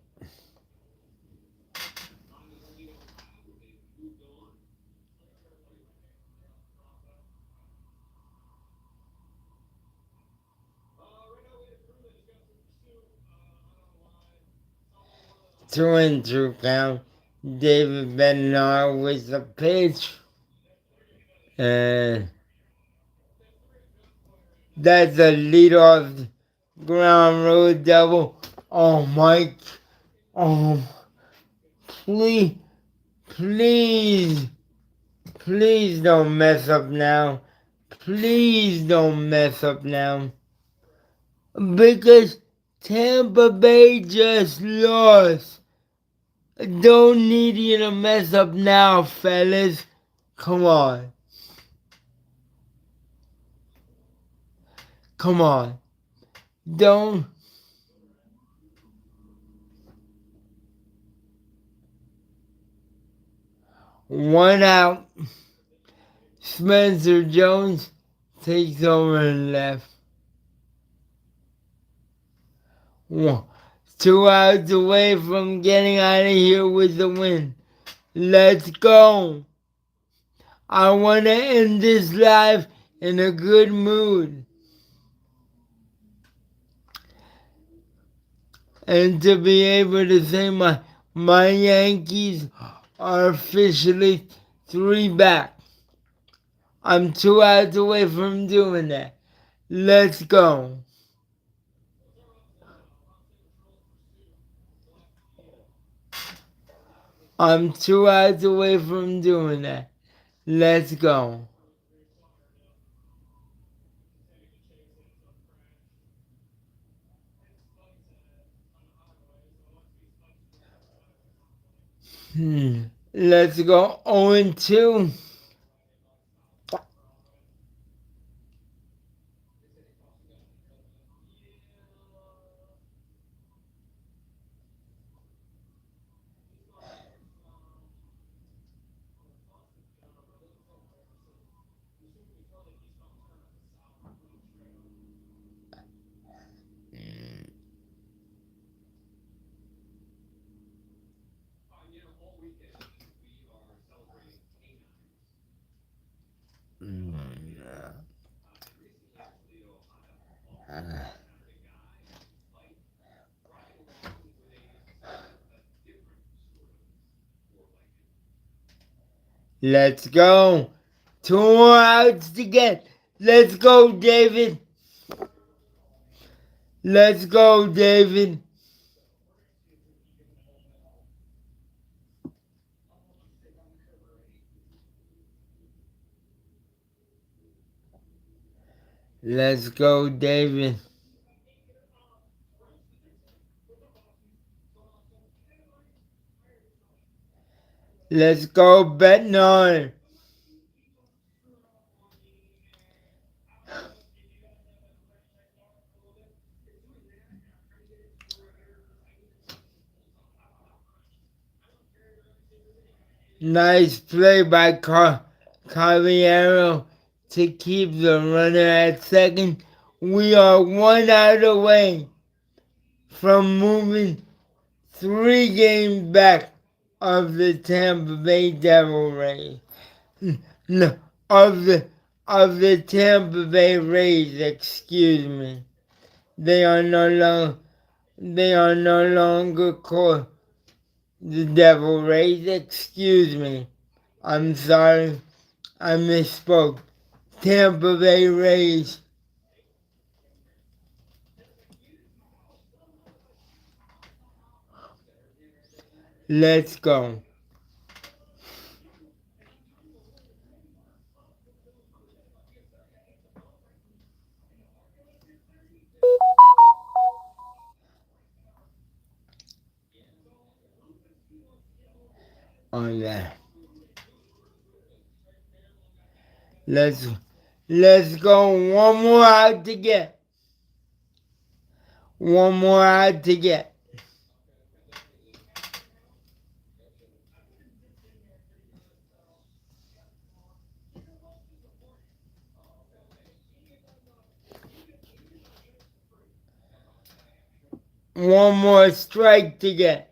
Two and two count. David Bednar with the pitch. And that's a leadoff ground rule double. Oh, Mike. Oh, please, please, please don't mess up now. Please don't mess up now. Because Tampa Bay just lost. Don't need you to mess up now, fellas. Come on. Come on. Don't. One out. Spencer Jones takes over and left. 2 outs away from getting out of here with the win. Let's go. I want to end this live in a good mood. And to be able to say my Yankees are officially 3 back. I'm 2 outs away from doing that. Let's go. I'm 2 outs away from doing that. Let's go. Let's go 0-2. Let's go. 2 more outs to get. Let's go, David. Let's go, David. Let's go, David. Let's go, Bednar. Nice play by Caballero to keep the runner at second. We are 1 out away from moving 3 games back of the Tampa Bay Devil Rays. No, of the of the Tampa Bay Rays, excuse me. They are no longer called the Devil Rays, excuse me. I'm sorry, I misspoke. Tampa Bay Rays. Let's go. On that. Let's go one more out to get. One more out to get. One more strike to get.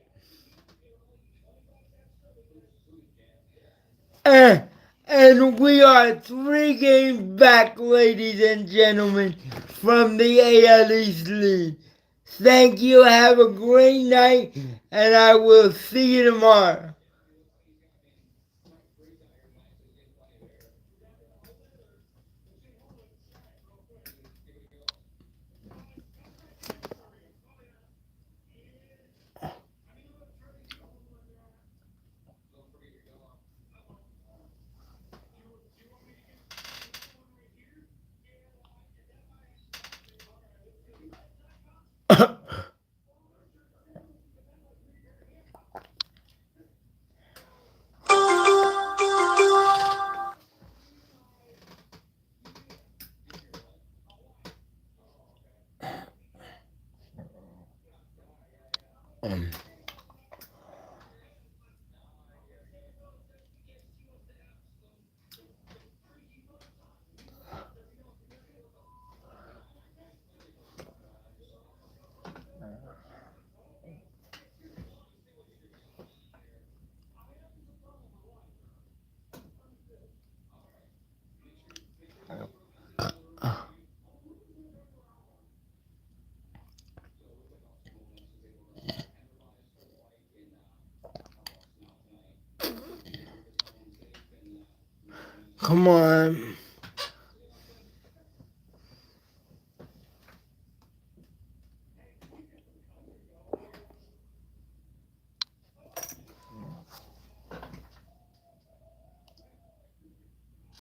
And we are 3 games back, ladies and gentlemen, from the AL East lead. Thank you, have a great night, and I will see you tomorrow. Come on.